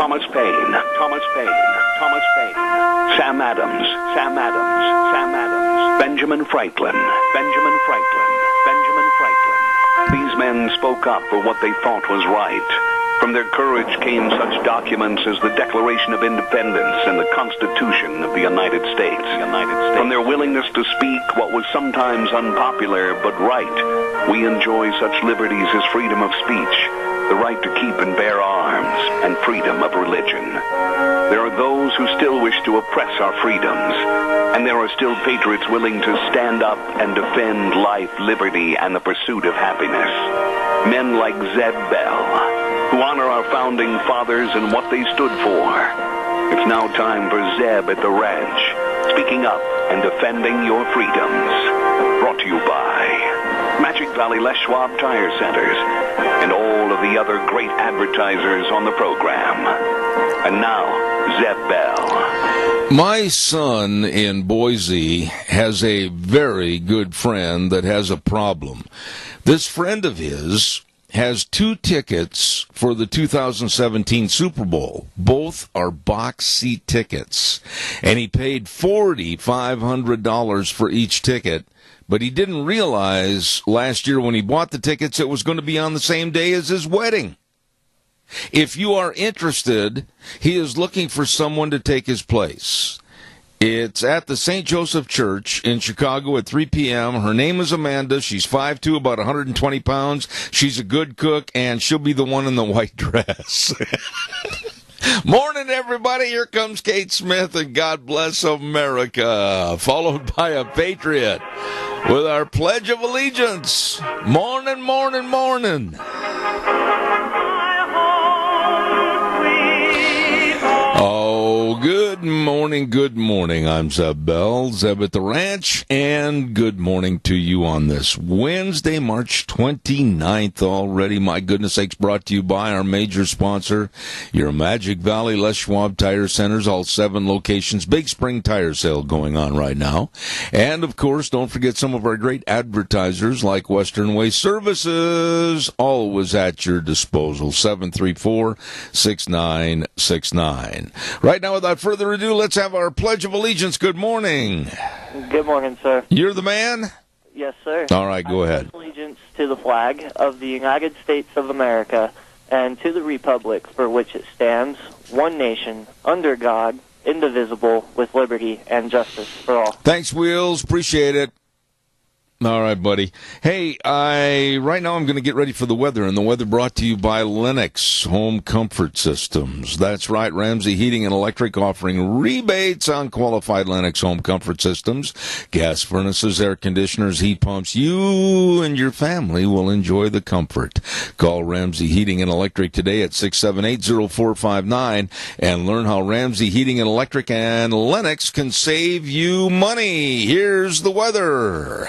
Thomas Paine, Thomas Paine, Thomas Paine, Sam Adams, Sam Adams, Sam Adams, Benjamin Franklin, Benjamin Franklin, Benjamin Franklin. These men spoke up for what they thought was right. From their courage came such documents as the Declaration of Independence and the Constitution of the United States. From their willingness to speak what was sometimes unpopular but right, we enjoy such liberties as freedom of speech, the right to keep and bear arms, and freedom of religion. There are those who still wish to oppress our freedoms, and there are still patriots willing to stand up and defend life, liberty, and the pursuit of happiness. Men like Zeb Bell, who honor our founding fathers and what they stood for. It's now time for Zeb at the ranch, speaking up and defending your freedoms. Brought to you by Magic Valley Les Schwab Tire Centers and all of the other great advertisers on the program. And now, Zeb Bell. My son in Boise has a very good friend that has a problem. This friend of his has 2 tickets for the 2017 Super Bowl. Both are box seat tickets. And he paid $4,500 for each ticket. But he didn't realize last year when he bought the tickets it was going to be on the same day as his wedding. If you are interested, he is looking for someone to take his place. It's at the St. Joseph Church in Chicago at 3 p.m. Her name is Amanda. She's 5'2", about 120 pounds. She's a good cook, and she'll be the one in the white dress. Morning, everybody. Here comes Kate Smith, and God bless America, followed by a patriot with our Pledge of Allegiance. Morning, morning, morning. Oh, good morning. I'm Zeb Bell, Zeb at the Ranch, and good morning to you on this Wednesday, March 29th already. My goodness sakes, brought to you by our major sponsor, your Magic Valley Les Schwab Tire Centers, all 7 locations. Big spring tire sale going on right now. And, of course, don't forget some of our great advertisers like Western Way Services, always at your disposal, 734-6969. Right now, without further ado, let's have our Pledge of Allegiance. Good morning. Good morning, sir. You're the man? Yes, sir. All right, go ahead. I pledge allegiance to the flag of the United States of America and to the republic for which it stands, one nation, under God, indivisible, with liberty and justice for all. Thanks, Wheels. Appreciate it. All right, buddy. Hey, right now I'm going to get ready for the weather, and the weather brought to you by Lennox Home Comfort Systems. That's right, Ramsey Heating and Electric offering rebates on qualified Lennox Home Comfort Systems. Gas furnaces, air conditioners, heat pumps. You and your family will enjoy the comfort. Call Ramsey Heating and Electric today at 678-0459 and learn how Ramsey Heating and Electric and Lennox can save you money. Here's the weather.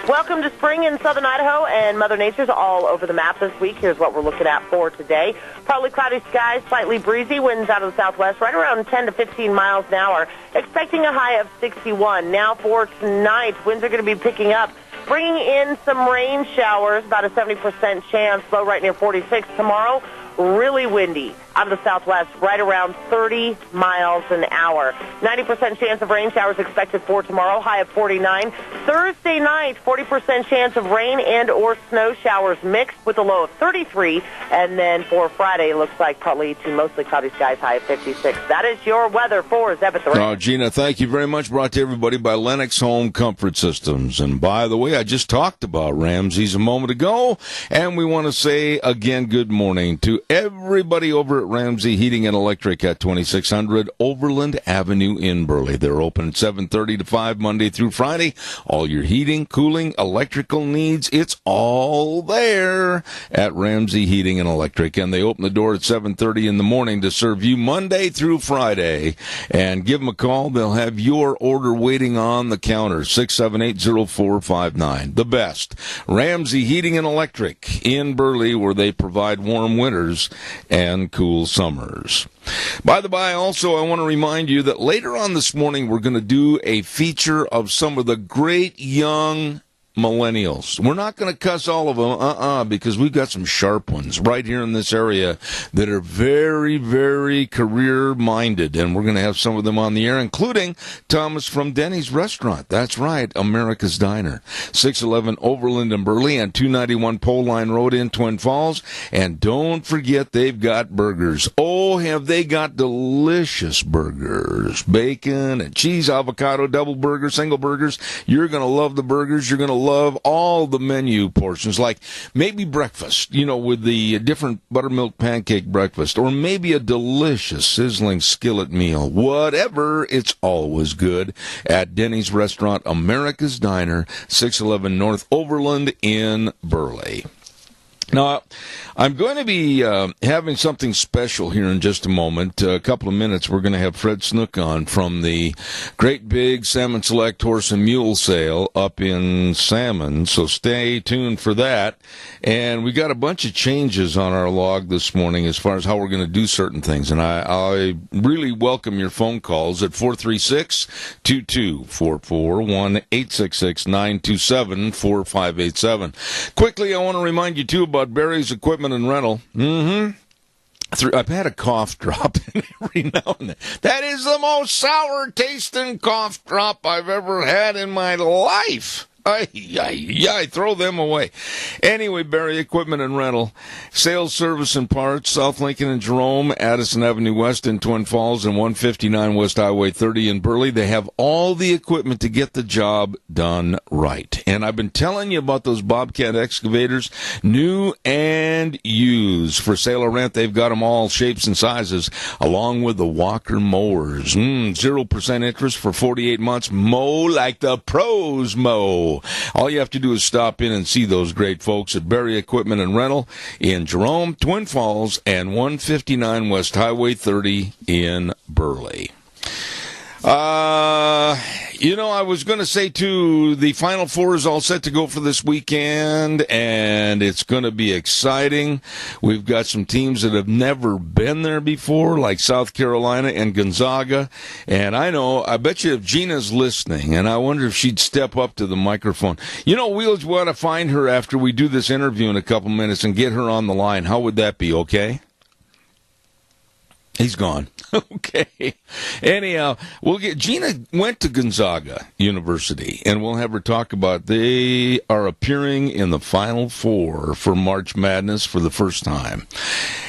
Welcome to spring in southern Idaho, and Mother Nature's all over the map this week. Here's what we're looking at for today. Partly cloudy skies, slightly breezy, winds out of the southwest, right around 10 to 15 miles an hour. Expecting a high of 61. Now for tonight, winds are going to be picking up, bringing in some rain showers, about a 70% chance, low right near 46. Tomorrow, really windy out of the southwest, right around 30 miles an hour. 90% chance of rain showers expected for tomorrow, high of 49. Thursday night, 40% chance of rain and or snow showers mixed with a low of 33. And then for Friday, it looks like partly to mostly cloudy skies, high of 56. That is your weather for Zeb at the Ranch. Oh, Gina, thank you very much. Brought to everybody by Lennox Home Comfort Systems. And by the way, I just talked about Ramsey's a moment ago, and we want to say again good morning to everybody over at Ramsey Heating and Electric at 2600 Overland Avenue in Burley. They're open at 7:30 to 5 Monday through Friday. All your heating, cooling, electrical needs, it's all there at Ramsey Heating and Electric. And they open the door at 7:30 in the morning to serve you Monday through Friday. And give them a call. They'll have your order waiting on the counter, 678-0459. The best. Ramsey Heating and Electric in Burley, where they provide warm winters and cool summers. By the by, also, I want to remind you that later on this morning, we're going to do a feature of some of the great young millennials. We're not going to cuss all of them, because we've got some sharp ones right here in this area that are very, very career-minded, and we're going to have some of them on the air, including Thomas from Denny's Restaurant. That's right, America's Diner, 611 Overland and Burley, and 291 Pole Line Road in Twin Falls. And don't forget, they've got burgers. Oh, have they got delicious burgers. Bacon and cheese, avocado, double burgers, single burgers. You're going to love the burgers. You're going to love all the menu portions, like maybe breakfast, with the different buttermilk pancake breakfast, or maybe a delicious sizzling skillet meal. Whatever, it's always good at Denny's Restaurant, America's Diner, 611 North Overland in Burley. Now, I'm going to be having something special here in just a moment. A couple of minutes, we're going to have Fred Snook on from the Great Big Salmon Select Horse and Mule Sale up in Salmon, so stay tuned for that. And we got a bunch of changes on our log this morning as far as how we're going to do certain things, and I really welcome your phone calls at 436-2244, 1-866-927-4587. Quickly, I want to remind you, too, about Barry's Equipment and Rental. I've had a cough drop every now and then. That is the most sour-tasting cough drop I've ever had in my life. I throw them away. Anyway, Barry Equipment and Rental, sales, service, and parts, South Lincoln and Jerome, Addison Avenue West in Twin Falls, and 159 West Highway 30 in Burley. They have all the equipment to get the job done right. And I've been telling you about those Bobcat excavators, new and used. For sale or rent, they've got them all shapes and sizes, along with the Walker mowers. 0% interest for 48 months. Mow like the pros mow. All you have to do is stop in and see those great folks at Barry Equipment and Rental in Jerome, Twin Falls, and 159 West Highway 30 in Burley. I was going to say, too, the Final Four is all set to go for this weekend, and it's going to be exciting. We've got some teams that have never been there before, like South Carolina and Gonzaga. And I bet you if Gina's listening, and I wonder if she'd step up to the microphone. Wheels, we ought to find her after we do this interview in a couple minutes and get her on the line. How would that be, okay? He's gone. Okay. Anyhow, Gina went to Gonzaga University, and we'll have her talk about they are appearing in the Final Four for March Madness for the first time.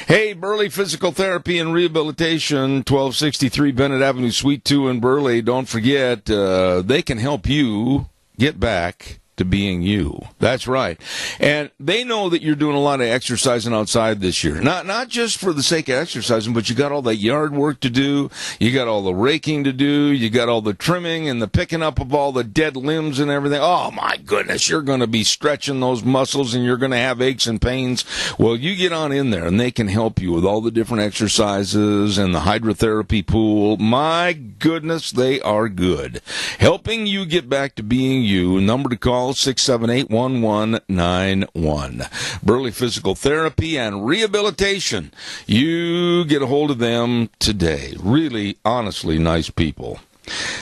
Hey, Burley Physical Therapy and Rehabilitation, 1263 Bennett Avenue, Suite 2 in Burley. Don't forget, they can help you get back to being you. That's right. And they know that you're doing a lot of exercising outside this year. Not just for the sake of exercising, but you got all that yard work to do. You got all the raking to do. You got all the trimming and the picking up of all the dead limbs and everything. Oh, my goodness. You're going to be stretching those muscles and you're going to have aches and pains. Well, you get on in there and they can help you with all the different exercises and the hydrotherapy pool. My goodness, they are good. Helping you get back to being you. Number to call, 678-1191. Burley Physical Therapy and Rehabilitation. You get a hold of them today. Really, honestly, nice people.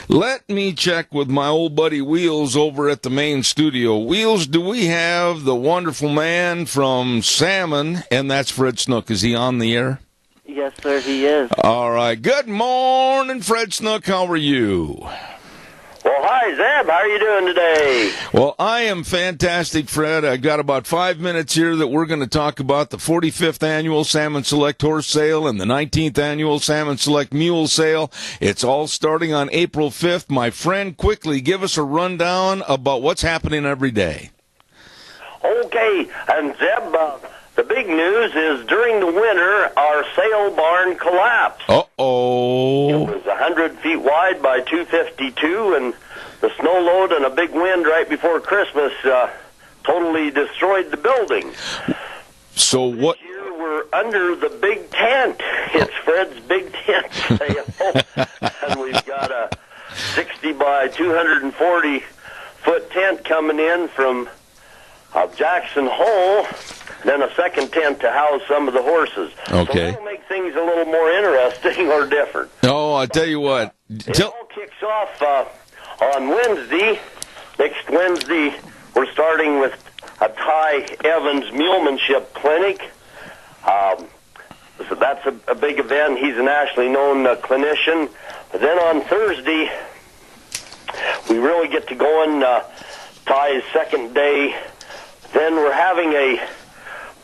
Let me check with my old buddy Wheels over at the main studio. Wheels, do we have the wonderful man from Salmon? And that's Fred Snook. Is he on the air? Yes, sir, he is. All right. Good morning, Fred Snook. How are you? Well, hi, Zeb. How are you doing today? Well, I am fantastic, Fred. I got about 5 minutes here that we're going to talk about the 45th Annual Salmon Select Horse Sale and the 19th Annual Salmon Select Mule Sale. It's all starting on April 5th. My friend, quickly give us a rundown about what's happening every day. Okay, and Zeb, the big news is during the winter, our sale barn collapsed. Uh-oh. It was 100 feet wide by 252, and the snow load and a big wind right before Christmas totally destroyed the building. So what? This year we're under the big tent. It's Fred's big tent sale, and we've got a 60 by 240-foot tent coming in from Jackson Hole, then a second tent to house some of the horses. Okay. So that'll make things a little more interesting or different. Oh, I tell you what. It all kicks off on Wednesday, next Wednesday, we're starting with a Ty Evans Mulemanship Clinic. So that's a big event. He's a nationally known clinician. But then on Thursday, we really get to going, Ty's second day. Then we're having a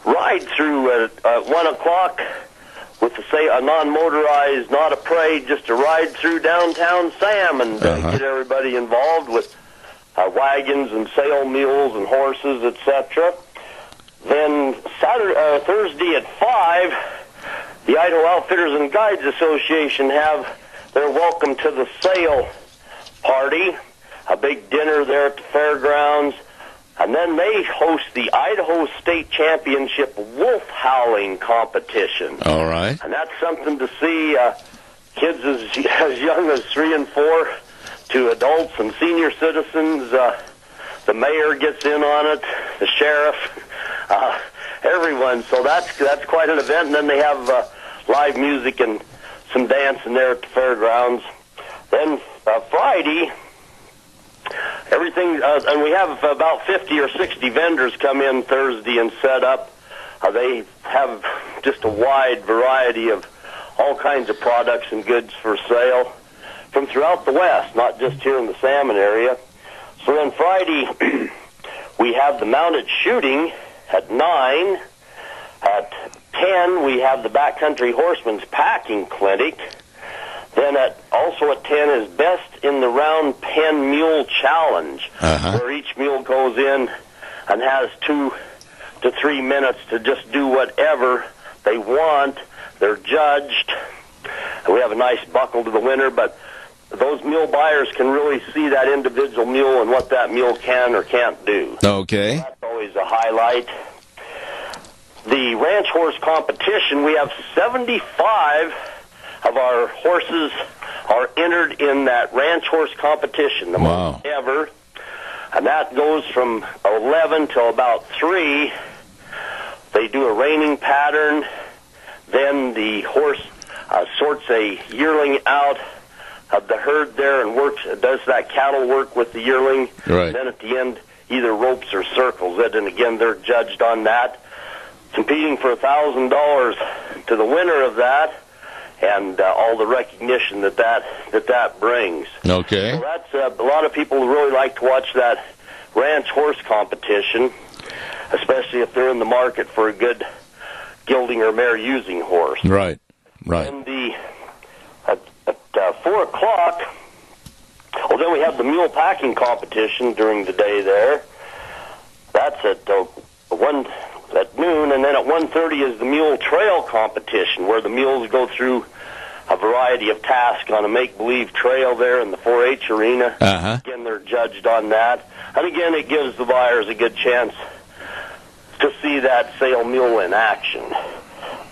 ride through at 1 o'clock with a non-motorized, not a parade, just a ride through downtown Sam and get everybody involved with wagons and sale mules and horses, etc. Then Thursday at 5, the Idaho Outfitters and Guides Association have their Welcome to the Sale party, a big dinner there at the fairgrounds, and then they host the Idaho State Championship wolf howling competition. All right. And that's something to see, kids as young as 3 and 4 to adults and senior citizens. The mayor gets in on it, the sheriff, everyone. So that's quite an event. And then they have live music and some dancing there at the fairgrounds. Then Friday, everything, and we have about 50 or 60 vendors come in Thursday and set up. They have just a wide variety of all kinds of products and goods for sale from throughout the West, not just here in the Salmon area. So then Friday, we have the mounted shooting at 9. At 10, we have the Backcountry Horseman's Packing Clinic. Then also at 10 is Best in the Round Pen Mule Challenge, where each mule goes in and has 2 to 3 minutes to just do whatever they want. They're judged. We have a nice buckle to the winner, but those mule buyers can really see that individual mule and what that mule can or can't do. Okay. That's always a highlight. The ranch horse competition, we have 75 of our horses are entered in that ranch horse competition, the most ever. And that goes from 11 till about 3. They do a reining pattern. Then the horse sorts a yearling out of the herd there and does that cattle work with the yearling. Right. And then at the end, either ropes or circles it. And again, they're judged on that. Competing for $1,000 to the winner of that, and all the recognition that brings. Okay. So that's a lot of people really like to watch that ranch horse competition, especially if they're in the market for a good gelding or mare using horse. Right. And at 4 o'clock, then we have the mule packing competition during the day there. That's at at noon, and then at 1:30 is the mule trail competition, where the mules go through a variety of tasks on a make-believe trail there in the 4-H arena. Again, they're judged on that. And again, it gives the buyers a good chance to see that sale mule in action.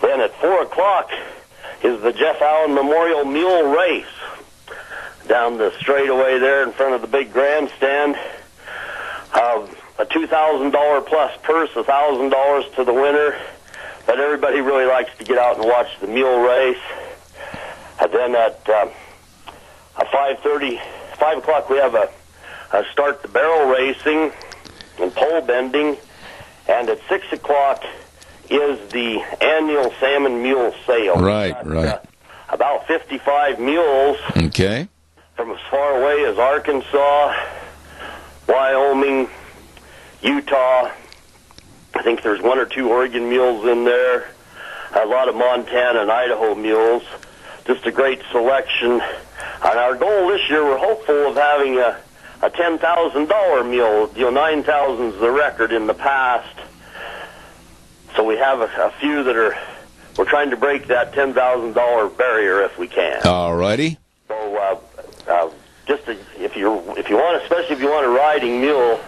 Then at 4 o'clock is the Jeff Allen Memorial Mule Race down the straightaway there in front of the big grandstand. A $2,000 plus purse, $1,000 to the winner. But everybody really likes to get out and watch the mule race. And then at 5 o'clock, we have a start the barrel racing and pole bending. And at 6 o'clock is the annual salmon mule sale. Right. About 55 mules. Okay. From as far away as Arkansas, Wyoming, Utah. I think there's 1 or 2 Oregon mules in there. A lot of Montana and Idaho mules. Just a great selection. And our goal this year, we're hopeful of having a $10,000 mule. 9,000 is the record in the past. So we have a few that we're trying to break that $10,000 barrier if we can. All righty. So if you want, especially if you want a riding mule,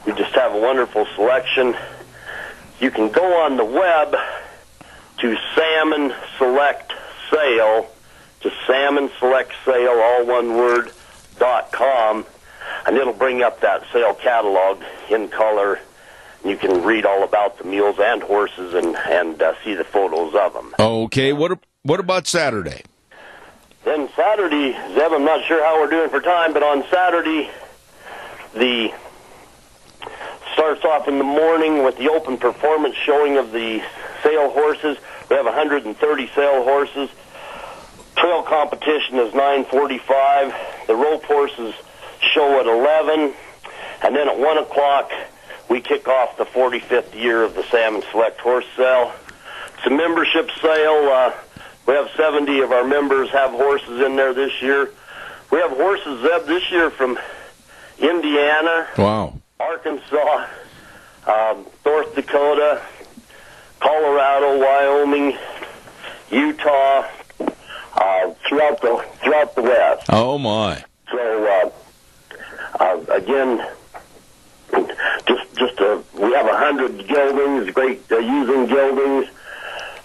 we just have a wonderful selection. You can go on the web to Salmon Select Sale, just Salmon Select Sale, all one word, .com, and it'll bring up that sale catalog in color. You can read all about the mules and horses and see the photos of them. Okay, what about Saturday? Then Saturday, Zeb, I'm not sure how we're doing for time, but on Saturday, the Starts off in the morning with the open performance showing of the sale horses. We have 130 sale horses. Trail competition is 9:45. The rope horses show at 11. And then at 1 o'clock, we kick off the 45th year of the Salmon Select Horse Sale. It's a membership sale. We have 70 of our members have horses in there this year. We have horses, Zeb, this year from Indiana, Wow. Arkansas, North Dakota, Colorado, Wyoming, Utah, throughout the West. Oh, my. So again, we have 100 geldings, great using geldings.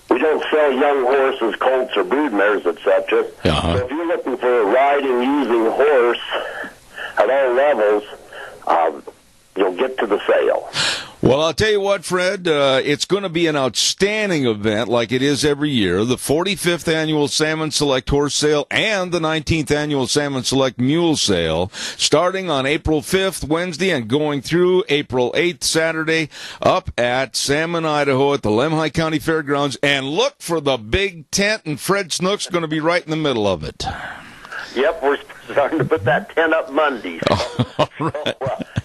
We don't sell young horses, colts, or broodmares, etc. Uh-huh. So if you're looking for a riding, using horse at all levels, you'll get to the sale. Well, I'll tell you what, Fred, it's going to be an outstanding event like it is every year. The 45th Annual Salmon Select Horse Sale and the 19th Annual Salmon Select Mule Sale, starting on April 5th, Wednesday, and going through April 8th, Saturday, up at Salmon, Idaho at the Lemhi County Fairgrounds. And look for the big tent, and Fred Snook's going to be right in the middle of it. Yep, we're starting to put that tent up Monday. So, All right.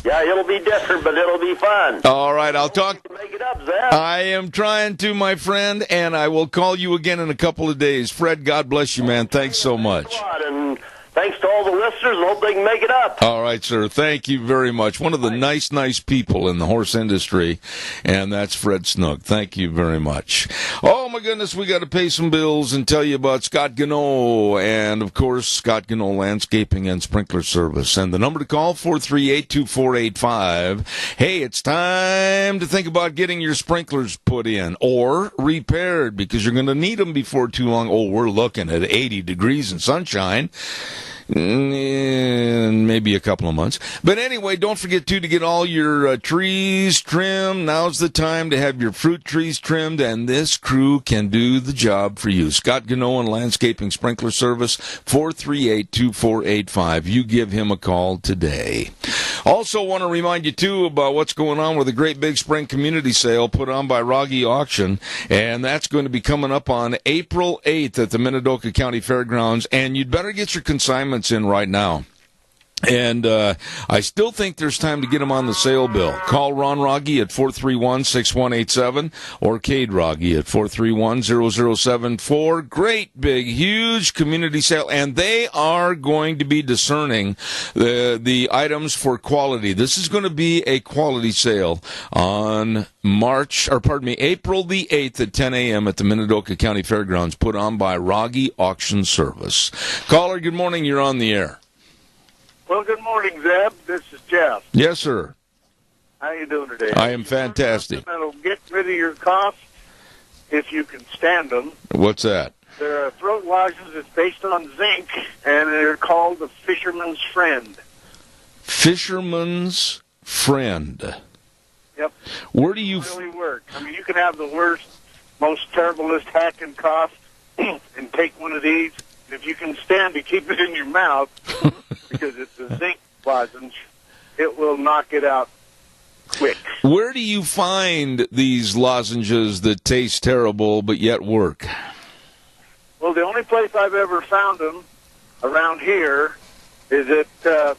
yeah, it'll be different, but it'll be fun. All right, I'll talk. Make it up, Zeb. I am trying to, my friend, and I will call you again in a couple of days. Fred, God bless you, man. Thanks so much. And thanks to all the listeners, and hope they can make it up. All right, sir. Thank you very much. One of the nice people in the horse industry, and that's Fred Snook. Thank you very much. Oh, my goodness, we got to pay some bills and tell you about Scott Gano and, of course, Scott Gano Landscaping and Sprinkler Service. And the number to call, 438-2485. Hey, it's time to think about getting your sprinklers put in or repaired because you're going to need them before too long. Oh, we're looking at 80 degrees and sunshine. In maybe a couple of months. But anyway, don't forget, to get all your trees trimmed. Now's the time to have your fruit trees trimmed, and this crew can do the job for you. Scott Gano and Landscaping Sprinkler Service, 438-2485. You give him a call today. Also want to remind you, too, about what's going on with the Great Big Spring Community Sale put on by Rogge Auction, and that's going to be coming up on April 8th at the Minidoka County Fairgrounds, and you'd better get your consignments in right now. And I still think there's time to get them on the sale bill. Call Ron Rogge at 431-6187 or Cade Rogge at 431-0074. Great, big, huge community sale, and they are going to be discerning the items for quality. This is going to be a quality sale on April the 8th at 10 a.m. at the Minidoka County Fairgrounds, put on by Rogge Auction Service. Caller, good morning. You're on the air. Well, good morning, Zeb. This is Jeff. Yes, sir. How you doing today? I am fantastic. That'll get rid of your cough if you can stand them. What's that? They're throat lozenges. It's based on zinc, and they're called the Fisherman's Friend. Fisherman's Friend. Yep. Where do you... Really work. I mean, you can have the worst, most terriblest hacking cough and take one of these. If you can stand to keep it in your mouth, because it's a zinc lozenge, it will knock it out quick. Where do you find these lozenges that taste terrible but yet work? Well, the only place I've ever found them around here is at the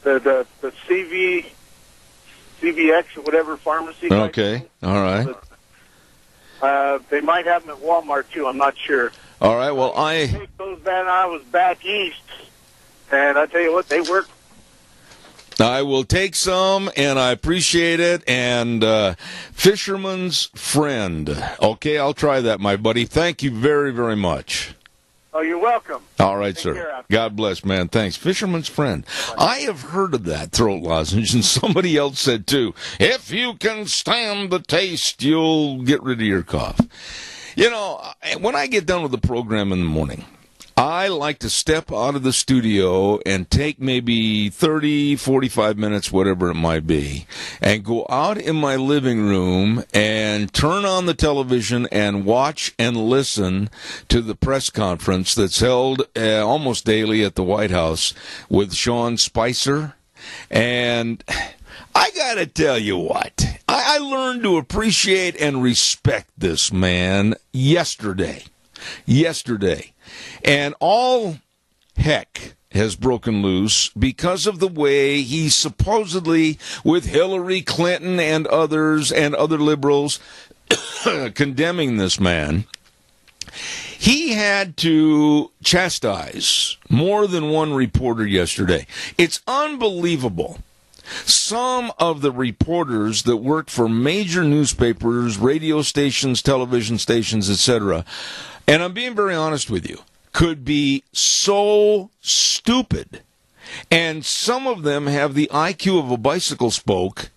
CVX or whatever pharmacy. Okay, all right. They might have them at Walmart, too. I'm not sure. All right, well, I take those when I was back east, and I tell you what, they work. I will take some, and I appreciate it. And Fisherman's Friend. Okay, I'll try that, my buddy. Thank you very, very much. Oh, you're welcome. All right, Take sir. care. God bless, man. Thanks. Fisherman's Friend. I have heard of that throat lozenge, and somebody else said, too, if you can stand the taste, you'll get rid of your cough. You know, when I get done with the program in the morning, I like to step out of the studio and take maybe 30, 45 minutes, whatever it might be, and go out in my living room and turn on the television and watch and listen to the press conference that's held almost daily at the White House with Sean Spicer. And I got to tell you what. I learned to appreciate and respect this man yesterday. And all heck has broken loose because of the way he supposedly, with Hillary Clinton and others and other liberals condemning this man, he had to chastise more than one reporter yesterday. It's unbelievable. Some of the reporters that work for major newspapers, radio stations, television stations, etc., and I'm being very honest with you, could be so stupid. And some of them have the IQ of a bicycle spoke,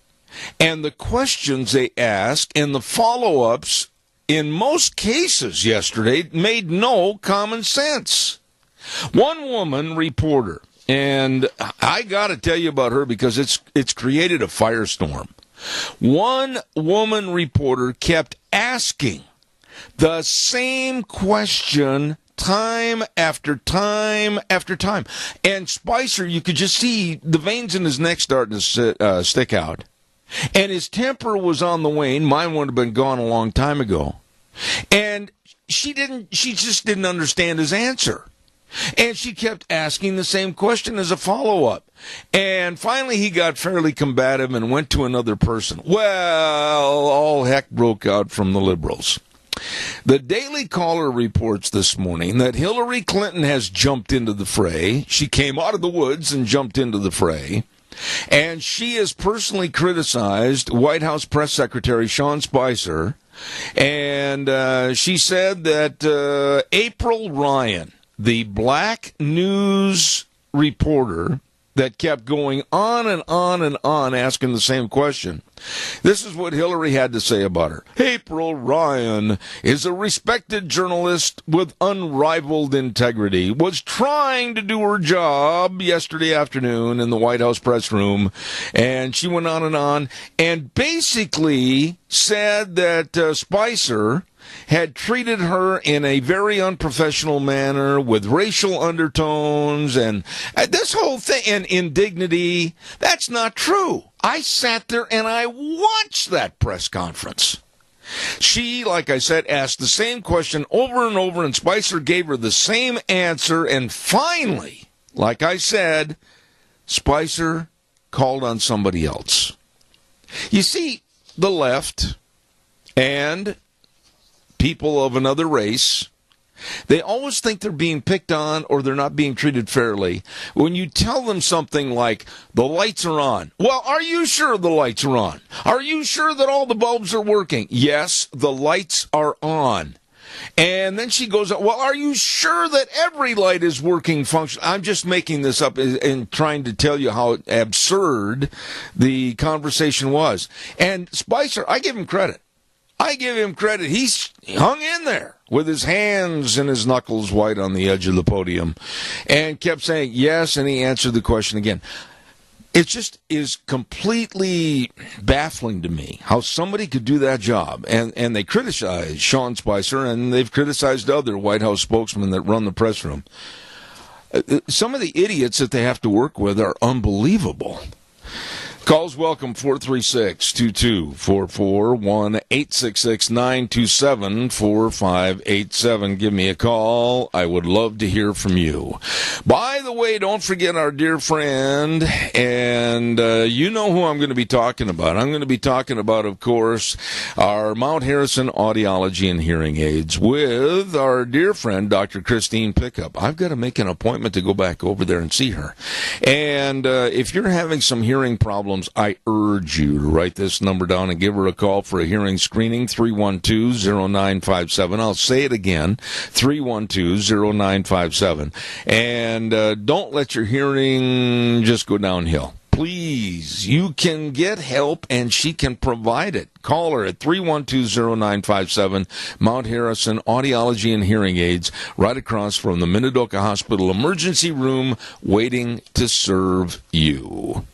and the questions they ask and the follow-ups, in most cases yesterday, made no common sense. One woman reporter, and I got to tell you about her because it's created a firestorm. One woman reporter kept asking the same question time after time after time. And Spicer, you could just see the veins in his neck starting to stick out. And his temper was on the wane. Mine would have been gone a long time ago. And she just didn't understand his answer. And she kept asking the same question as a follow-up. And finally he got fairly combative and went to another person. Well, all heck broke out from the liberals. The Daily Caller reports this morning that Hillary Clinton has jumped into the fray. She came out of the woods and jumped into the fray. And she has personally criticized White House Press Secretary Sean Spicer. And she said that April Ryan, the black news reporter that kept going on and on and on asking the same question. This is what Hillary had to say about her. April Ryan is a respected journalist with unrivaled integrity, was trying to do her job yesterday afternoon in the White House press room, and she went on, and basically said that Spicer had treated her in a very unprofessional manner with racial undertones and this whole thing and indignity. That's not true. I sat there and I watched that press conference. She, like I said, asked the same question over and over, and Spicer gave her the same answer. And finally, like I said, Spicer called on somebody else. You see, the left and people of another race, they always think they're being picked on or they're not being treated fairly when you tell them something like, the lights are on. Well, are you sure the lights are on? Are you sure that all the bulbs are working? Yes, the lights are on. And then she goes, well, are you sure that every light is working function? I'm just making this up and trying to tell you how absurd the conversation was. And Spicer, I give him credit. He hung in there with his hands and his knuckles white on the edge of the podium and kept saying yes, and he answered the question again. It just is completely baffling to me how somebody could do that job. And they criticize Sean Spicer, and they've criticized other White House spokesmen that run the press room. Some of the idiots that they have to work with are unbelievable. Calls welcome, 436-2244, 1-866-927-4587. Give me a call. I would love to hear from you. By the way, don't forget our dear friend, and you know who I'm going to be talking about. I'm going to be talking about, of course, our Mount Harrison Audiology and Hearing Aids with our dear friend, Dr. Christine Pickup. I've got to make an appointment to go back over there and see her. And if you're having some hearing problems, I urge you to write this number down and give her a call for a hearing screening, 312-0957. I'll say it again, 312-0957. And don't let your hearing just go downhill. Please, you can get help, and she can provide it. Call her at 312-0957, Mount Harrison Audiology and Hearing Aids, right across from the Minidoka Hospital emergency room, waiting to serve you.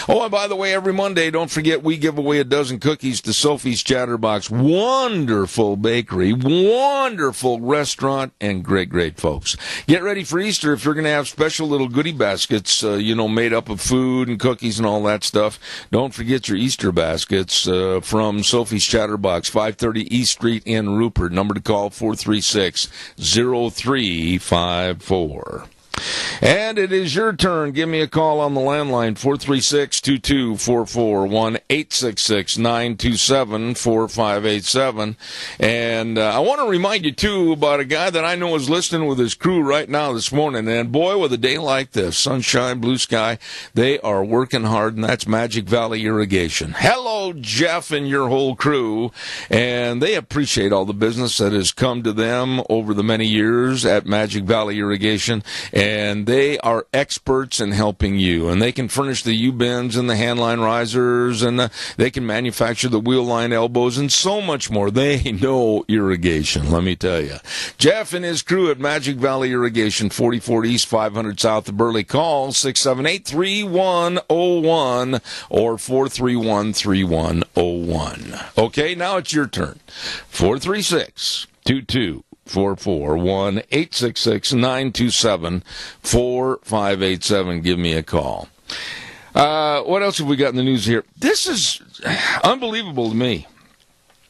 Oh, and by the way, every Monday, don't forget, we give away a dozen cookies to Sophie's Chatterbox. Wonderful bakery, wonderful restaurant, and great, great folks. Get ready for Easter if you're going to have special little goodie baskets, made up of food and cookies and all that stuff. Don't forget your Easter baskets from Sophie's Chatterbox, 530 East Street in Rupert. Number to call, 436-0354. And it is your turn. Give me a call on the landline, 436-2244, 1-866-927-4587. And I want to remind you, too, about a guy that I know is listening with his crew right now this morning. And, boy, with a day like this, sunshine, blue sky, they are working hard, and that's Magic Valley Irrigation. Hello, Jeff and your whole crew. And they appreciate all the business that has come to them over the many years at Magic Valley Irrigation. And they are experts in helping you. And they can furnish the U-bends and the handline risers, and they can manufacture the wheel line elbows and so much more. They know irrigation, let me tell you. Jeff and his crew at Magic Valley Irrigation, 44 East, 500 South of Burley. Call 678-3101 or 431-3101. Okay, now it's your turn. 436-2244, 1-866-927-4587. Give me a call. What else have we got in the news here? This is unbelievable to me.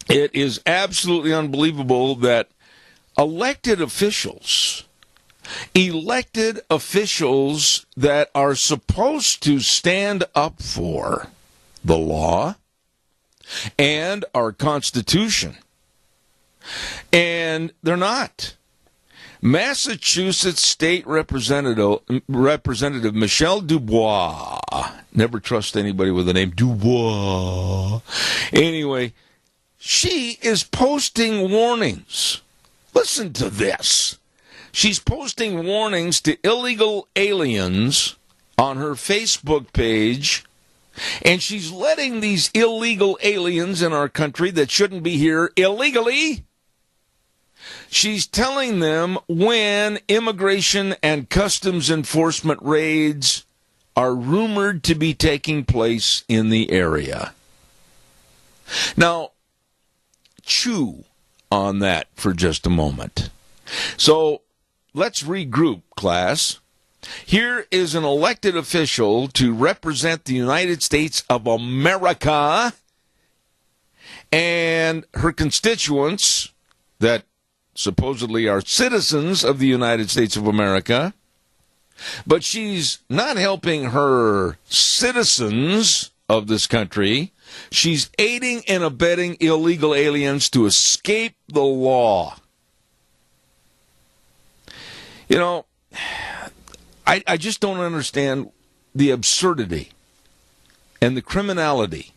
It is absolutely unbelievable that elected officials that are supposed to stand up for the law and our Constitution, and they're not. Massachusetts State Representative Michelle Dubois. Never trust anybody with the name Dubois. Anyway, she is posting warnings. Listen to this. She's posting warnings to illegal aliens on her Facebook page, and she's letting these illegal aliens in our country that shouldn't be here illegally. She's telling them when immigration and customs enforcement raids are rumored to be taking place in the area. Now, chew on that for just a moment. So, let's regroup, class. Here is an elected official to represent the United States of America and her constituents that supposedly are citizens of the United States of America, but she's not helping her citizens of this country. She's aiding and abetting illegal aliens to escape the law. You know, I just don't understand the absurdity and the criminality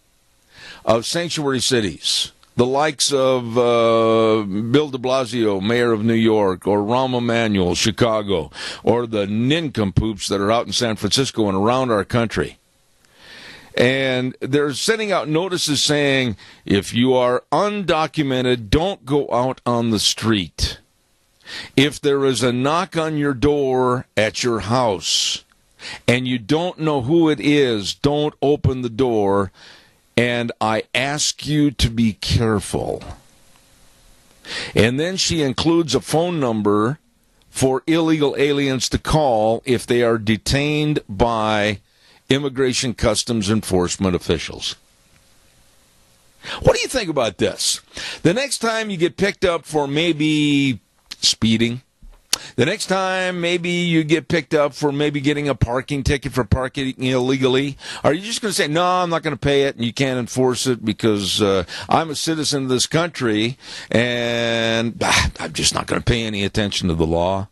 of sanctuary cities, the likes of Bill de Blasio, mayor of New York, or Rahm Emanuel, Chicago, or the nincompoops that are out in San Francisco and around our country. And they're sending out notices saying, if you are undocumented, don't go out on the street. If there is a knock on your door at your house and you don't know who it is, don't open the door. And I ask you to be careful. And then she includes a phone number for illegal aliens to call if they are detained by Immigration Customs Enforcement officials. What do you think about this? The next time you get picked up for maybe speeding, the next time maybe you get picked up for maybe getting a parking ticket for parking illegally, are you just going to say, no, I'm not going to pay it and you can't enforce it because I'm a citizen of this country and I'm just not going to pay any attention to the law?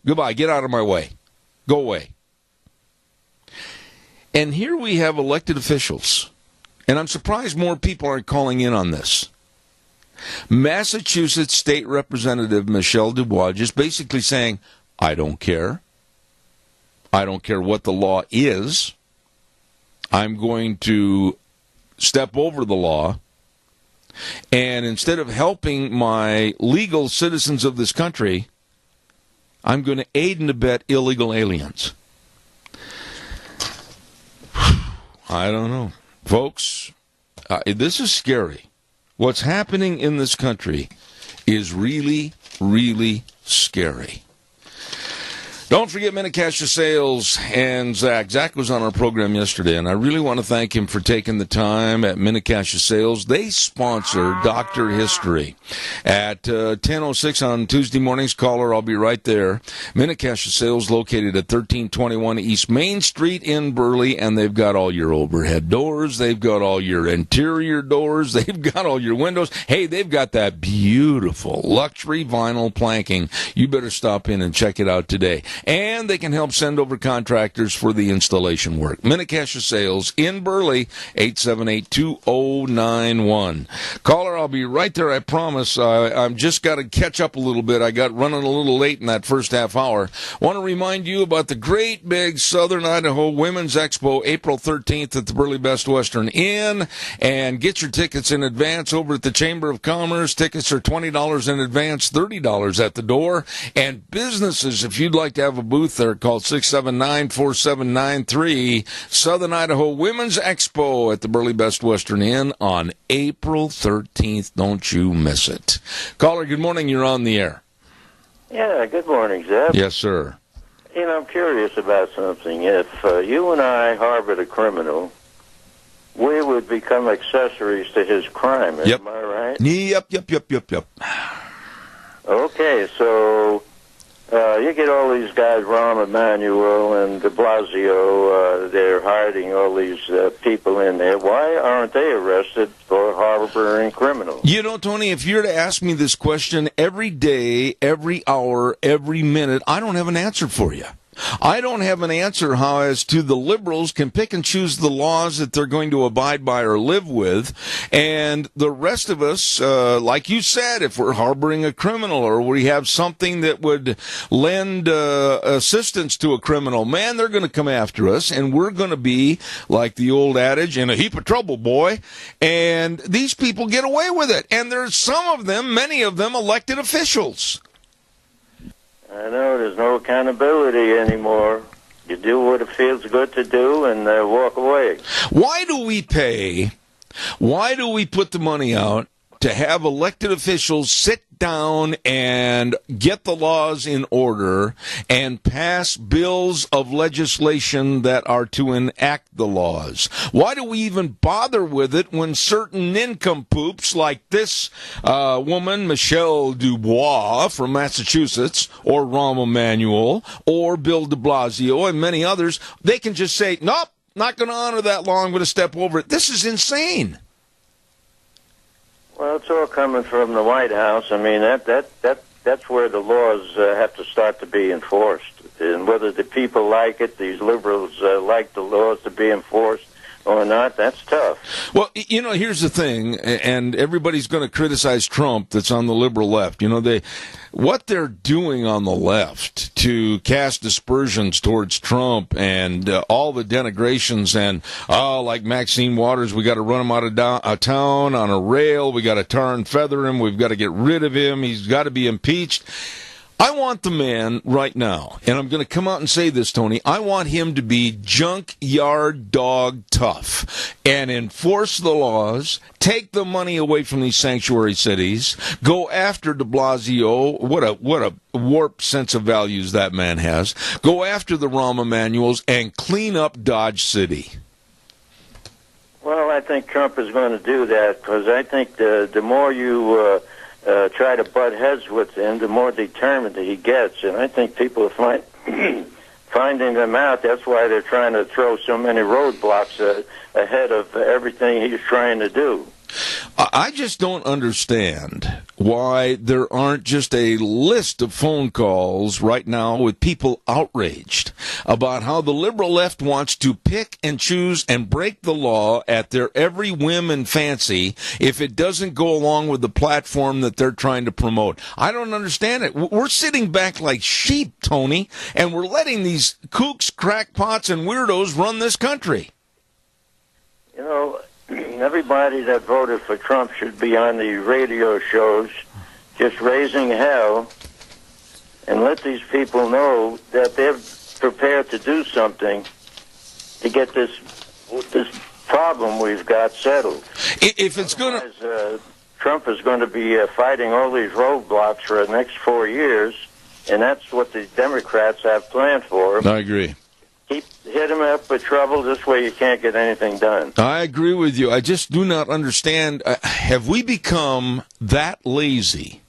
Goodbye, get out of my way. Go away. And here we have elected officials, and I'm surprised more people aren't calling in on this. Massachusetts State Representative Michelle Dubois just basically saying, I don't care. I don't care what the law is. I'm going to step over the law. And instead of helping my legal citizens of this country, I'm going to aid and abet illegal aliens. I don't know. Folks, this is scary. What's happening in this country is really, really scary. Don't forget Minnecasia Sales and Zach. Zach was on our program yesterday, and I really want to thank him for taking the time at Minnecasia Sales. They sponsor Dr. History at 10:06 on Tuesday mornings. Caller, I'll be right there. Minnecasia Sales located at 1321 East Main Street in Burley, and they've got all your overhead doors. They've got all your interior doors. They've got all your windows. Hey, they've got that beautiful luxury vinyl planking. You better stop in and check it out today. And they can help send over contractors for the installation work. Minnecasia Sales in Burley, 878-2091. Caller, I'll be right there, I promise. I've just got to catch up a little bit. I got running a little late in that first half hour. Want to remind you about the great big Southern Idaho Women's Expo, April 13th at the Burley Best Western Inn. And get your tickets in advance over at the Chamber of Commerce. Tickets are $20 in advance, $30 at the door. And businesses, if you'd like to have a booth there, called 679-4793. Southern Idaho Women's Expo at the Burley Best Western Inn on April 13th. Don't you miss it. Caller, good morning. You're on the air. Yeah, good morning, Zeb. Yes, sir. You know, I'm curious about something. If you and I harbored a criminal, we would become accessories to his crime. Yep. Am I right? Yep. Okay, so you get all these guys, Rahm Emanuel and de Blasio, they're hiding all these people in there. Why aren't they arrested for harboring criminals? You know, Tony, if you're to ask me this question every day, every hour, every minute, I don't have an answer for you. I don't have an answer how as to the liberals can pick and choose the laws that they're going to abide by or live with, and the rest of us, like you said, if we're harboring a criminal or we have something that would lend assistance to a criminal, man, they're going to come after us, and we're going to be, like the old adage, in a heap of trouble, boy, and these people get away with it, and there's some of them, many of them, elected officials. I know there's no accountability anymore. You do what it feels good to do and walk away. Why do we pay? Why do we put the money out to have elected officials sit down and get the laws in order and pass bills of legislation that are to enact the laws? Why do we even bother with it when certain nincompoops like this woman, Michelle Dubois from Massachusetts, or Rahm Emanuel, or Bill de Blasio, and many others, they can just say, nope, not going to honor that law, I'm going to step over it. This is insane. Well, it's all coming from the White House. I mean, that's where the laws have to start to be enforced. And whether the people like it, these liberals like the laws to be enforced or not, that's tough. Well, you know, here's the thing, and everybody's going to criticize Trump that's on the liberal left. You know, what they're doing on the left to cast aspersions towards Trump and all the denigrations and, like Maxine Waters, we got to run him out of town on a rail, we got to tar and feather him, we've got to get rid of him, he's got to be impeached. I want the man right now, and I'm going to come out and say this, Tony, I want him to be junkyard dog tough and enforce the laws, take the money away from these sanctuary cities, go after de Blasio, what a warped sense of values that man has, go after the Rahm Emanuels, and clean up Dodge City. Well, I think Trump is going to do that because I think the more you try to butt heads with him, the more determined he gets. And I think people are finding them out. That's why they're trying to throw so many roadblocks ahead of everything he's trying to do. I just don't understand why there aren't just a list of phone calls right now with people outraged about how the liberal left wants to pick and choose and break the law at their every whim and fancy if it doesn't go along with the platform that they're trying to promote. I don't understand it. We're sitting back like sheep, Tony, and we're letting these kooks, crackpots, and weirdos run this country. You know, everybody that voted for Trump should be on the radio shows just raising hell and let these people know that they're prepared to do something to get this problem we've got settled. If it's going to... Trump is going to be fighting all these roadblocks for the next 4 years, and that's what the Democrats have planned for him. I agree. Hit him up with trouble. This way you can't get anything done. I agree with you. I just do not understand. Have we become that lazy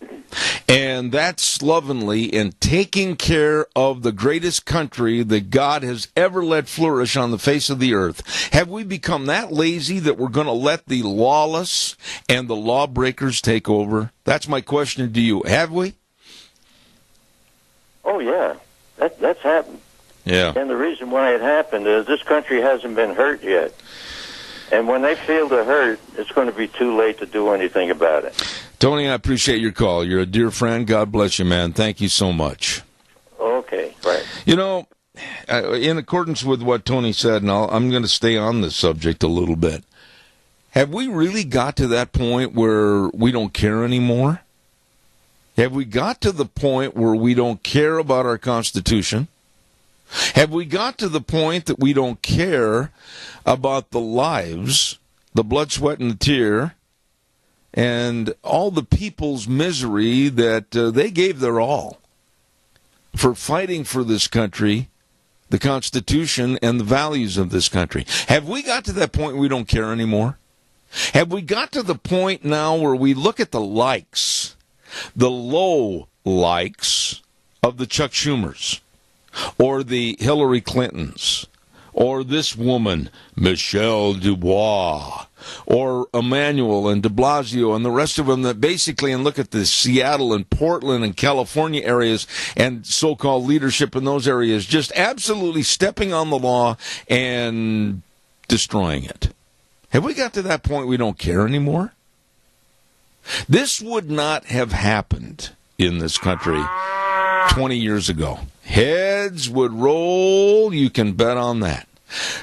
and that slovenly in taking care of the greatest country that God has ever let flourish on the face of the earth? Have we become that lazy that we're going to let the lawless and the lawbreakers take over? That's my question to you. Have we? Oh, yeah. That's happened. Yeah. And the reason why it happened is this country hasn't been hurt yet. And when they feel the hurt, it's going to be too late to do anything about it. Tony, I appreciate your call. You're a dear friend. God bless you, man. Thank you so much. Okay, right. You know, in accordance with what Tony said, and I'm going to stay on this subject a little bit, have we really got to that point where we don't care anymore? Have we got to the point where we don't care about our Constitution? Have we got to the point that we don't care about the lives, the blood, sweat, and the tear, and all the people's misery that they gave their all for fighting for this country, the Constitution, and the values of this country? Have we got to that point where we don't care anymore? Have we got to the point now where we look at the likes, the low likes of the Chuck Schumers, or the Hillary Clintons, or this woman, Michelle Dubois, or Emmanuel and de Blasio and the rest of them that basically, and look at the Seattle and Portland and California areas and so-called leadership in those areas, just absolutely stepping on the law and destroying it. Have we got to that point we don't care anymore? This would not have happened in this country 20 years ago. Heads would roll, you can bet on that.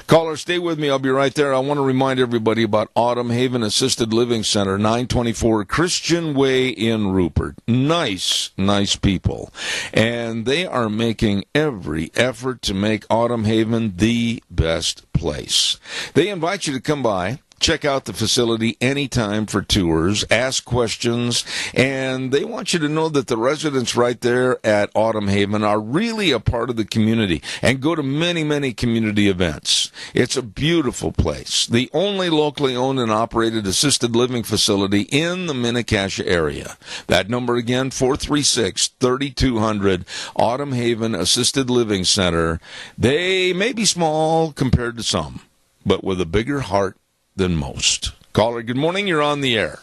Caller, stay with me. I'll be right there. I want to remind everybody about Autumn Haven Assisted Living Center, 924 Christian Way in Rupert. Nice people. And they are making every effort to make Autumn Haven the best place. They invite you to come by. Check out the facility anytime for tours, ask questions, and they want you to know that the residents right there at Autumn Haven are really a part of the community and go to many community events. It's a beautiful place. The only locally owned and operated assisted living facility in the Mini-Cassia area. That number again, 436-3200, Autumn Haven Assisted Living Center. They may be small compared to some, but with a bigger heart than most. Caller, good morning. You're on the air.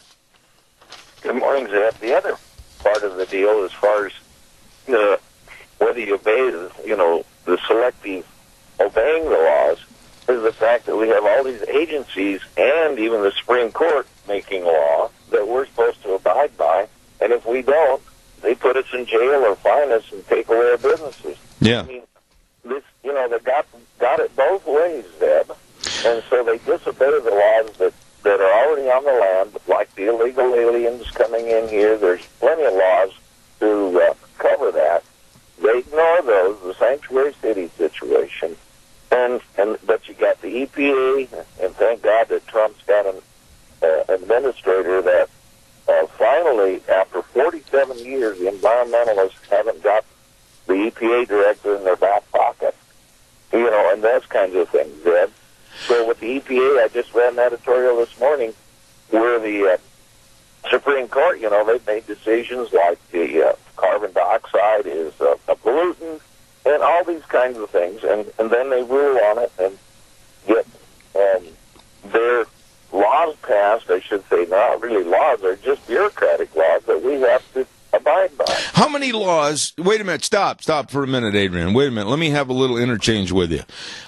Good morning, Zeb. The other part of the deal, as far as whether you obey, the selective obeying the laws, is the fact that we have all these agencies and even the Supreme Court making law that we're supposed to abide by, and if we don't, they put us in jail or fine us and take away our businesses. Yeah. I mean, this, they got it both ways, Zeb. And so they disobey the laws that are already on the land, like the illegal aliens coming in here. There's plenty of laws to cover that. They ignore those, the sanctuary city situation. But you got the EPA, and thank God that Trump's got an administrator that finally, after 47 years, the environmentalists haven't got the EPA director in their back pocket. And those kinds of things, Zed. So with the EPA, I just read an editorial this morning where the Supreme Court, they've made decisions like the carbon dioxide is a pollutant and all these kinds of things, and then they rule on it and get their laws passed. I should say not really laws, they're just bureaucratic laws that we have to abide by. How many laws, wait a minute, stop for a minute, Adrian. Wait a minute, let me have a little interchange with you.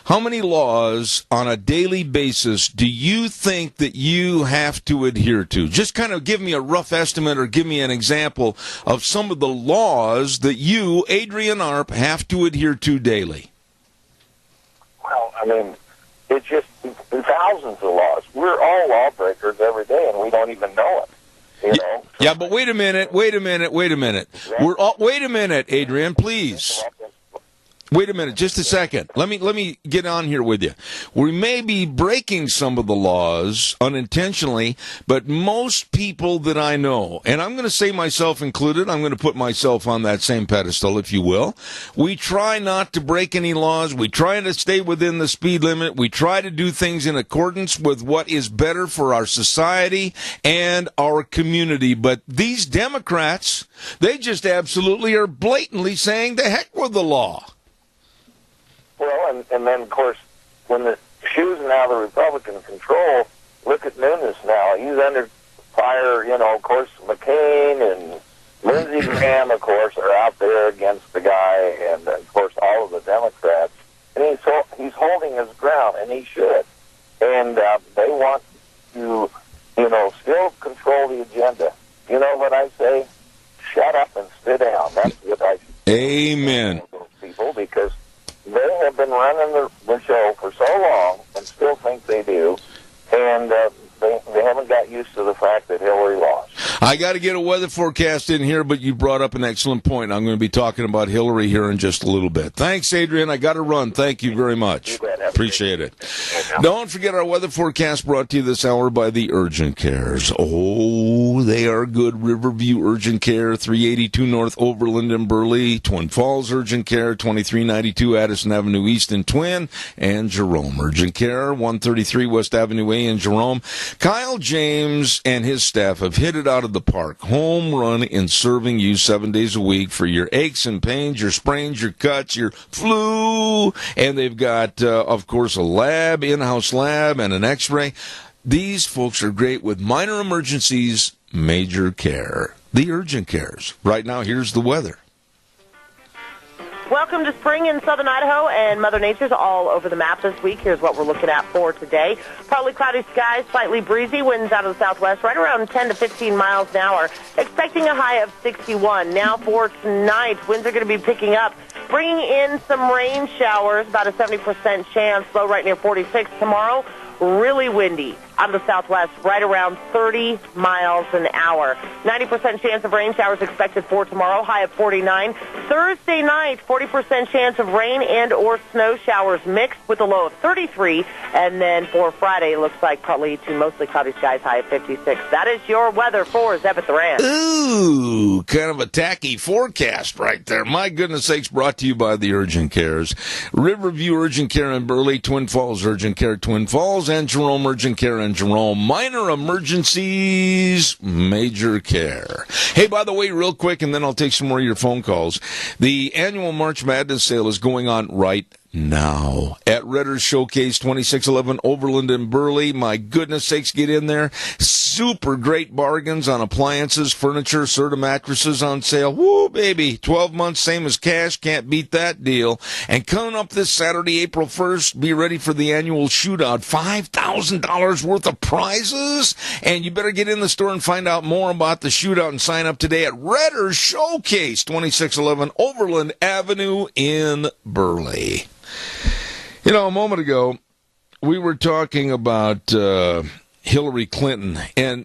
How many laws on a daily basis do you think that you have to adhere to? Just kind of give me a rough estimate or give me an example of some of the laws that you, Adrian Arp, have to adhere to daily. Well, I mean, it's just thousands of laws. We're all lawbreakers every day, and we don't even know it. Yeah, but wait a minute. Right. Wait a minute, Adrian, please. Wait a minute, just a second. Let me get on here with you. We may be breaking some of the laws unintentionally, but most people that I know, and I'm going to say myself included, I'm going to put myself on that same pedestal, if you will. We try not to break any laws. We try to stay within the speed limit. We try to do things in accordance with what is better for our society and our community. But these Democrats, they just absolutely are blatantly saying the heck with the law. Well, and then, of course, when the shoes now the Republican control, look at Nunes now. He's under fire, of course, McCain and Lindsey Graham, of course, are out there against the guy, and, of course, all of the Democrats. And he's holding his ground, and he should. And they want to, still control the agenda. You know what I say? Shut up and sit down. That's what I say. Amen. To those people, because they have been running the show for so long and still think they do, and they haven't got used to the fact that Hillary lost. I got to get a weather forecast in here, but you brought up an excellent point. I'm going to be talking about Hillary here in just a little bit. Thanks, Adrian. I got to run. Thank you very much. Appreciate it. Don't forget our weather forecast brought to you this hour by the Urgent Cares. Oh, they are good. Riverview Urgent Care, 382 North Overland in Burley, Twin Falls Urgent Care, 2392 Addison Avenue East in Twin, and Jerome Urgent Care, 133 West Avenue A in Jerome. Kyle James and his staff have hit it out of the park. Home run in serving you 7 days a week for your aches and pains, your sprains, your cuts, your flu. And they've got, of course, a lab, in-house lab, and an x-ray. These folks are great with minor emergencies, major care. The Urgent Cares. Right now, here's the weather. Welcome to spring in southern Idaho, and Mother Nature's all over the map this week. Here's what we're looking at for today. Partly cloudy skies, slightly breezy, winds out of the southwest, right around 10 to 15 miles an hour. Expecting a high of 61. Now for tonight, winds are going to be picking up, bringing in some rain showers, about a 70% chance, low right near 46 tomorrow. Really windy out of the southwest, right around 30 miles an hour. 90% chance of rain showers expected for tomorrow, high of 49. Thursday night, 40% chance of rain and or snow showers mixed with a low of 33. And then for Friday, it looks like partly to mostly cloudy skies, high of 56. That is your weather for Zeb at the Ranch. Ooh, kind of a tacky forecast right there. My goodness sakes, brought to you by the Urgent Cares. Riverview Urgent Care in Burley, Twin Falls Urgent Care, Twin Falls, and Jerome Urgent Care in Jerome. Minor emergencies, major care. Hey, by the way, real quick, and then I'll take some more of your phone calls. The annual March Madness sale is going on right now at Redder's Showcase, 2611 Overland in Burley. My goodness sakes, get in there. Super great bargains on appliances, furniture, Serta mattresses on sale. Woo, baby. 12 months, same as cash. Can't beat that deal. And coming up this Saturday, April 1st, be ready for the annual shootout. $5,000 worth of prizes. And you better get in the store and find out more about the shootout and sign up today at Redder's Showcase, 2611 Overland Avenue in Burley. You know, a moment ago, we were talking about Hillary Clinton and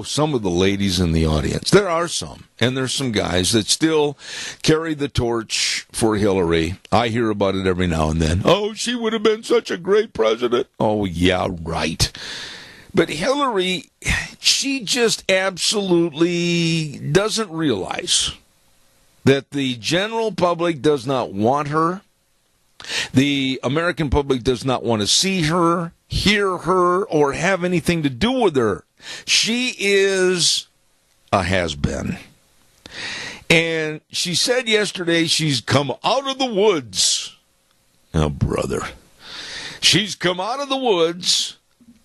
some of the ladies in the audience. There are some, and there's some guys that still carry the torch for Hillary. I hear about it every now and then. Oh, she would have been such a great president. Oh, yeah, right. But Hillary, she just absolutely doesn't realize that the general public does not want her. The American public does not want to see her, hear her, or have anything to do with her. She is a has-been. And she said yesterday she's come out of the woods. Oh, brother. She's come out of the woods,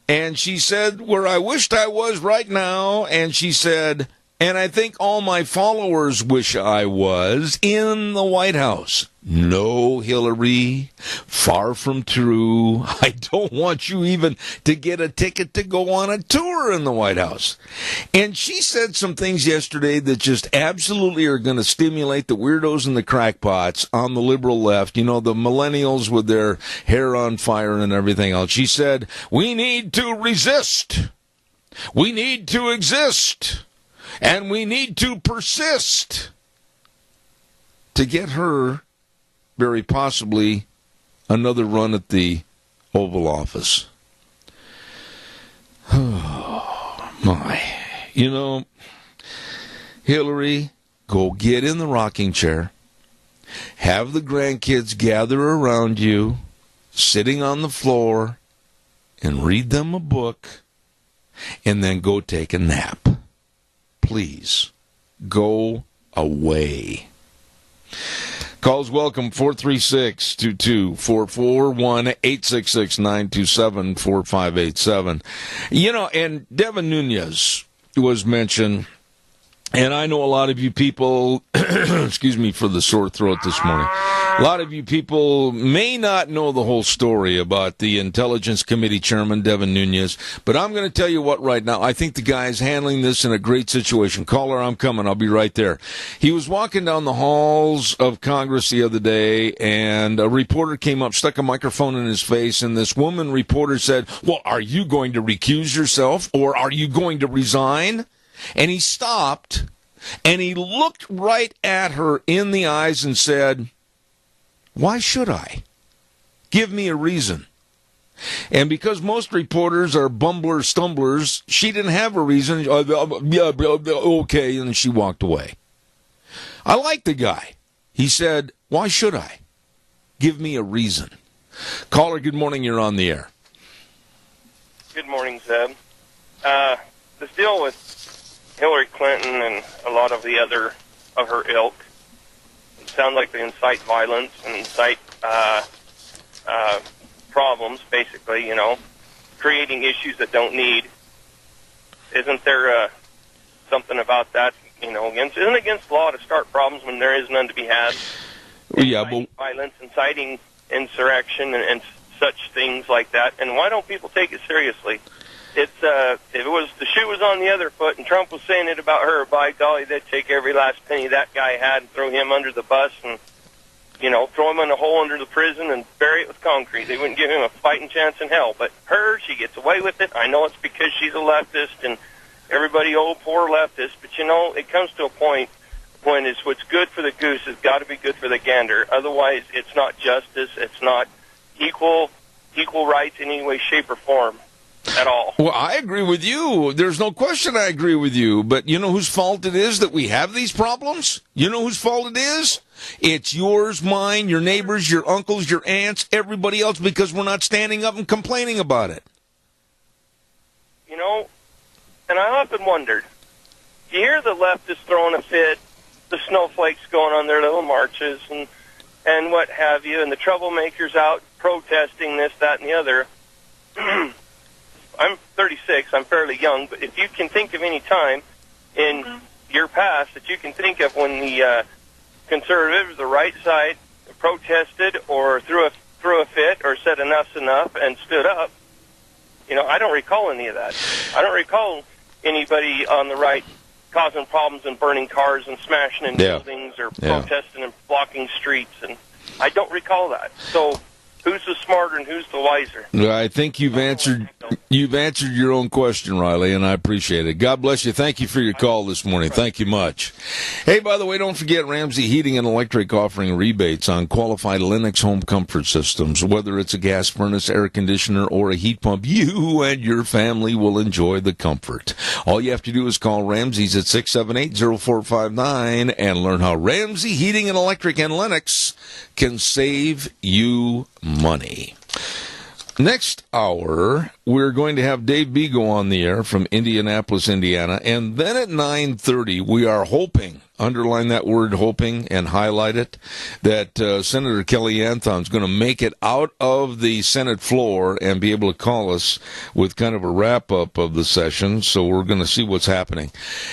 and she said, where I wished I was right now, and she said, and I think all my followers wish I was in the White House. No, Hillary, far from true. I don't want you even to get a ticket to go on a tour in the White House. And she said some things yesterday that just absolutely are going to stimulate the weirdos and the crackpots on the liberal left. You know, the millennials with their hair on fire and everything else. She said, we need to resist. We need to exist. And we need to persist to get her very possibly another run at the Oval Office. Oh, my. You know, Hillary, go get in the rocking chair. Have the grandkids gather around you, sitting on the floor, and read them a book, and then go take a nap. Please, go away. Calls welcome, 436-2244, 1-866-927-4587. You know, and Devin Nunes was mentioned, and I know a lot of you people, excuse me for the sore throat this morning, a lot of you people may not know the whole story about the Intelligence Committee Chairman, Devin Nunes, but I'm going to tell you what right now. I think the guy's handling this in a great situation. Caller, I'm coming. I'll be right there. He was walking down the halls of Congress the other day, and a reporter came up, stuck a microphone in his face, and this woman reporter said, well, are you going to recuse yourself, or are you going to resign? And he stopped, and he looked right at her in the eyes and said, why should I? Give me a reason. And because most reporters are bumblers, stumblers, she didn't have a reason. Yeah, okay, and she walked away. I like the guy. He said, why should I? Give me a reason. Caller, good morning. You're on the air. Good morning, Zeb. This deal with Hillary Clinton and a lot of the other of her ilk sound like they incite violence and incite problems, basically, you know, creating issues that don't need. Isn't there something about that, you know, isn't it against law to start problems when there is none to be had? Yeah, but violence, inciting insurrection, and such things like that. And why don't people take it seriously? It's if it was the shoe was on the other foot, and Trump was saying it about her, by golly, they'd take every last penny that guy had and throw him under the bus, and you know, throw him in a hole under the prison and bury it with concrete. They wouldn't give him a fighting chance in hell. But her, she gets away with it. I know it's because she's a leftist, and everybody, oh, poor leftist. But you know, it comes to a point when it's what's good for the goose has got to be good for the gander. Otherwise, it's not justice. It's not equal rights in any way, shape, or form. At all. Well, I agree with you. There's no question I agree with you. But you know whose fault it is that we have these problems? You know whose fault it is? It's yours, mine, your neighbors, your uncles, your aunts, everybody else, because we're not standing up and complaining about it. You know, and I often wondered, you hear the leftists throwing a fit, the snowflakes going on their little marches and what have you, and the troublemakers out protesting this, that, and the other. I'm 36, I'm fairly young, but if you can think of any time in your past that you can think of when the conservatives, the right side, protested or threw a fit or said enough's enough and stood up, you know, I don't recall any of that. I don't recall anybody on the right causing problems and burning cars and smashing in buildings or protesting and blocking streets, and I don't recall that. So who's the smarter and who's the wiser? I think you've answered your own question, Riley, and I appreciate it. God bless you. Thank you for your call this morning. Thank you much. Hey, by the way, don't forget Ramsey Heating and Electric offering rebates on qualified Lennox home comfort systems. Whether it's a gas furnace, air conditioner, or a heat pump, you and your family will enjoy the comfort. All you have to do is call Ramsey's at 678-0459 and learn how Ramsey Heating and Electric and Lennox can save you money. Next hour, we're going to have Dave Bego on the air from Indianapolis, Indiana. And then at 9:30, we are hoping, underline that word hoping and highlight it, that Senator Kelly Anthon's going to make it out of the Senate floor and be able to call us with kind of a wrap-up of the session. So we're going to see what's happening.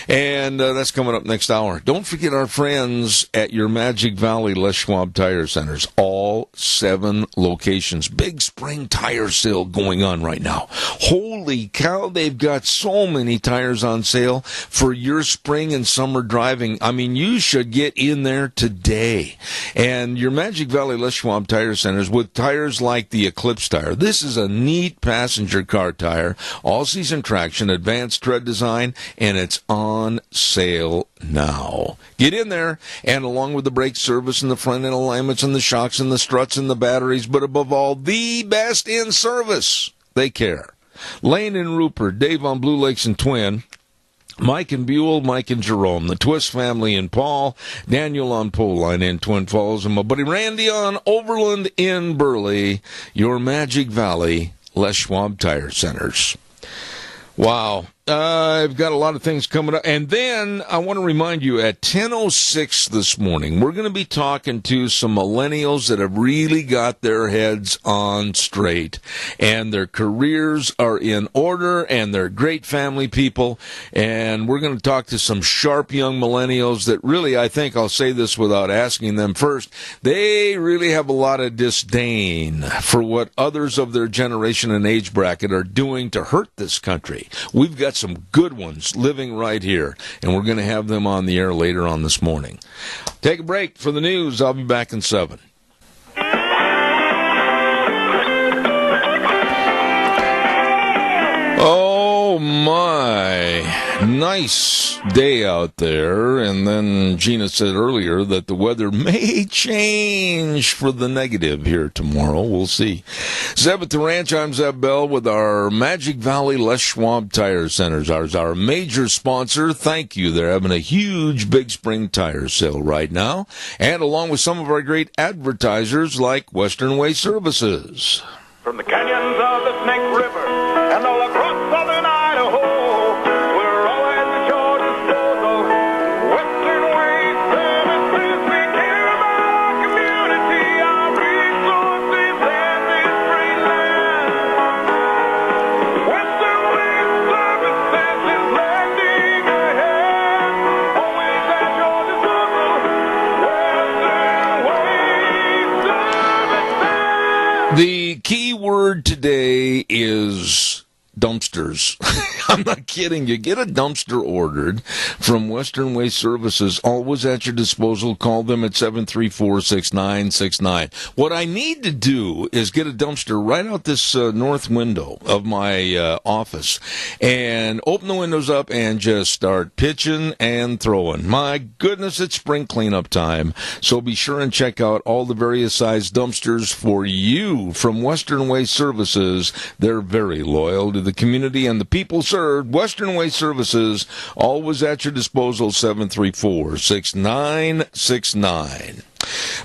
And that's coming up next hour. Don't forget our friends at your Magic Valley Les Schwab Tire Centers. All 7 locations. Big spring tire sale going on right now. Holy cow, they've got so many tires on sale for your spring and summer driving. I mean, you should get in there today. And your Magic Valley Les Schwab Tire Centers with tires like the Eclipse tire. This is a neat passenger car tire, all-season traction, advanced tread design, and it's on sale now. Get in there, and along with the brake service and the front end alignments and the shocks and the struts and the batteries, but above all, the best in service. They care. Lane and Rupert, Dave on Blue Lakes and Twin, Mike and Buell, Mike and Jerome, the Twist family in Paul, Daniel on Poline in Twin Falls, and my buddy Randy on Overland in Burley, your Magic Valley Les Schwab Tire Centers. Wow. I've got a lot of things coming up. And then I want to remind you, at 10:06 this morning, we're going to be talking to some millennials that have really got their heads on straight. And their careers are in order, and they're great family people. And we're going to talk to some sharp young millennials that really, I think I'll say this without asking them first, they really have a lot of disdain for what others of their generation and age bracket are doing to hurt this country. We've got some good ones living right here, and we're going to have them on the air later on this morning. Take a break for the news. I'll be back in 7. Oh, my. Nice day out there. And then Gina said earlier that the weather may change for the negative here tomorrow. We'll see. Zeb at the Ranch, I'm Zeb Bell with our Magic Valley Les Schwab Tire Centers. Our major sponsor. Thank you. They're having a huge Big Spring tire sale right now. And along with some of our great advertisers like Western Way Services. From the canyons of the Snake River and all across southern Idaho, we're always at your disposal. Western Way Services, we care about our community, our resources, and this great land. Western Way Services is lending a hand, always at your disposal. Western Way Services. The key word today is dumpsters. I'm not kidding. You get a dumpster ordered from Western Way Services, always at your disposal. Call them at 734-6969. What I need to do is get a dumpster right out this north window of my office and open the windows up and just start pitching and throwing. My goodness, it's spring cleanup time. So be sure and check out all the various size dumpsters for you from Western Way Services. They're very loyal to the community and the people served. Western Way Services, always at your disposal, 734-6969.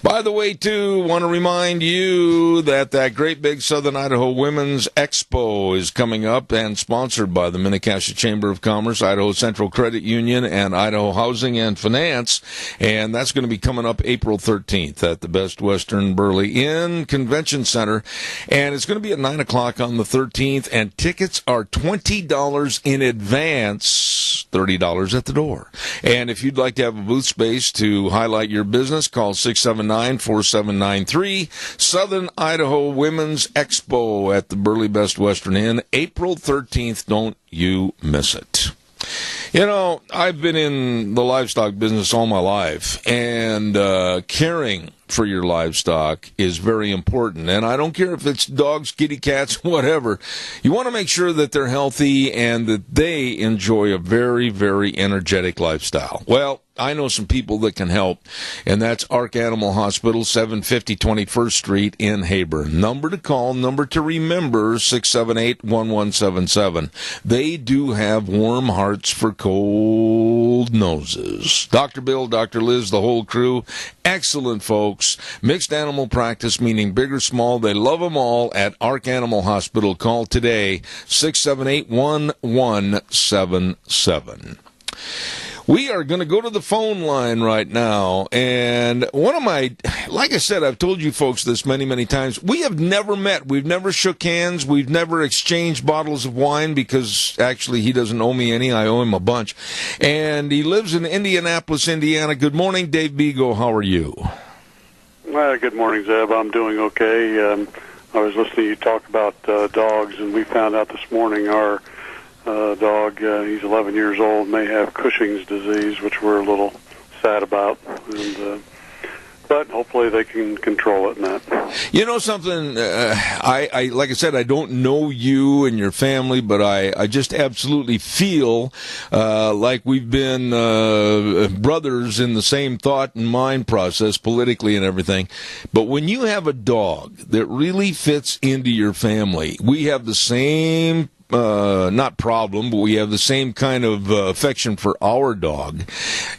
By the way, too, want to remind you that Great Big Southern Idaho Women's Expo is coming up and sponsored by the Mini-Cassia Chamber of Commerce, Idaho Central Credit Union, and Idaho Housing and Finance. And that's going to be coming up April 13th at the Best Western Burley Inn Convention Center. And it's going to be at 9 o'clock on the 13th, and tickets are $20 in advance, $30 at the door. And if you'd like to have a booth space to highlight your business, call 679-4793. Southern Idaho Women's Expo at the Burley Best Western Inn, April 13th. Don't you miss it. You know, I've been in the livestock business all my life, and caring for your livestock is very important. And I don't care if it's dogs, kitty cats, whatever. You want to make sure that they're healthy and that they enjoy a very, very energetic lifestyle. Well, I know some people that can help, and that's Ark Animal Hospital, 750 21st Street in Heyburn. Number to call, number to remember, 678-1177. They do have warm hearts for cold noses. Dr. Bill, Dr. Liz, the whole crew, excellent folks. Mixed animal practice, meaning big or small, they love them all at Ark Animal Hospital. Call today, 678-1177. We are going to go to the phone line right now, and one of my, like I said, I've told you folks this many, many times, we have never met, we've never shook hands, we've never exchanged bottles of wine, because actually he doesn't owe me any, I owe him a bunch, and he lives in Indianapolis, Indiana. Good morning, Dave Bego, how are you? Good morning, Zeb. I'm doing okay. I was listening to you talk about dogs, and we found out this morning our dog, he's 11 years old, may have Cushing's disease, which we're a little sad about. And but hopefully they can control it in that. You know something, I like I said, I don't know you and your family, but I just absolutely feel like we've been brothers in the same thought and mind process politically and everything. But when you have a dog that really fits into your family, we have the same not problem, but we have the same kind of affection for our dog.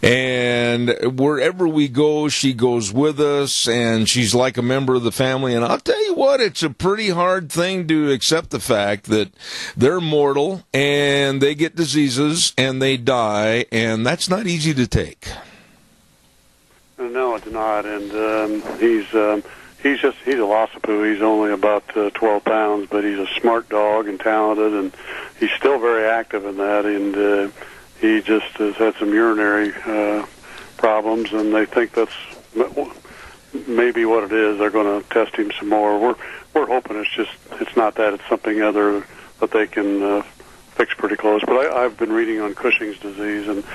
And wherever we go, she goes with us, and she's like a member of the family. And I'll tell you what, it's a pretty hard thing to accept the fact that they're mortal, and they get diseases, and they die, and that's not easy to take. No, it's not. And he's a Lhasa-Poo. He's only about 12 pounds, but he's a smart dog and talented, and he's still very active in that. And he just has had some urinary problems, and they think that's maybe what it is. They're going to test him some more. We're hoping it's not that. It's something other that they can fix pretty close. But I've been reading on Cushing's disease, and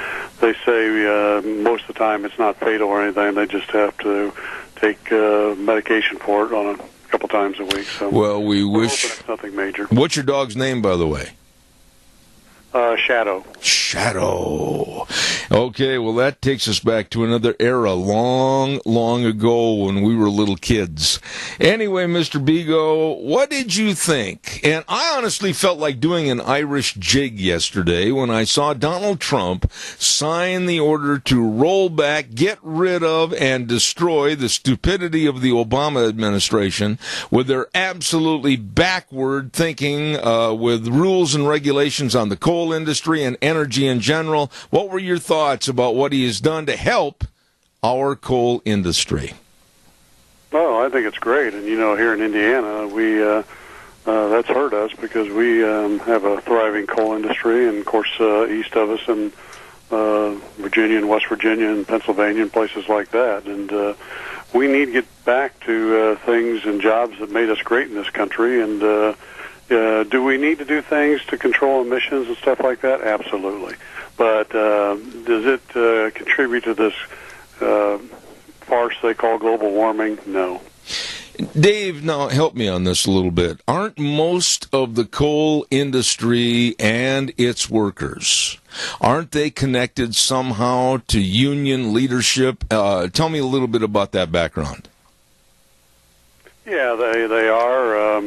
they say most of the time it's not fatal or anything. They just have to take medication for it on a couple times a week. So, well, we wish it's nothing major. What's your dog's name, by the way? Shadow. Shadow. Okay, well, that takes us back to another era long, long ago when we were little kids. Anyway, Mr. Bego, what did you think? And I honestly felt like doing an Irish jig yesterday when I saw Donald Trump sign the order to roll back, get rid of, and destroy the stupidity of the Obama administration with their absolutely backward thinking with rules and regulations on the coal industry and energy in general. What were your thoughts about what he has done to help our coal industry? Well, I think it's great. And, here in Indiana, we that's hurt us because we have a thriving coal industry, and, of course, east of us in Virginia and West Virginia and Pennsylvania and places like that. And we need to get back to things and jobs that made us great in this country. And do we need to do things to control emissions and stuff like that? Absolutely. But does it contribute to this farce they call global warming? No. Dave, now help me on this a little bit. Aren't most of the coal industry and its workers, aren't they connected somehow to union leadership? Tell me a little bit about that background. Yeah, they are,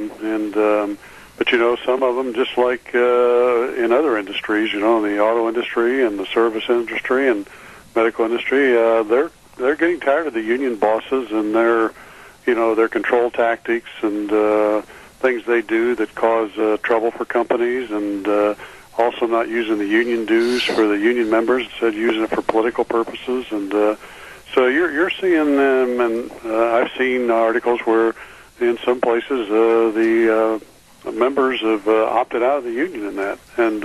but some of them, just like in other industries, in the auto industry and the service industry and medical industry, they're getting tired of the union bosses and their control tactics and things they do that cause trouble for companies, and also not using the union dues for the union members, instead using it for political purposes. And so you're seeing them, and I've seen articles where in some places the members have opted out of the union in that. And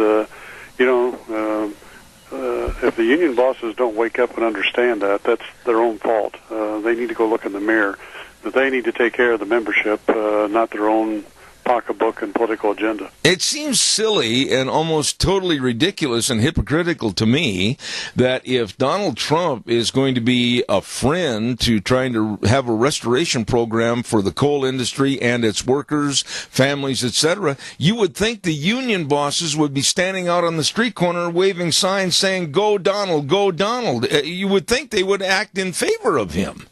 if the union bosses don't wake up and understand that, that's their own fault. They need to go look in the mirror. But they need to take care of the membership, not their own pocketbook and political agenda. It seems silly and almost totally ridiculous and hypocritical to me that if Donald Trump is going to be a friend to trying to have a restoration program for the coal industry and its workers, families, etc., you would think the union bosses would be standing out on the street corner waving signs saying, "Go Donald, go Donald." You would think they would act in favor of him.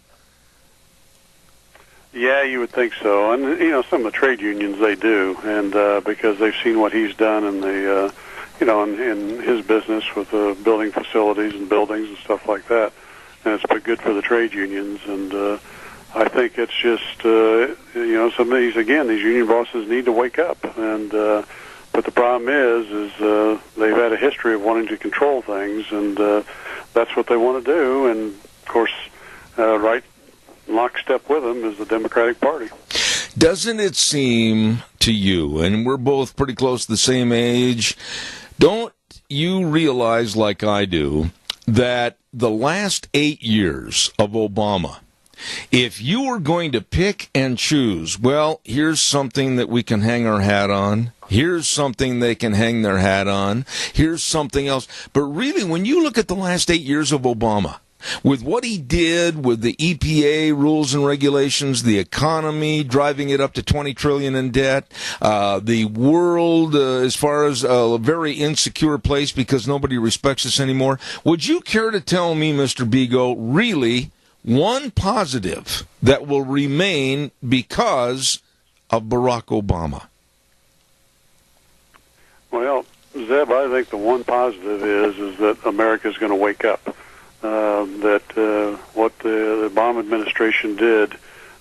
Yeah, you would think so. And, some of the trade unions, they do. And because they've seen what he's done in the, in his business with building facilities and buildings and stuff like that. And it's been good for the trade unions. And I think it's just, some of these union bosses need to wake up. And but the problem is they've had a history of wanting to control things, and that's what they want to do. And, of course, right lockstep with them is the Democratic Party. Doesn't it seem to you, and we're both pretty close to the same age, don't you realize, like I do, that the last 8 years of Obama If you were going to pick and choose, well, here's something that we can hang our hat on. Here's something they can hang their hat on. Here's something else. But really, when you look at the last 8 years of Obama, with what he did with the EPA rules and regulations, the economy, driving it up to $20 trillion in debt, the world as far as a very insecure place because nobody respects us anymore, would you care to tell me, Mr. Bigo, really one positive that will remain because of Barack Obama? Well, Zeb, I think the one positive is that America's going to wake up. That what the Obama administration did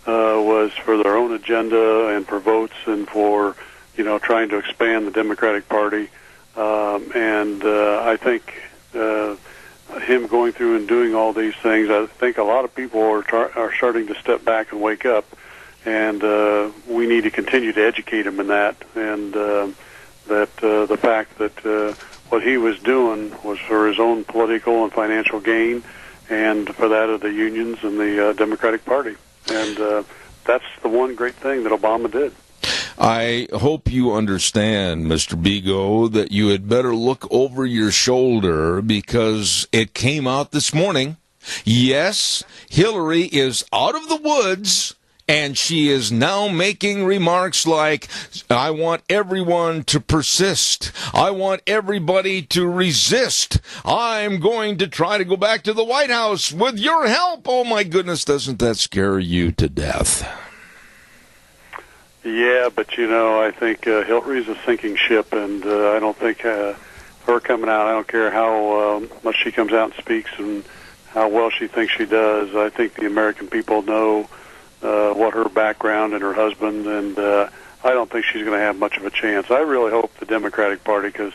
was for their own agenda and for votes and for, trying to expand the Democratic Party. I think him going through and doing all these things, I think a lot of people are starting to step back and wake up. And we need to continue to educate him in that. And the fact that what he was doing was for his own political and financial gain and for that of the unions and the Democratic Party. And that's the one great thing that Obama did. I hope you understand, Mr. Bigo, that you had better look over your shoulder because it came out this morning. Yes, Hillary is out of the woods. And she is now making remarks like, I want everyone to persist. I want everybody to resist. I'm going to try to go back to the White House with your help. Oh, my goodness, doesn't that scare you to death? Yeah, but, I think Hillary's a sinking ship, and I don't think her coming out, I don't care how much she comes out and speaks and how well she thinks she does. I think the American people know what her background and her husband, and I don't think she's going to have much of a chance. I really hope the Democratic Party, because,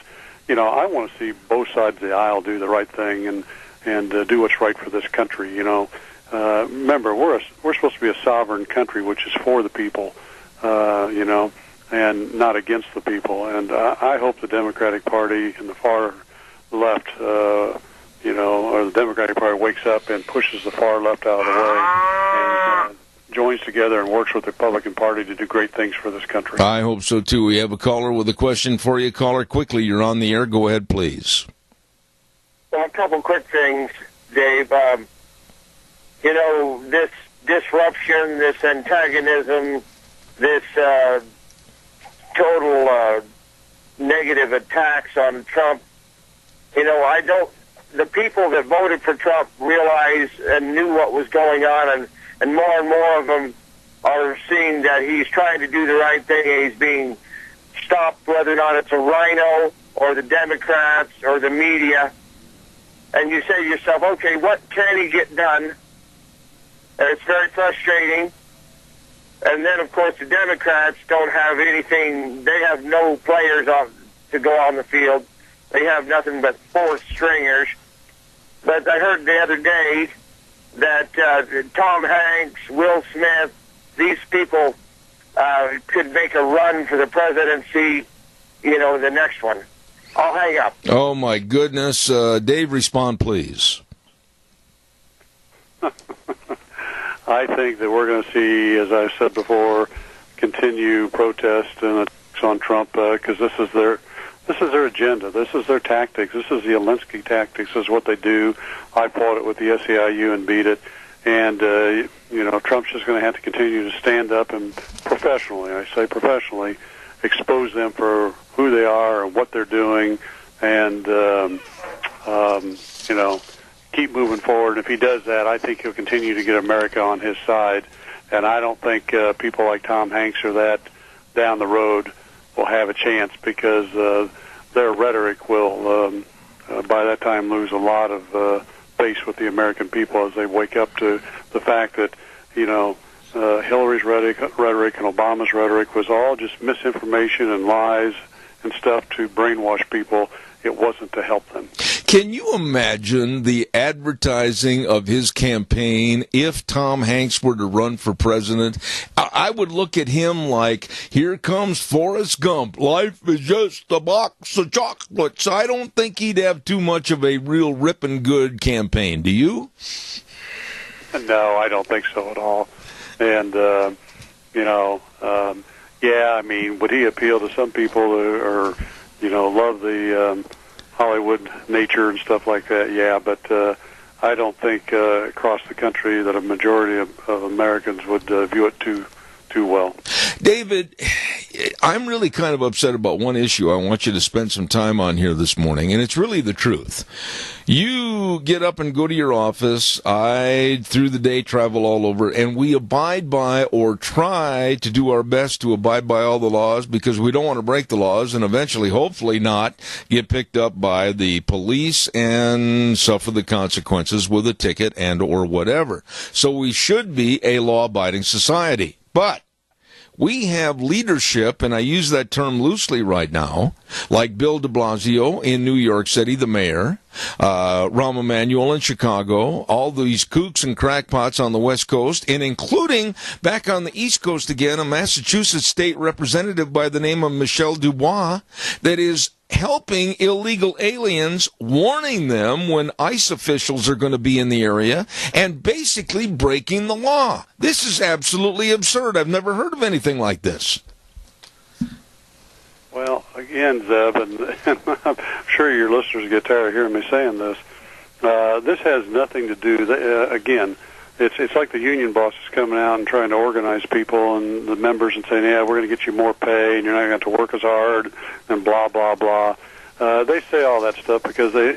I want to see both sides of the aisle do the right thing and do what's right for this country. Remember, we're supposed to be a sovereign country, which is for the people, and not against the people. And I hope the Democratic Party and the far left, or the Democratic Party wakes up and pushes the far left out of the way and joins together and works with the Republican Party to do great things for this country. I hope so, too. We have a caller with a question for you. Caller, quickly, you're on the air. Go ahead, please. Well, a couple quick things, Dave. This disruption, this antagonism, this total negative attacks on Trump, the people that voted for Trump realized and knew what was going on, and more of them are seeing that he's trying to do the right thing, and he's being stopped, whether or not it's a rhino or the Democrats or the media. And you say to yourself, okay, what can he get done? And it's very frustrating. And then, of course, the Democrats don't have anything. They have no players to go on the field. They have nothing but fourth stringers. But I heard the other day that Tom Hanks, Will Smith, these people could make a run for the presidency, the next one. I'll hang up. Oh, my goodness. Dave, respond, please. I think that we're going to see, as I said before, continue protest and attacks on Trump because this is their agenda. This is their tactics. This is the Alinsky tactics. This is what they do. I fought it with the SEIU and beat it. And, Trump's just going to have to continue to stand up and professionally expose them for who they are and what they're doing and, keep moving forward. And if he does that, I think he'll continue to get America on his side. And I don't think people like Tom Hanks or that down the road will have a chance because their rhetoric will, by that time, lose a lot of base with the American people as they wake up to the fact that, Hillary's rhetoric and Obama's rhetoric was all just misinformation and lies and stuff to brainwash people. It wasn't to help them. Can you imagine the advertising of his campaign if Tom Hanks were to run for president? I would look at him like, here comes Forrest Gump. Life is just a box of chocolates. I don't think he'd have too much of a real ripping good campaign. Do you? No, I don't think so at all. And, yeah, I mean, would he appeal to some people who are, love the Hollywood nature and stuff like that? Yeah, but I don't think across the country that a majority of Americans would view it too well. David, I'm really kind of upset about one issue I want you to spend some time on here this morning, and it's really the truth. You get up and go to your office. I, through the day, travel all over, and we abide by or try to do our best to abide by all the laws because we don't want to break the laws and eventually, hopefully not, get picked up by the police and suffer the consequences with a ticket and or whatever. So we should be a law-abiding society. But we have leadership, and I use that term loosely right now, like Bill de Blasio in New York City, the mayor, Rahm Emanuel in Chicago, all these kooks and crackpots on the West Coast, and including back on the East Coast again, a Massachusetts state representative by the name of Michelle Dubois that is helping illegal aliens, warning them when ICE officials are going to be in the area, and basically breaking the law. This is absolutely absurd. I've never heard of anything like this. Well, again, Zeb, and I'm sure your listeners get tired of hearing me saying this, this has nothing to do, again, it's like the union bosses coming out and trying to organize people and the members and saying, yeah, we're going to get you more pay and you're not going to have to work as hard and blah, blah, blah. They say all that stuff because they,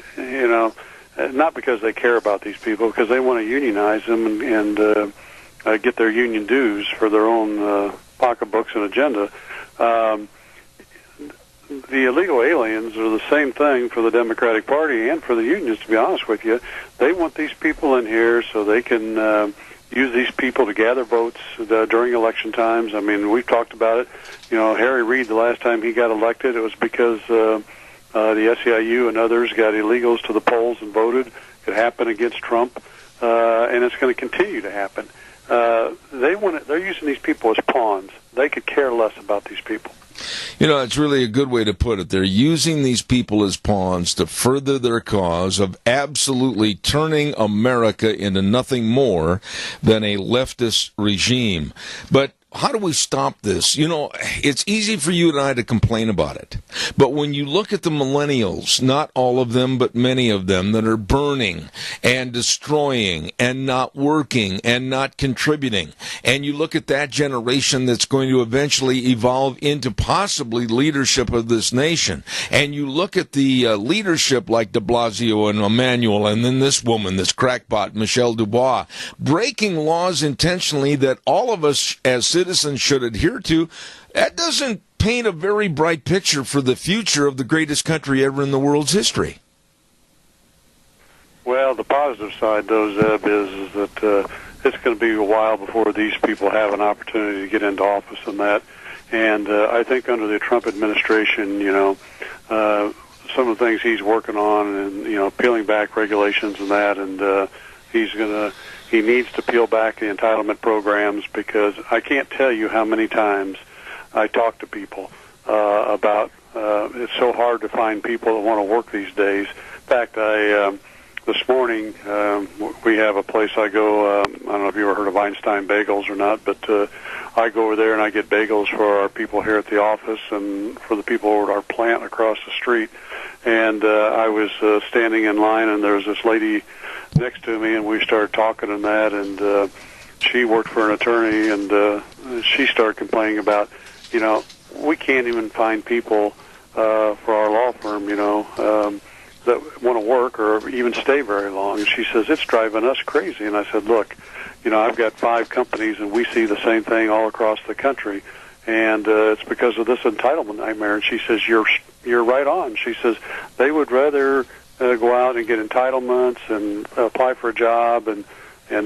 not because they care about these people, because they want to unionize them and get their union dues for their own pocketbooks and agenda. The illegal aliens are the same thing for the Democratic Party and for the unions, to be honest with you. They want these people in here so they can use these people to gather votes during election times. I mean, we've talked about it. Harry Reid, the last time he got elected, it was because the SEIU and others got illegals to the polls and voted. It happened against Trump, and it's going to continue to happen. They're using these people as pawns. They could care less about these people. It's really a good way to put it. They're using these people as pawns to further their cause of absolutely turning America into nothing more than a leftist regime. But how do we stop this? It's easy for you and I to complain about it. But when you look at the millennials, not all of them, but many of them that are burning and destroying and not working and not contributing, and you look at that generation that's going to eventually evolve into possibly leadership of this nation, and you look at the leadership like de Blasio and Emanuel, and then this woman, this crackpot, Michelle Dubois, breaking laws intentionally that all of us as citizens should adhere to, that doesn't paint a very bright picture for the future of the greatest country ever in the world's history. Well, the positive side, though, Zeb, is that it's going to be a while before these people have an opportunity to get into office and that. And I think under the Trump administration, some of the things he's working on and, peeling back regulations and that, and he needs to peel back the entitlement programs because I can't tell you how many times I talk to people about it's so hard to find people that want to work these days. In fact, this morning we have a place I go, I don't know if you ever heard of Einstein Bagels or not, but I go over there and I get bagels for our people here at the office and for the people over at our plant across the street. And I was standing in line and there was this lady next to me, and we started talking and that, and she worked for an attorney, and she started complaining about, we can't even find people for our law firm, that want to work or even stay very long. And she says, it's driving us crazy. And I said, look, I've got 5 companies, and we see the same thing all across the country, and it's because of this entitlement nightmare. And she says, you're right on. She says, they would rather go out and get entitlements and apply for a job and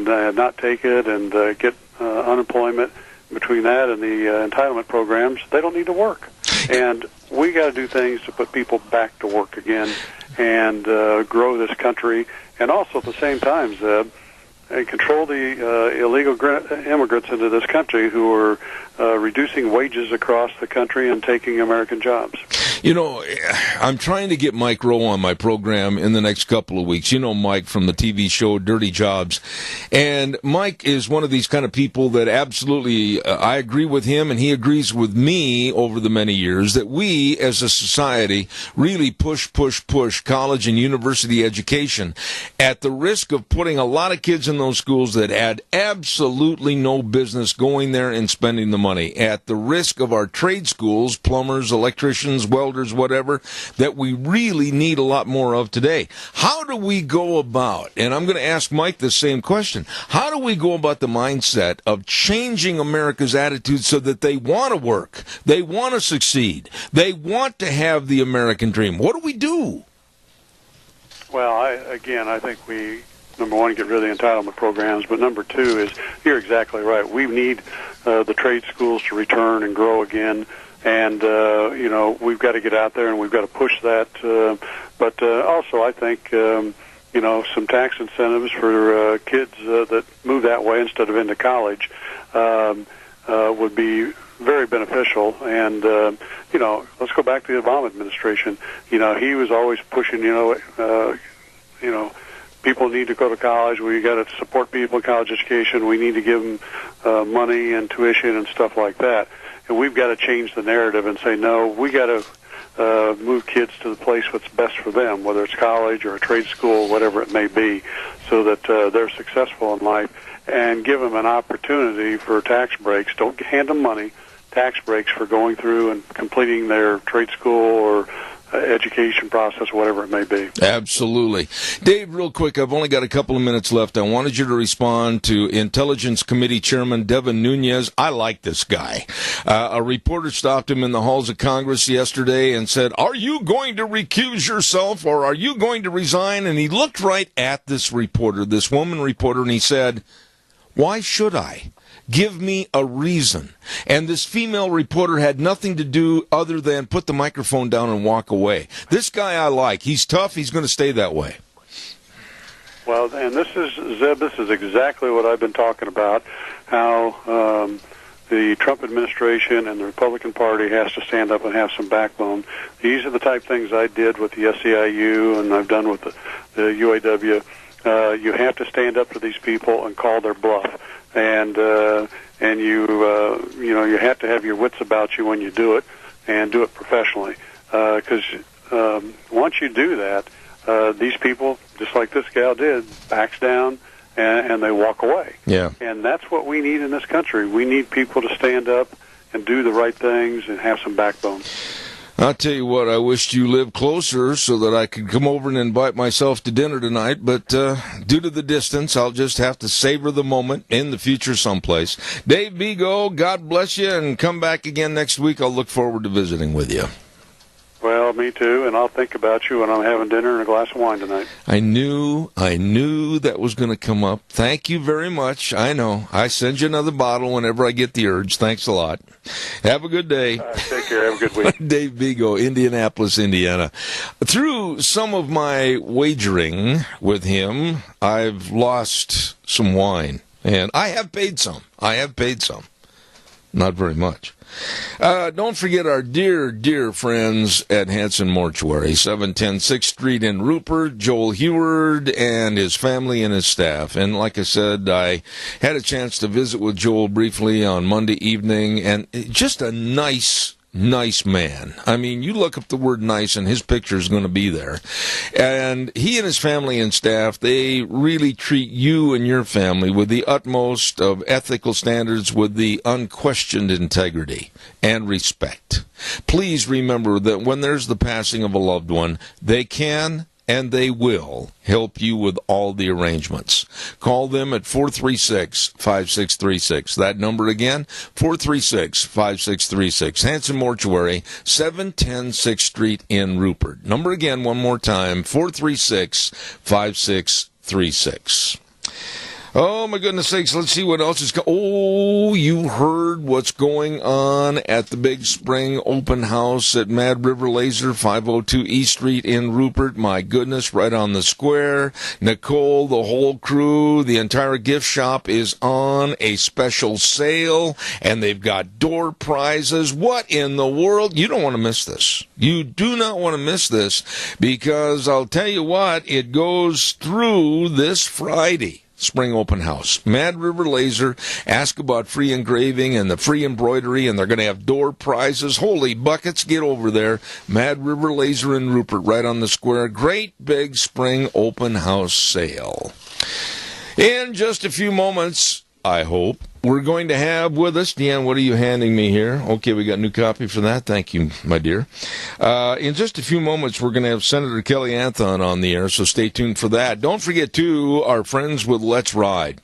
not take it and get unemployment. Between that and the entitlement programs, they don't need to work. And we got to do things to put people back to work again and grow this country. And also at the same time, Zeb, control the illegal immigrants into this country who are reducing wages across the country and taking American jobs. You know, I'm trying to get Mike Rowe on my program in the next couple of weeks. You know Mike from the TV show Dirty Jobs. And Mike is one of these kind of people that absolutely, I agree with him and he agrees with me over the many years that we as a society really push college and university education at the risk of putting a lot of kids in those schools that had absolutely no business going there and spending the money, at the risk of our trade schools, plumbers, electricians, welders, whatever, that we really need a lot more of today. How do we go about, and I'm going to ask Mike the same question, how do we go about the mindset of changing America's attitude so that they want to work, they want to succeed, they want to have the American dream? What do we do? Well, I think we, number one, get rid of the entitlement programs, but number two is, you're exactly right. We need the trade schools to return and grow again, and, we've got to get out there and we've got to push that. But also, I think, some tax incentives for kids that move that way instead of into college would be very beneficial. And, let's go back to the Obama administration. He was always pushing, people need to go to college. We got to support people in college education. We need to give them money and tuition and stuff like that. And we've got to change the narrative and say, no, we got to move kids to the place what's best for them, whether it's college or a trade school, whatever it may be, so that they're successful in life, and give them an opportunity for tax breaks. Don't hand them money, tax breaks for going through and completing their trade school or education process, whatever it may be. Absolutely. Dave, real quick, I've only got a couple of minutes left. I wanted you to respond to Intelligence Committee Chairman Devin Nunes. I like this guy. A reporter stopped him in the halls of Congress yesterday and said, "Are you going to recuse yourself or are you going to resign?" And he looked right at this reporter, this woman reporter, and he said, "Why should I? Give me a reason." And this female reporter had nothing to do other than put the microphone down and walk away. This guy I like. He's tough. He's going to stay that way. Well, and this is exactly what I've been talking about, how the Trump administration and the Republican Party has to stand up and have some backbone. These are the type of things I did with the SEIU and I've done with the UAW. You have to stand up to these people and call their bluff. And you have to have your wits about you when you do it, and do it professionally. Because once you do that, these people, just like this gal did, backs down and they walk away. Yeah. And that's what we need in this country. We need people to stand up and do the right things and have some backbone. I'll tell you what, I wished you lived closer so that I could come over and invite myself to dinner tonight, but due to the distance, I'll just have to savor the moment in the future someplace. Dave Vigo, God bless you, and come back again next week. I'll look forward to visiting with you. Well, me too, and I'll think about you when I'm having dinner and a glass of wine tonight. I knew that was going to come up. Thank you very much. I know. I send you another bottle whenever I get the urge. Thanks a lot. Have a good day. Take care. Have a good week. Dave Vigo, Indianapolis, Indiana. Through some of my wagering with him, I've lost some wine, and I have paid some. Not very much. Don't forget our dear friends at Hanson Mortuary, 710 6th Street in Rupert, Joel Heward and his family and his staff. And like I said, I had a chance to visit with Joel briefly on Monday evening, and just a nice man. I mean, you look up the word nice and his picture is going to be there. And he and his family and staff, they really treat you and your family with the utmost of ethical standards, with the unquestioned integrity and respect. Please remember that when there's the passing of a loved one, they can and they will help you with all the arrangements. Call them at 436-5636. That number again, 436-5636. Hanson Mortuary, 710 6th Street in Rupert. Number again, one more time, 436-5636. Oh, my goodness sakes. Let's see what else is Oh, you heard what's going on at the Big Spring Open House at Mad River Laser, 502 East Street in Rupert. My goodness, right on the square. Nicole, the whole crew, the entire gift shop is on a special sale, and they've got door prizes. What in the world? You don't want to miss this. You do not want to miss this, because I'll tell you what, it goes through this Friday. Spring Open House. Mad River Laser. Ask about free engraving and the free embroidery, and they're going to have door prizes. Holy buckets, get over there. Mad River Laser in Rupert, right on the square. Great big Spring Open House sale. In just a few moments, I hope, we're going to have with us, Deanne, what are you handing me here? Okay, we got a new copy for that. Thank you, my dear. In just a few moments, we're going to have Senator Kelly Anthon on the air, so stay tuned for that. Don't forget, too, our friends with Let's Ride.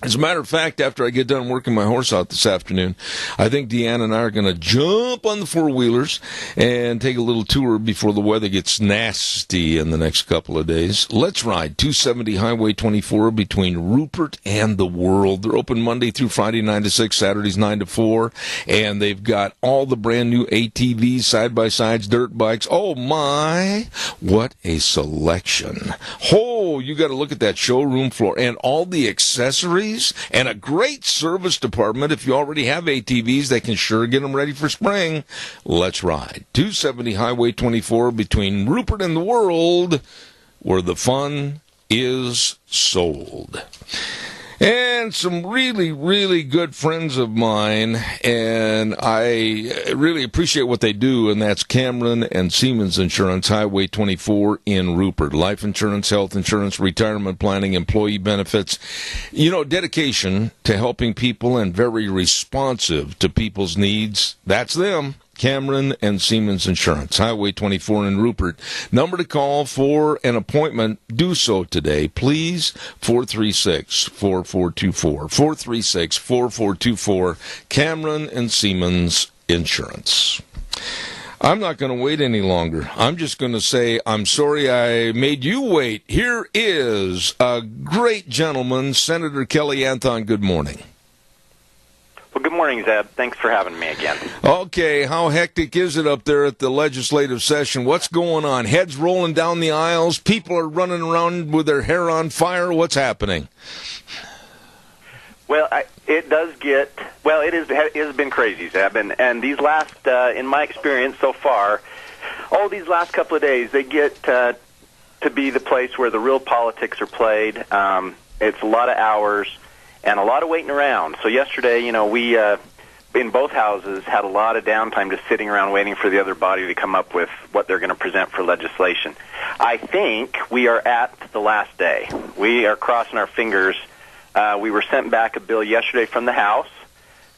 As a matter of fact, after I get done working my horse out this afternoon, I think Deanna and I are going to jump on the four-wheelers and take a little tour before the weather gets nasty in the next couple of days. Let's Ride, 270 Highway 24 between Rupert and the World. They're open Monday through Friday, 9 to 6, Saturdays, 9 to 4, and they've got all the brand-new ATVs, side-by-sides, dirt bikes. Oh, my, what a selection. Oh, you got to look at that showroom floor and all the accessories. And a great service department. If you already have ATVs, they can sure get them ready for spring. Let's Ride. 270 Highway 24 between Rupert and the World, where the fun is sold. And some really, really good friends of mine, and I really appreciate what they do, and that's Cameron and Siemens Insurance, Highway 24 in Rupert. Life insurance, health insurance, retirement planning, employee benefits. You know, dedication to helping people and very responsive to people's needs. That's them. Cameron and Siemens Insurance, Highway 24 in Rupert. Number to call for an appointment. Do so today, please. 436-4424. 436-4424. Cameron and Siemens Insurance. I'm not going to wait any longer. I'm just going to say, I'm sorry I made you wait. Here is a great gentleman, Senator Kelly Anthon. Good morning. Well, good morning, Zeb. Thanks for having me again. Okay, how hectic is it up there at the legislative session? What's going on? Heads rolling down the aisles? People are running around with their hair on fire? What's happening? Well, it has been crazy, Zeb. And these last, in my experience so far, these last couple of days, they get to be the place where the real politics are played. It's a lot of hours and a lot of waiting around. So yesterday, we in both houses had a lot of downtime just sitting around waiting for the other body to come up with what they're going to present for legislation. I think we are at the last day. We are crossing our fingers. We were sent back a bill yesterday from the House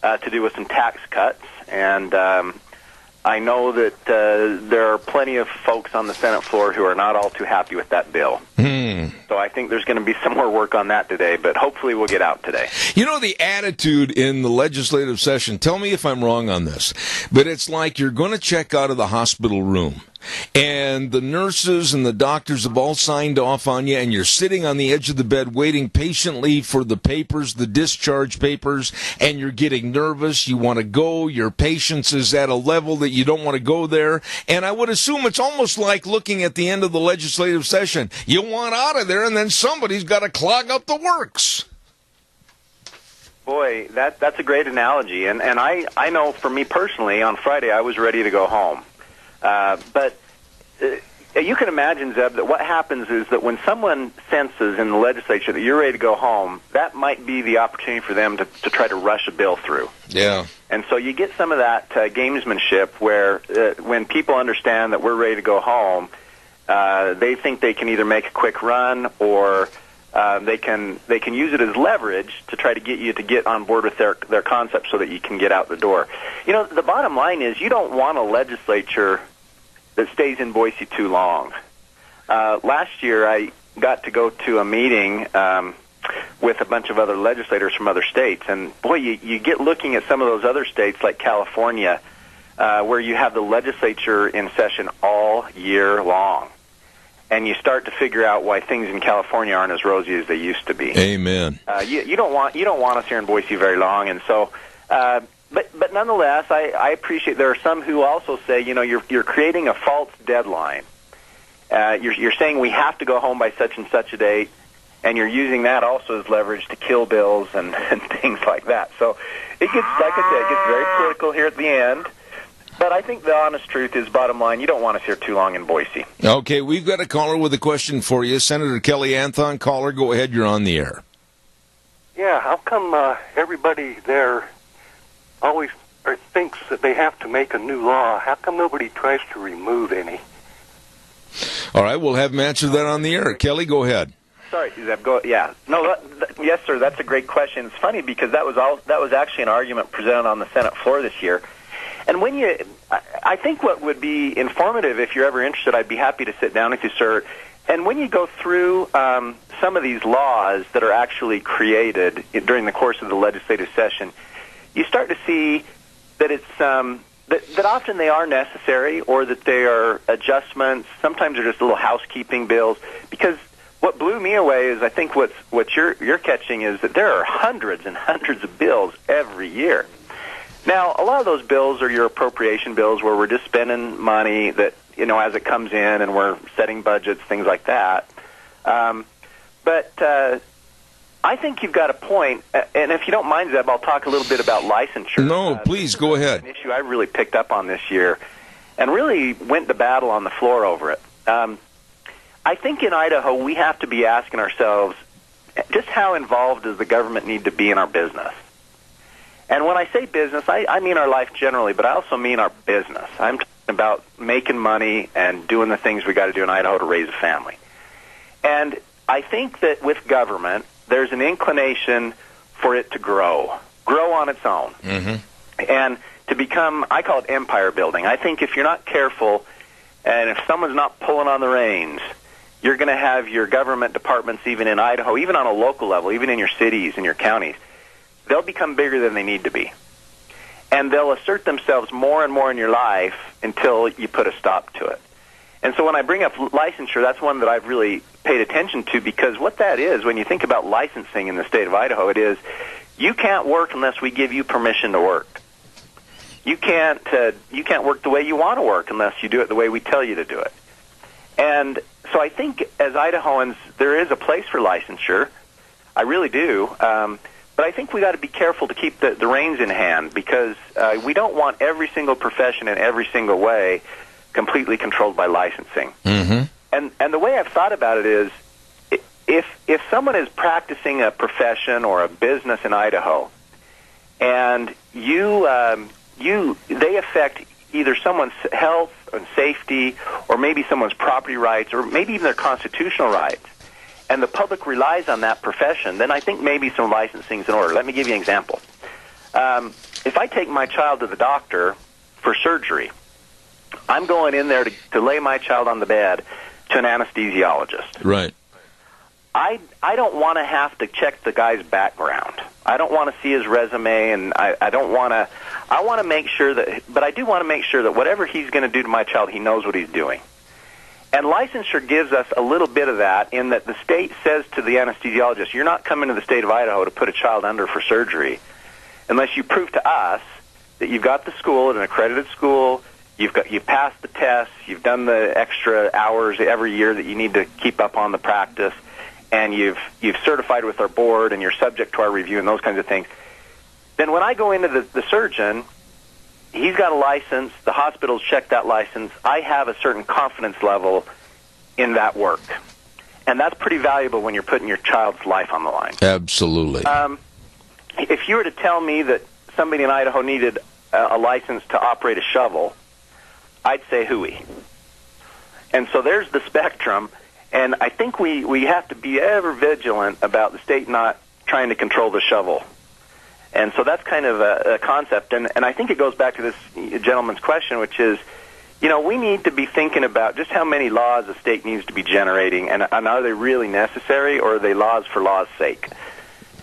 to do with some tax cuts, and I know that there are plenty of folks on the Senate floor who are not all too happy with that bill. So I think there's going to be some more work on that today, but hopefully we'll get out today. You know, the attitude in the legislative session, tell me if I'm wrong on this, but it's like you're going to check out of the hospital room, and the nurses and the doctors have all signed off on you, and you're sitting on the edge of the bed waiting patiently for the papers, the discharge papers, and you're getting nervous. You want to go. Your patience is at a level that you don't want to go there. And I would assume it's almost like looking at the end of the legislative session. You want out of there, and then somebody's got to clog up the works. Boy, that's a great analogy. And I know for me personally, on Friday I was ready to go home. But you can imagine, Zeb, that what happens is that when someone senses in the legislature that you're ready to go home, that might be the opportunity for them to try to rush a bill through. Yeah. And so you get some of that gamesmanship where when people understand that we're ready to go home, they think they can either make a quick run or they can use it as leverage to try to get you to get on board with their concept so that you can get out the door. You know, the bottom line is you don't want a legislature that stays in Boise too long. Last year I got to go to a meeting with a bunch of other legislators from other states, and boy, you get looking at some of those other states like California where you have the legislature in session all year long. and you start to figure out why things in California aren't as rosy as they used to be. Amen. You don't want us here in Boise very long, and so. But nonetheless, I appreciate there are some who also say, you're creating a false deadline. You're saying we have to go home by such and such a date, and you're using that also as leverage to kill bills and things like that. So it gets, like I said, it gets very political here at the end. But I think the honest truth is, bottom line, you don't want us here too long in Boise. Okay, we've got a caller with a question for you. Senator Kelly Anthon, caller, go ahead. You're on the air. Yeah, how come everybody there always thinks that they have to make a new law? How come nobody tries to remove any? All right, we'll have him answer that on the air. Kelly, go ahead. Sorry, Zeb. Yes, sir. That's a great question. It's funny because that was actually an argument presented on the Senate floor this year. And I think what would be informative, if you're ever interested, I'd be happy to sit down with you, sir. And when you go through some of these laws that are actually created during the course of the legislative session, you start to see that it's that often they are necessary, or that they are adjustments. Sometimes they're just little housekeeping bills. Because what blew me away is, I think what you're catching is that there are hundreds and hundreds of bills every year. Now, a lot of those bills are your appropriation bills, where we're just spending money that, as it comes in, and we're setting budgets, things like that. But I think you've got a point, and if you don't mind, Zeb, I'll talk a little bit about licensure. No, please, go ahead. An issue I really picked up on this year, and really went to battle on the floor over it. I think in Idaho we have to be asking ourselves, just how involved does the government need to be in our business? And when I say business, I mean our life generally, but I also mean our business. I'm talking about making money and doing the things we got to do in Idaho to raise a family. And I think that with government, there's an inclination for it to grow on its own, and to become, I call it empire building. I think if you're not careful, and if someone's not pulling on the reins, you're going to have your government departments, even in Idaho, even on a local level, even in your cities and your counties, they'll become bigger than they need to be. And they'll assert themselves more and more in your life until you put a stop to it. And so when I bring up licensure, that's one that I've really paid attention to, because what that is, when you think about licensing in the state of Idaho, it is, you can't work unless we give you permission to work. You can't work the way you want to work unless you do it the way we tell you to do it. And so I think as Idahoans, there is a place for licensure. I really do. But I think we got to be careful to keep the reins in hand, because we don't want every single profession in every single way completely controlled by licensing. And the way I've thought about it is, if someone is practicing a profession or a business in Idaho, and they affect either someone's health and safety, or maybe someone's property rights, or maybe even their constitutional rights, and the public relies on that profession, then I think maybe some licensing is in order. Let me give you an example. If I take my child to the doctor for surgery, I'm going in there to lay my child on the bed to an anesthesiologist. Right. I don't want to have to check the guy's background. I don't want to see his resume, and I don't want to. I want to make sure that, but I do want to make sure that whatever he's going to do to my child, he knows what he's doing. And licensure gives us a little bit of that, in that the state says to the anesthesiologist, you're not coming to the state of Idaho to put a child under for surgery unless you prove to us that you've got the school, an accredited school, you've passed the tests, you've done the extra hours every year that you need to keep up on the practice, and you've certified with our board, and you're subject to our review and those kinds of things. Then when I go into the surgeon, he's got a license, the hospital's checked that license, I have a certain confidence level in that work. And that's pretty valuable when you're putting your child's life on the line. Absolutely. If you were to tell me that somebody in Idaho needed a license to operate a shovel, I'd say hooey. And so there's the spectrum, and I think we have to be ever vigilant about the state not trying to control the shovel. And so that's kind of a concept, and I think it goes back to this gentleman's question, which is, we need to be thinking about just how many laws the state needs to be generating, and are they really necessary, or are they laws for law's sake?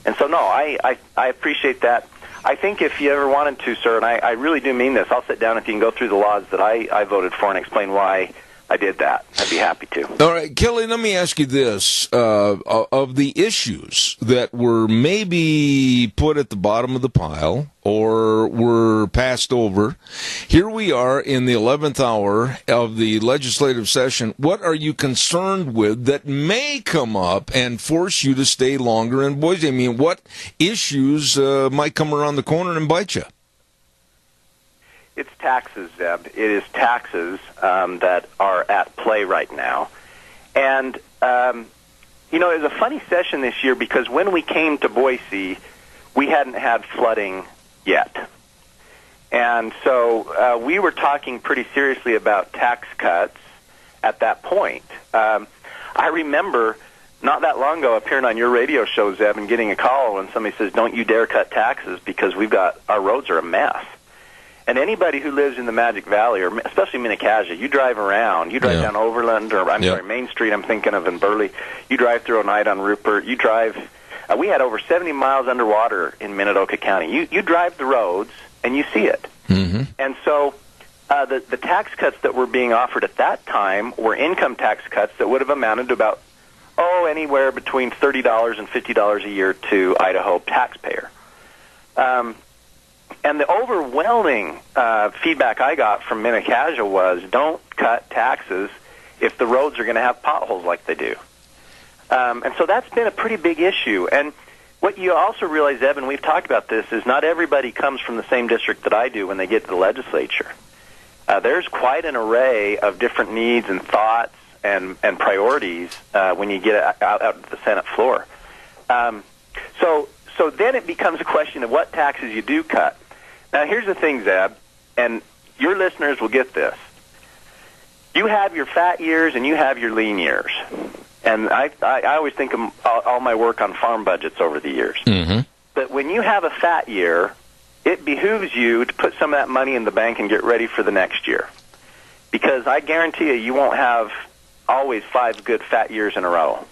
And so, no, I appreciate that. I think if you ever wanted to, sir, and I really do mean this, I'll sit down with you and go through the laws that I voted for and explain why I did that. I'd be happy to. All right, Kelly, let me ask you this. Of the issues that were maybe put at the bottom of the pile or were passed over, here we are in the 11th hour of the legislative session. What are you concerned with that may come up and force you to stay longer in Boise? I mean, what issues might come around the corner and bite you? It's taxes, Zeb. It is taxes that are at play right now. And, it was a funny session this year because when we came to Boise, we hadn't had flooding yet. And so we were talking pretty seriously about tax cuts at that point. I remember not that long ago appearing on your radio show, Zeb, and getting a call when somebody says, don't you dare cut taxes because our roads are a mess. And anybody who lives in the Magic Valley, or especially Minnecaja, you drive around. You drive down Overland, or Main Street, I'm thinking of in Burley. You drive through a night on Rupert. You drive, we had over 70 miles underwater in Minidoka County. You drive the roads, and you see it. Mm-hmm. And so the tax cuts that were being offered at that time were income tax cuts that would have amounted to about, anywhere between $30 and $50 a year to Idaho taxpayer. And the overwhelming feedback I got from Minnecaja was, don't cut taxes if the roads are going to have potholes like they do. And so that's been a pretty big issue. And what you also realize, Evan, we've talked about this, is not everybody comes from the same district that I do when they get to the legislature. There's quite an array of different needs and thoughts and priorities when you get out to the Senate floor. So then it becomes a question of what taxes you do cut. Now, here's the thing, Zeb, and your listeners will get this. You have your fat years and you have your lean years. And I always think of all my work on farm budgets over the years. Mm-hmm. But when you have a fat year, it behooves you to put some of that money in the bank and get ready for the next year. Because I guarantee you won't have always 5 good fat years in a row.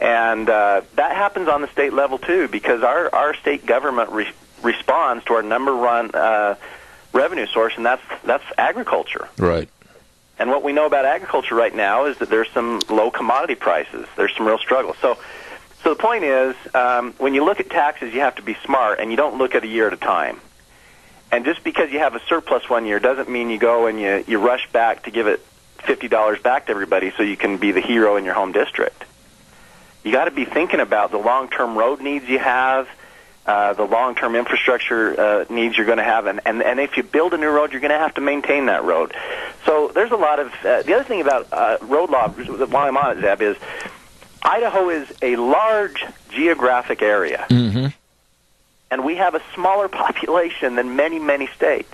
And that happens on the state level, too, because our state government responds to our number one revenue source, and that's agriculture. Right. And what we know about agriculture right now is that there's some low commodity prices. There's some real struggle. So the point is, when you look at taxes, you have to be smart, and you don't look at a year at a time. And just because you have a surplus one year doesn't mean you go and you rush back to give it $50 back to everybody so you can be the hero in your home district. You got to be thinking about the long-term road needs you have, the long-term infrastructure needs you're going to have, and if you build a new road, you're going to have to maintain that road. So there's a lot of the other thing about road law, while I'm on it, Zeb, is Idaho is a large geographic area, mm-hmm. and we have a smaller population than many, many states,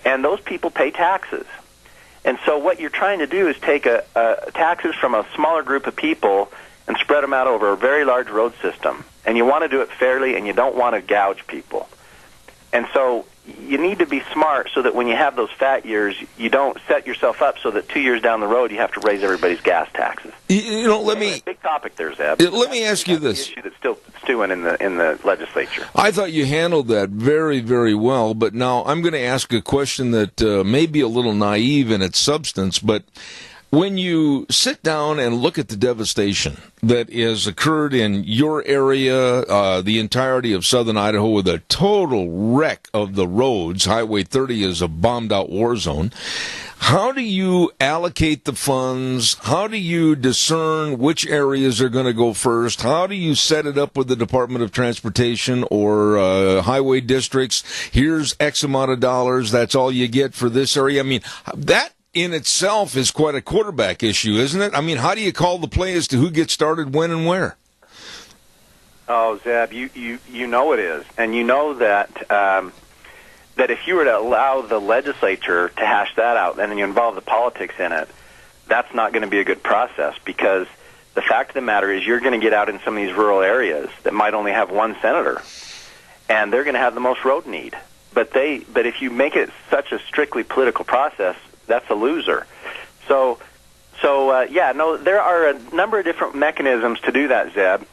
and those people pay taxes. And so what you're trying to do is take taxes from a smaller group of people and spread them out over a very large road system. And you want to do it fairly, and you don't want to gouge people. And so you need to be smart so that when you have those fat years, you don't set yourself up so that 2 years down the road you have to raise everybody's gas taxes. Big topic there, Zeb. Let me ask you this. The issue that's still stewing in the legislature. I thought you handled that very, very well, but now I'm going to ask a question that may be a little naive in its substance, but when you sit down and look at the devastation that has occurred in your area, the entirety of southern Idaho, with a total wreck of the roads, Highway 30 is a bombed-out war zone, how do you allocate the funds? How do you discern which areas are going to go first? How do you set it up with the Department of Transportation or highway districts? Here's X amount of dollars. That's all you get for this area. I mean, that in itself is quite a quarterback issue, isn't it? I mean, how do you call the play as to who gets started when and where? Oh, Zeb, you know it is. And you know that that if you were to allow the legislature to hash that out and then you involve the politics in it, that's not going to be a good process, because the fact of the matter is you're going to get out in some of these rural areas that might only have one senator, and they're going to have the most road need. But if you make it such a strictly political process, that's a loser. So there are a number of different mechanisms to do that, Zeb.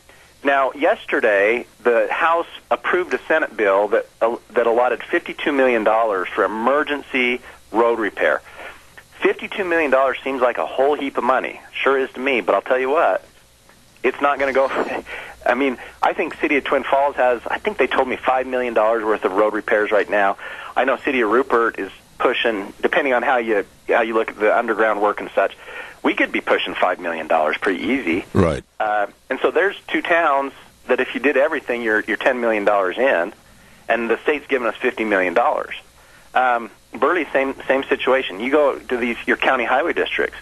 Now, yesterday, the House approved a Senate bill that allotted $52 million for emergency road repair. $52 million seems like a whole heap of money. Sure is to me, but I'll tell you what, it's not going to go. I mean, I think City of Twin Falls has, I think they told me $5 million worth of road repairs right now. I know City of Rupert is pushing, depending on how you look at the underground work and such, we could be pushing $5 million pretty easy. Right. And so there's two towns that if you did everything, you're $10 million in, and the state's giving us $50 million. Burley, same situation. You go to your county highway districts,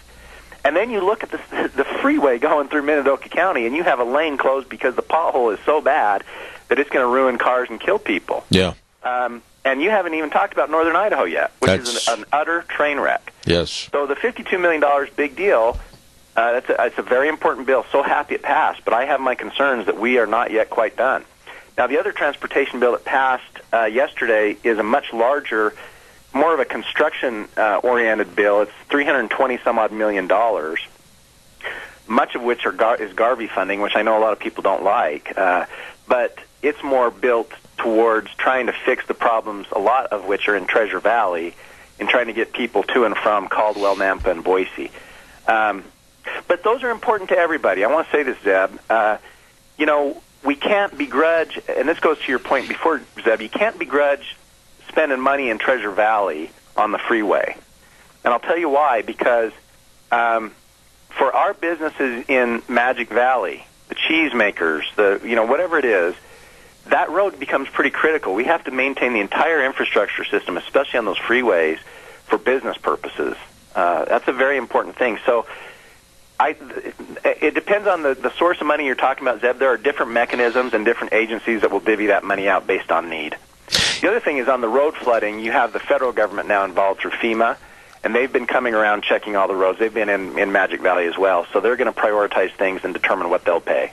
and then you look at the freeway going through Minidoka County, and you have a lane closed because the pothole is so bad that it's going to ruin cars and kill people. Yeah. And you haven't even talked about northern Idaho yet, which is an utter train wreck. Yes. So the $52 million, big deal. It's a very important bill. So happy it passed, but I have my concerns that we are not yet quite done. Now, the other transportation bill that passed yesterday is a much larger, more of a construction-oriented bill. It's $320-some-odd million, much of which is Garvey funding, which I know a lot of people don't like. But it's more built towards trying to fix the problems, a lot of which are in Treasure Valley, in trying to get people to and from Caldwell, Nampa, and Boise. But those are important to everybody. I want to say this, Zeb. We can't begrudge, and this goes to your point before, Zeb, you can't begrudge spending money in Treasure Valley on the freeway. And I'll tell you why, because for our businesses in Magic Valley, the cheese makers, whatever it is, that road becomes pretty critical. We have to maintain the entire infrastructure system, especially on those freeways, for business purposes. That's a very important thing. So it depends on the source of money you're talking about, Zeb. There are different mechanisms and different agencies that will divvy that money out based on need. The other thing is on the road flooding, you have the federal government now involved through FEMA, and they've been coming around checking all the roads. They've been in Magic Valley as well, so they're going to prioritize things and determine what they'll pay.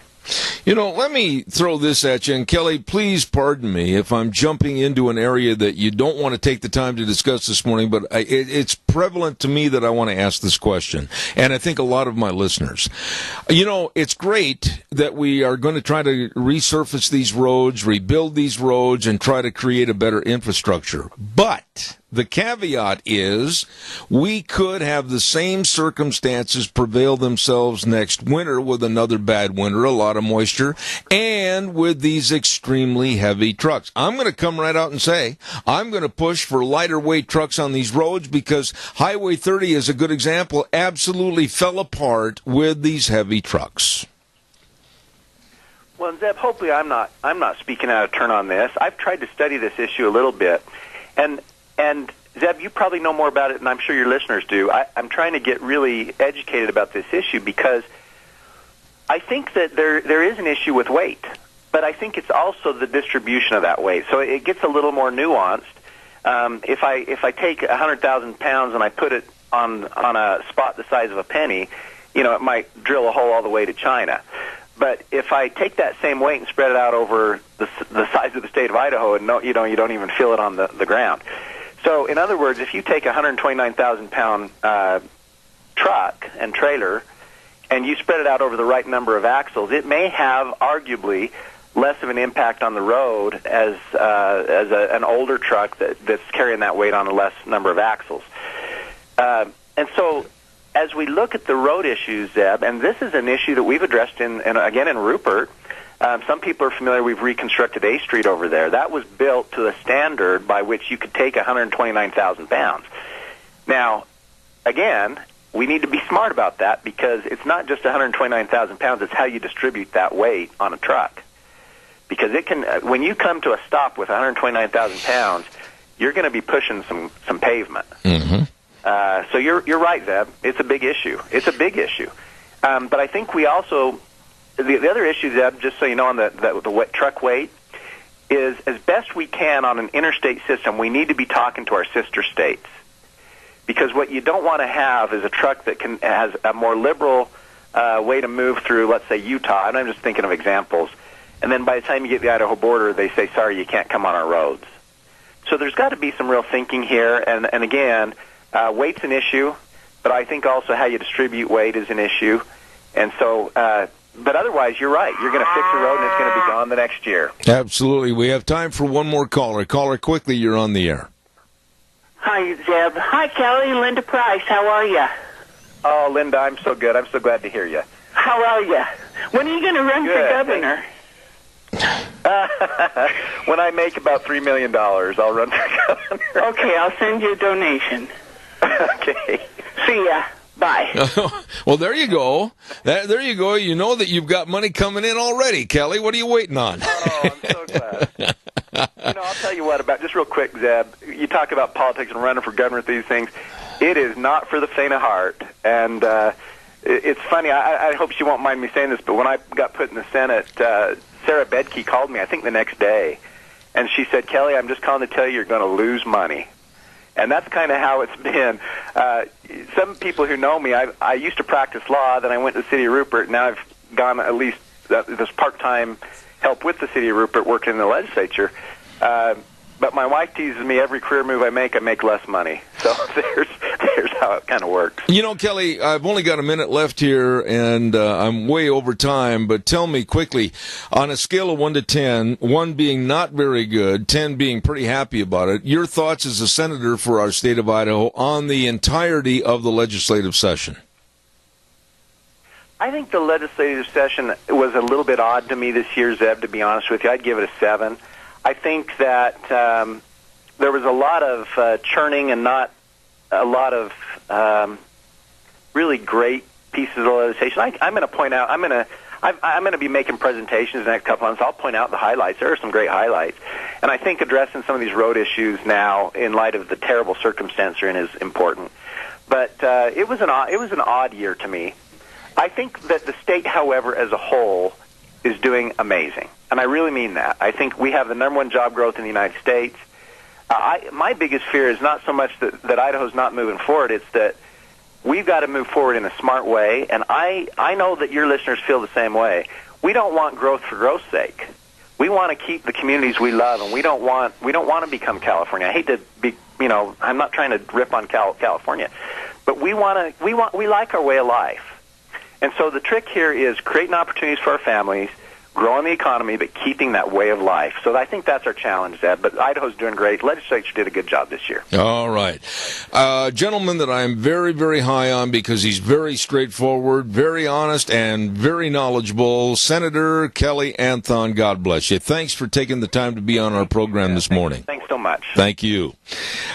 Let me throw this at you, and Kelly, please pardon me if I'm jumping into an area that you don't want to take the time to discuss this morning, but it's prevalent to me that I want to ask this question, and I think a lot of my listeners. It's great that we are going to try to resurface these roads, rebuild these roads, and try to create a better infrastructure, but the caveat is we could have the same circumstances prevail themselves next winter with another bad winter, a lot of moisture, and with these extremely heavy trucks. I'm going to come right out and say I'm going to push for lighter weight trucks on these roads because Highway 30 is a good example, absolutely fell apart with these heavy trucks. Well, Zeb, hopefully I'm not speaking out of turn on this. I've tried to study this issue a little bit, and Zeb, you probably know more about it, and I'm sure your listeners do. I'm trying to get really educated about this issue because I think that there is an issue with weight, but I think it's also the distribution of that weight. So it gets a little more nuanced. If I take 100,000 pounds and I put it on a spot the size of a penny, it might drill a hole all the way to China. But if I take that same weight and spread it out over the size of the state of Idaho, and you don't even feel it on the ground. So, in other words, if you take a 129,000-pound truck and trailer and you spread it out over the right number of axles, it may have arguably less of an impact on the road as an older truck that's carrying that weight on a less number of axles. And so, as we look at the road issues, Zeb, and this is an issue that we've addressed in Rupert. Some people are familiar. We've reconstructed A Street over there. That was built to a standard by which you could take 129,000 pounds. Now, again, we need to be smart about that because it's not just 129,000 pounds. It's how you distribute that weight on a truck. Because when you come to a stop with 129,000 pounds, you're going to be pushing some pavement. Mm-hmm. So you're right, Zeb. It's a big issue. But I think we also. The other issue, Zeb, just so you know, on the truck weight, is as best we can on an interstate system, we need to be talking to our sister states. Because what you don't want to have is a truck that has a more liberal way to move through, let's say, Utah, and I'm just thinking of examples, and then by the time you get to the Idaho border, they say, sorry, you can't come on our roads. So there's got to be some real thinking here, and again, weight's an issue, but I think also how you distribute weight is an issue, and so... but otherwise, you're right. You're going to fix a road, and it's going to be gone the next year. Absolutely. We have time for one more caller. Caller, quickly, you're on the air. Hi, Zeb. Hi, Kelly. Linda Price. How are you? Oh, Linda, I'm so good. I'm so glad to hear you. How are you? When are you going to run Good, for governor? When I make about $3 million, I'll run for governor. Okay, I'll send you a donation. Okay. See ya. Bye. Well, there you go. There you go. You know that you've got money coming in already, Kelly. What are you waiting on? Oh, I'm so glad. I'll tell you what, about just real quick, Zeb, you talk about politics and running for governor, these things. It is not for the faint of heart. And it's funny, I hope she won't mind me saying this, but when I got put in the Senate, Sarah Bedke called me, I think the next day, and she said, Kelly, I'm just calling to tell you you're going to lose money. And that's kind of how it's been. Some people who know me, I used to practice law, then I went to the city of Rupert. Now I've gone at least this part-time help with the city of Rupert working in the legislature. But my wife teases me every career move I make less money. So there's how it kind of works. You know, Kelly, I've only got a minute left here, and I'm way over time, but tell me quickly, on a scale of 1 to 10, 1 being not very good, 10 being pretty happy about it, your thoughts as a senator for our state of Idaho on the entirety of the legislative session? I think the legislative session was a little bit odd to me this year, Zeb, to be honest with you. I'd give it a 7. I think that there was a lot of churning and not a lot of really great pieces of legislation. I'm going to point out. I'm going to be making presentations in the next couple months. I'll point out the highlights. There are some great highlights, and I think addressing some of these road issues now, in light of the terrible circumstance we're in, is important. But it was an odd year to me. I think that the state, however, as a whole, is doing amazing. And I really mean that. I think we have the #1 job growth in the United States. My biggest fear is not so much that Idaho's not moving forward. It's that we've got to move forward in a smart way. And I know that your listeners feel the same way. We don't want growth for growth's sake. We want to keep the communities we love, and we don't want to become California. I hate to be, I'm not trying to rip on California, but we like our way of life. And so the trick here is creating opportunities for our families, growing the economy, but keeping that way of life. So I think that's our challenge, Zeb. But Idaho's doing great. Legislature did a good job this year. All right. Gentleman that I'm very, very high on because he's very straightforward, very honest, and very knowledgeable, Senator Kelly Anthon. God bless you. Thanks for taking the time to be on our program this morning. Thanks so much. Thank you.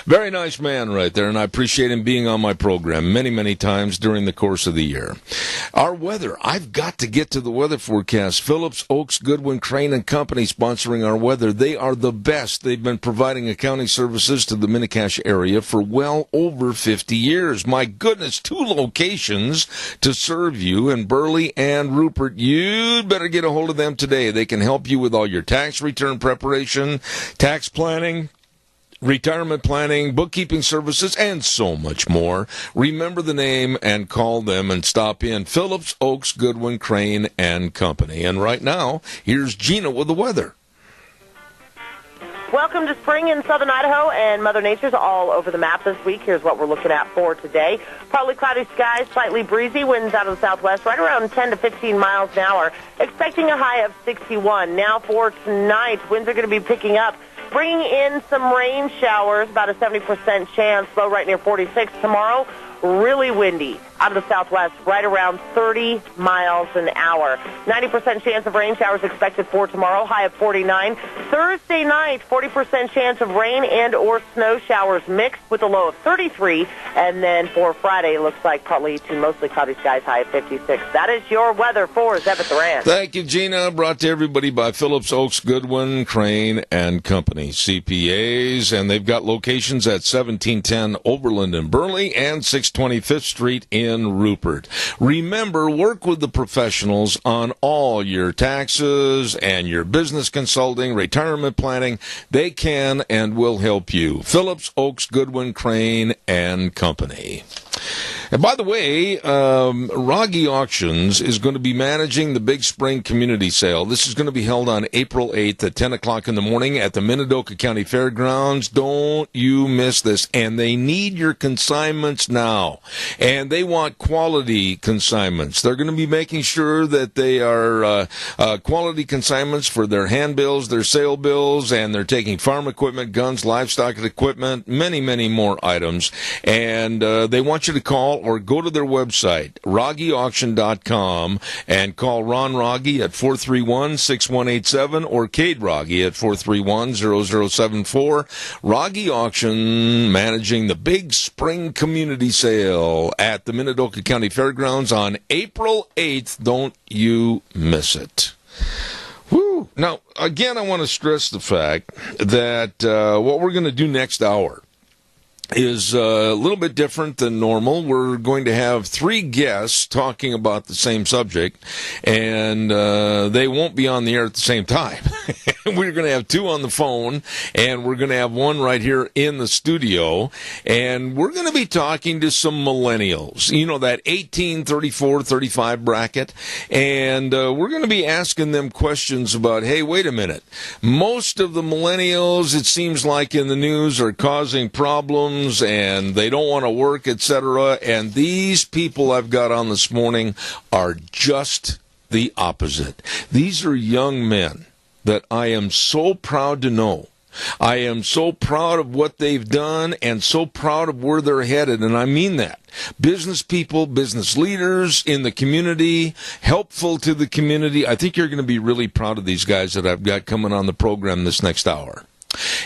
Very nice man right there, and I appreciate him being on my program many, many times during the course of the year. Our weather. I've got to get to the weather forecast. Phillips, Oaks, Goodwin, Crane, and Company sponsoring our weather. They are the best. They've been providing accounting services to the Mini-Cash area for well over 50 years. My goodness, 2 locations to serve you in Burley and Rupert. You'd better get a hold of them today. They can help you with all your tax return preparation, tax planning, retirement planning, bookkeeping services, and so much more. Remember the name and call them and stop in. Phillips, Oaks, Goodwin, Crane, and Company. And right now, here's Gina with the weather. Welcome to spring in southern Idaho, and Mother Nature's all over the map this week. Here's what we're looking at for today. Partly cloudy skies, slightly breezy, winds out of the southwest, right around 10 to 15 miles an hour. Expecting a high of 61. Now for tonight, winds are going to be picking up, bringing in some rain showers, about a 70% chance, low right near 46. Tomorrow, really windy out of the southwest, right around 30 miles an hour. 90% chance of rain showers expected for tomorrow, high of 49. Thursday night, 40% chance of rain and or snow showers mixed with a low of 33. And then for Friday, it looks like partly to mostly cloudy skies, high of 56. That is your weather for Zeb at the Ranch. Thank you, Gina. Brought to everybody by Phillips, Oaks, Goodwin, Crane, and Company, CPAs. And they've got locations at 1710 Overland in Burley and 625th Street in Rupert. Remember, work with the professionals on all your taxes and your business consulting, retirement planning. They can and will help you. Phillips, Oaks, Goodwin, Crane, and Company. And by the way, Rogge Auctions is going to be managing the Big Spring Community Sale. This is going to be held on April 8th at 10 o'clock in the morning at the Minidoka County Fairgrounds. Don't you miss this. And they need your consignments now. And they want quality consignments. They're going to be making sure that they are quality consignments for their handbills, their sale bills, and they're taking farm equipment, guns, livestock equipment, many, many more items. And they want you to call or go to their website, RoggeAuction.com, and call Ron Rogge at 431-6187 or Cade Rogge at 431-0074. Rogge Auction managing the Big Spring Community Sale at the Minidoka County Fairgrounds on April 8th. Don't you miss it. Woo. Now, again, I want to stress the fact that what we're going to do next hour is a little bit different than normal. We're going to have 3 guests talking about the same subject, and they won't be on the air at the same time. We're going to have 2 on the phone, and we're going to have 1 right here in the studio, and we're going to be talking to some millennials, you know, that 18, 34, 35 bracket, and we're going to be asking them questions about, hey, wait a minute, most of the millennials, it seems like in the news, are causing problems, and they don't want to work, etc. And these people I've got on this morning are just the opposite. These are young men that I am so proud to know. I am so proud of what they've done and so proud of where they're headed, and I mean that. Business people, business leaders in the community, helpful to the community. I think you're going to be really proud of these guys that I've got coming on the program this next hour.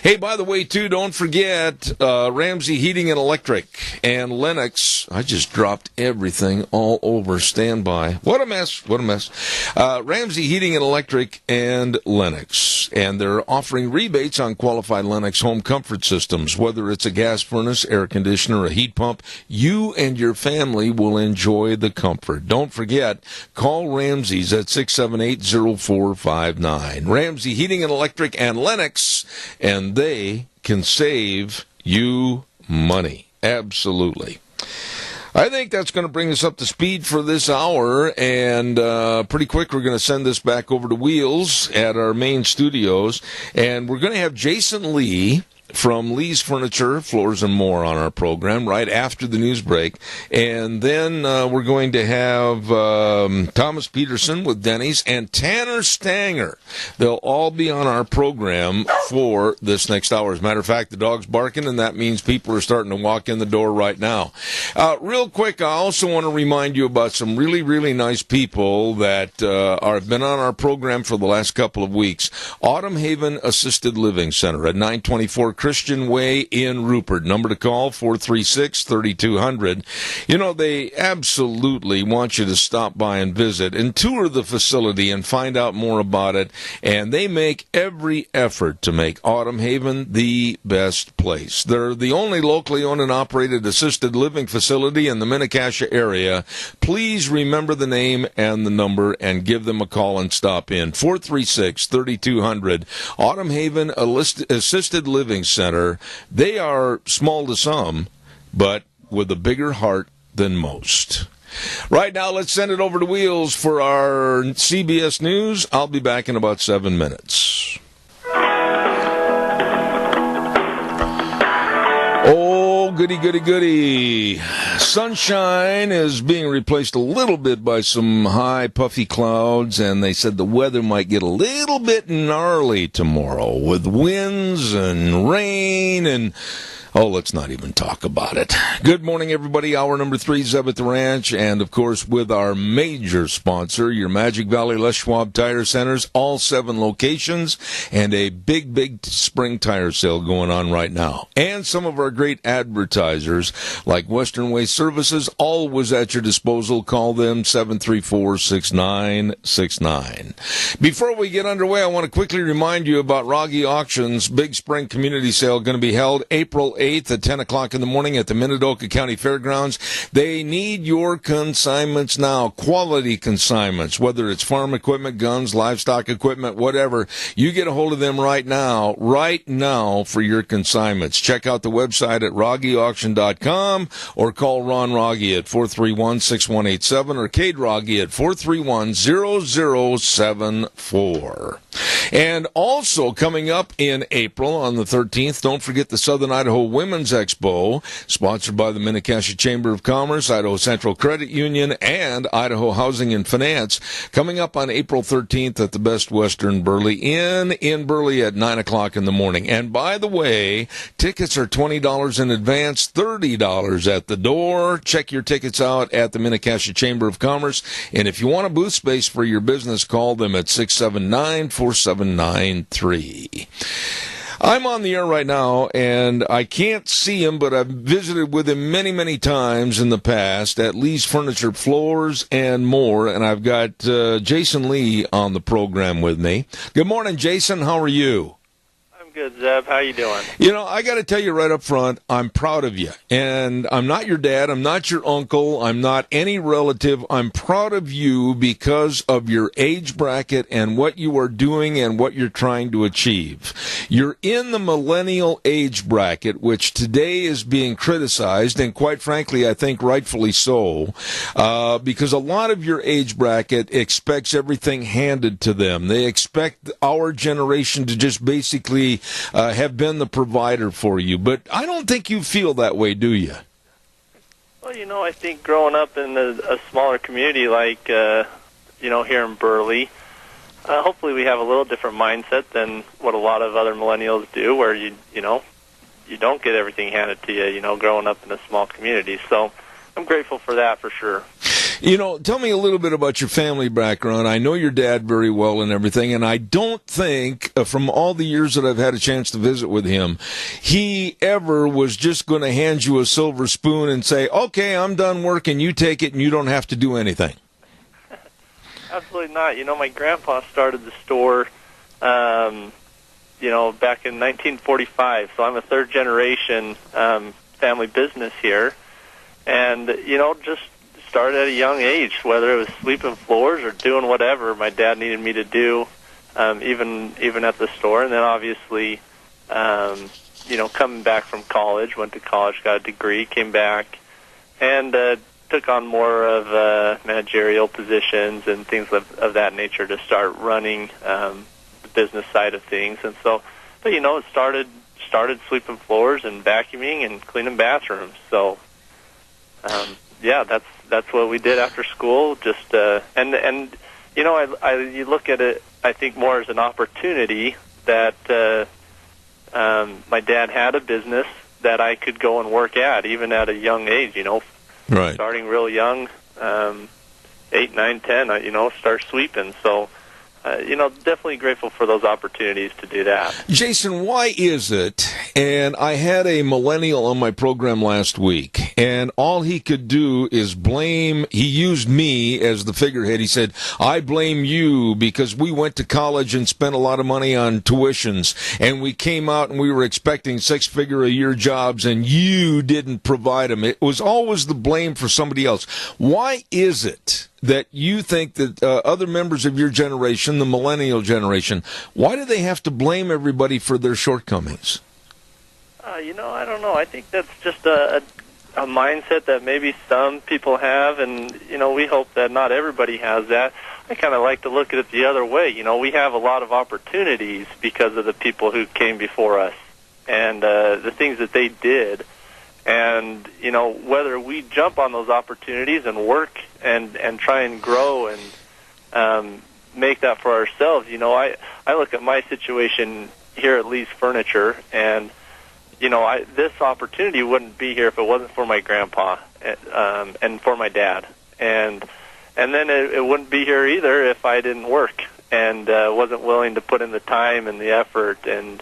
Hey, by the way, too, don't forget Ramsey Heating and Electric and Lennox. I just dropped everything all over standby. What a mess. What a mess. Ramsey Heating and Electric and Lennox. And they're offering rebates on qualified Lennox home comfort systems. Whether it's a gas furnace, air conditioner, a heat pump, you and your family will enjoy the comfort. Don't forget, call Ramsey's at 678-0459. Ramsey Heating and Electric and Lennox, and they can save you money. Absolutely. I think that's going to bring us up to speed for this hour, and pretty quick we're going to send this back over to Wheels at our main studios, and we're going to have Jason Lee from Lee's Furniture, Floors and More on our program right after the news break. And then we're going to have Thomas Peterson with Denny's and Tanner Stanger. They'll all be on our program for this next hour. As a matter of fact, the dog's barking, and that means people are starting to walk in the door right now. Real quick, I also want to remind you about some really, really nice people that have been on our program for the last couple of weeks. Autumn Haven Assisted Living Center at 924 Christian Way in Rupert. Number to call, 436-3200. You know, they absolutely want you to stop by and visit and tour the facility and find out more about it. And they make every effort to make Autumn Haven the best place. They're the only locally owned and operated assisted living facility in the Mini-Cassia area. Please remember the name and the number and give them a call and stop in. 436-3200. Autumn Haven Assisted Living Center. They are small to some, but with a bigger heart than most. Right now, let's send it over to Wheels for our CBS News. I'll be back in about 7 minutes. Oh, goody, goody, goody. Sunshine is being replaced a little bit by some high, puffy clouds, and they said the weather might get a little bit gnarly tomorrow with winds and rain and... oh, let's not even talk about it. Good morning, everybody. Hour number 3, Zeb at the Ranch. And, of course, with our major sponsor, your Magic Valley Les Schwab Tire Centers, all 7 locations, and a big, big spring tire sale going on right now. And some of our great advertisers, like Western Way Services, always at your disposal. Call them 734-6969. Before we get underway, I want to quickly remind you about Rogge Auctions' Big Spring Community Sale, going to be held April 8th. 8th at 10 o'clock in the morning at the Minidoka County Fairgrounds. They need your consignments now, quality consignments, whether it's farm equipment, guns, livestock equipment, whatever. You get a hold of them right now for your consignments. Check out the website at RoggyAuction.com or call Ron Roggy at 431-6187 or Cade Roggy at 431-0074. And also coming up in April on the 13th, don't forget the Southern Idaho Women's Expo, sponsored by the Mini-Cassia Chamber of Commerce, Idaho Central Credit Union, and Idaho Housing and Finance, coming up on April 13th at the Best Western Burley Inn in Burley at 9 o'clock in the morning. And by the way, tickets are $20 in advance, $30 at the door. Check your tickets out at the Mini-Cassia Chamber of Commerce. And if you want a booth space for your business, call them at 679-4793. I'm on the air right now, and I can't see him, but I've visited with him many, many times in the past at Lee's Furniture, Floors, and More, and I've got Jason Lee on the program with me. Good morning, Jason. How are you? Good, Zeb. How you doing? You know, I got to tell you right up front, I'm proud of you. And I'm not your dad. I'm not your uncle. I'm not any relative. I'm proud of you because of your age bracket and what you are doing and what you're trying to achieve. You're in the millennial age bracket, which today is being criticized, and quite frankly, I think rightfully so, because a lot of your age bracket expects everything handed to them. They expect our generation to just basically have been the provider for you. But I don't think you feel that way, do you? Well, you know, I think growing up in a smaller community like, here in Burley, hopefully we have a little different mindset than what a lot of other millennials do, where you don't get everything handed to you, growing up in a small community. So I'm grateful for that, for sure. Tell me a little bit about your family background. I know your dad very well and everything, and I don't think, from all the years that I've had a chance to visit with him, he ever was just going to hand you a silver spoon and say, okay, I'm done working, you take it, and you don't have to do anything. Absolutely not. My grandpa started the store, back in 1945, so I'm a third-generation family business here, and, just started at a young age, whether it was sweeping floors or doing whatever my dad needed me to do, even at the store. And then obviously, coming back from college, went to college, got a degree, came back, and took on more of managerial positions and things of that nature to start running the business side of things. And so, but it started sweeping floors and vacuuming and cleaning bathrooms. So, yeah, that's what we did after school. Just you look at it, I think, more as an opportunity that my dad had a business that I could go and work at, even at a young age. Right. Starting real young, 8, 9, 10. Start sweeping. So. Definitely grateful for those opportunities to do that. Jason, why is it, and I had a millennial on my program last week, and all he could do is he used me as the figurehead. He said, I blame you because we went to college and spent a lot of money on tuitions, and we came out and we were expecting six-figure-a-year jobs, and you didn't provide them. It was always the blame for somebody else. Why is it that you think that other members of your generation, the millennial generation, why do they have to blame everybody for their shortcomings? I don't know. I think that's just a mindset that maybe some people have, and, we hope that not everybody has that. I kind of like to look at it the other way. We have a lot of opportunities because of the people who came before us and the things that they did. And, whether we jump on those opportunities and work and try and grow and make that for ourselves, I look at my situation here at Lee's Furniture, and, this opportunity wouldn't be here if it wasn't for my grandpa and for my dad. And then it wouldn't be here either if I didn't work and wasn't willing to put in the time and the effort and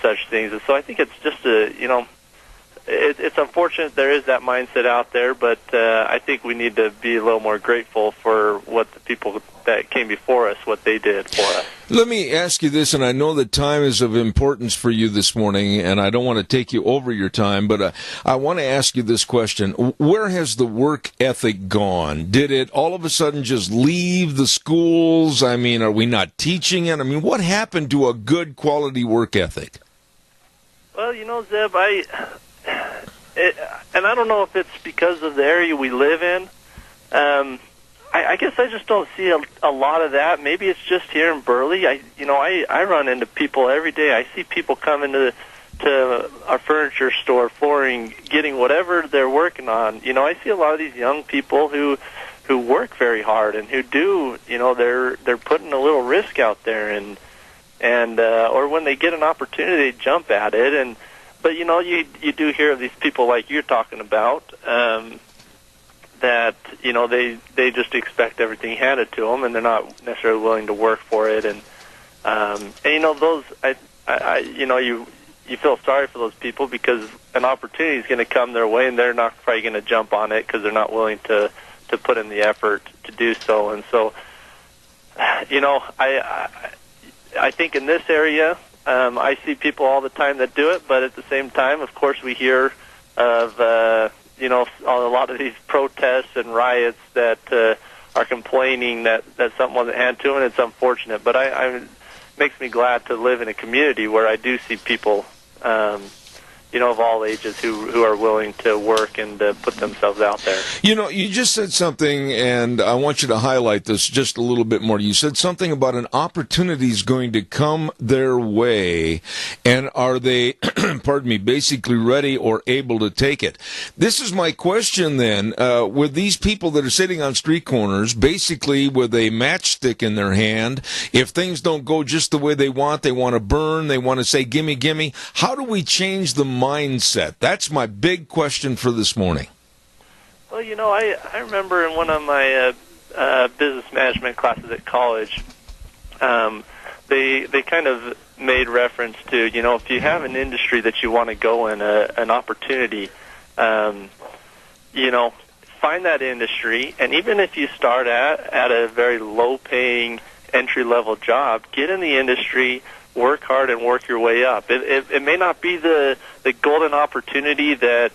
such things. And so I think it's just it's unfortunate there is that mindset out there, but I think we need to be a little more grateful for what the people that came before us, what they did for us. Let me ask you this, and I know that time is of importance for you this morning, and I don't want to take you over your time, but I want to ask you this question. Where has the work ethic gone? Did it all of a sudden just leave the schools? I mean, are we not teaching it? I mean, what happened to a good quality work ethic? Well, Zeb, and I don't know if it's because of the area we live in. I guess I just don't see a lot of that. Maybe it's just here in Burley. I run into people every day. I see people coming to our furniture store, flooring, getting whatever they're working on. I see a lot of these young people who work very hard and who do. They're putting a little risk out there, and or when they get an opportunity, they jump at it. But you do hear of these people like you're talking about. That they just expect everything handed to them, and they're not necessarily willing to work for it. And those you feel sorry for those people because an opportunity is going to come their way, and they're not probably going to jump on it because they're not willing to put in the effort to do so. And so, I think in this area, I see people all the time that do it, but at the same time, of course, we hear of a lot of these protests and riots that are complaining that something wasn't handed to them, and it's unfortunate. But it makes me glad to live in a community where I do see people, of all ages who are willing to work and put themselves out there. You just said something, and I want you to highlight this just a little bit more. You said something about an opportunity is going to come their way, and are they, pardon me, basically ready or able to take it? This is my question then. With these people that are sitting on street corners, basically with a matchstick in their hand, if things don't go just the way they want to burn, they want to say, gimme, gimme. How do we change the mindset? That's my big question for this morning. Well, I remember in one of my business management classes at college, they kind of made reference to, if you have an industry that you want to go in, an opportunity, find that industry, and even if you start at a very low-paying entry-level job, get in the industry, work hard, and work your way up. It may not be the golden opportunity that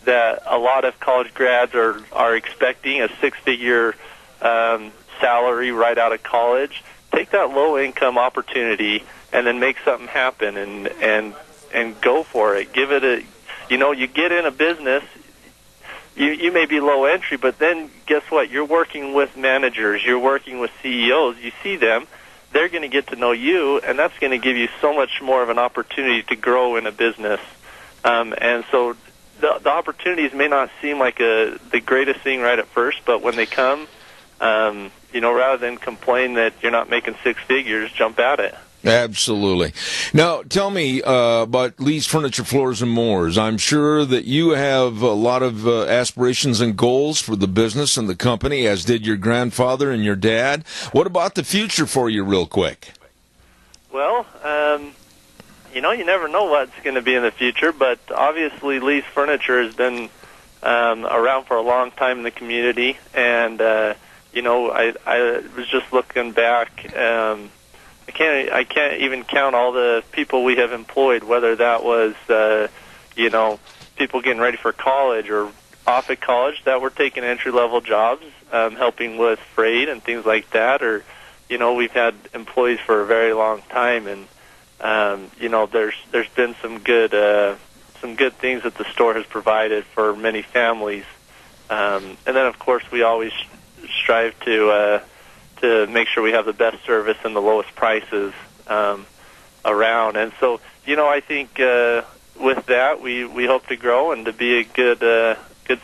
a lot of college grads are expecting, a six-figure salary right out of college. Take that low-income opportunity and then make something happen and go for it. Give it a, you get in a business. You may be low entry, but then guess what? You're working with managers. You're working with CEOs. You see them. They're going to get to know you, and that's going to give you so much more of an opportunity to grow in a business. And so the opportunities may not seem like the greatest thing right at first, but when they come, rather than complain that you're not making six figures, jump at it. Absolutely. Now, tell me about Lee's Furniture, Floors, and Moors. I'm sure that you have a lot of aspirations and goals for the business and the company, as did your grandfather and your dad. What about the future for you, real quick? Well, you never know what's going to be in the future, but obviously Lee's Furniture has been around for a long time in the community, and, I was just looking back. I can't even count all the people we have employed, whether that was, people getting ready for college or off at college that were taking entry-level jobs, helping with freight and things like that, or, we've had employees for a very long time, and, there's been some good things that the store has provided for many families. And then, of course, we always strive to make sure we have the best service and the lowest prices around. And so, I think with that, we hope to grow and to be a good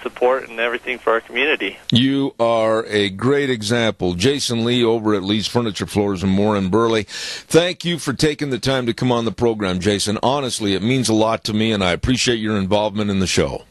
support and everything for our community. You are a great example. Jason Lee over at Lee's Furniture, Floors, and More in Burley. Thank you for taking the time to come on the program, Jason. Honestly, it means a lot to me, and I appreciate your involvement in the show.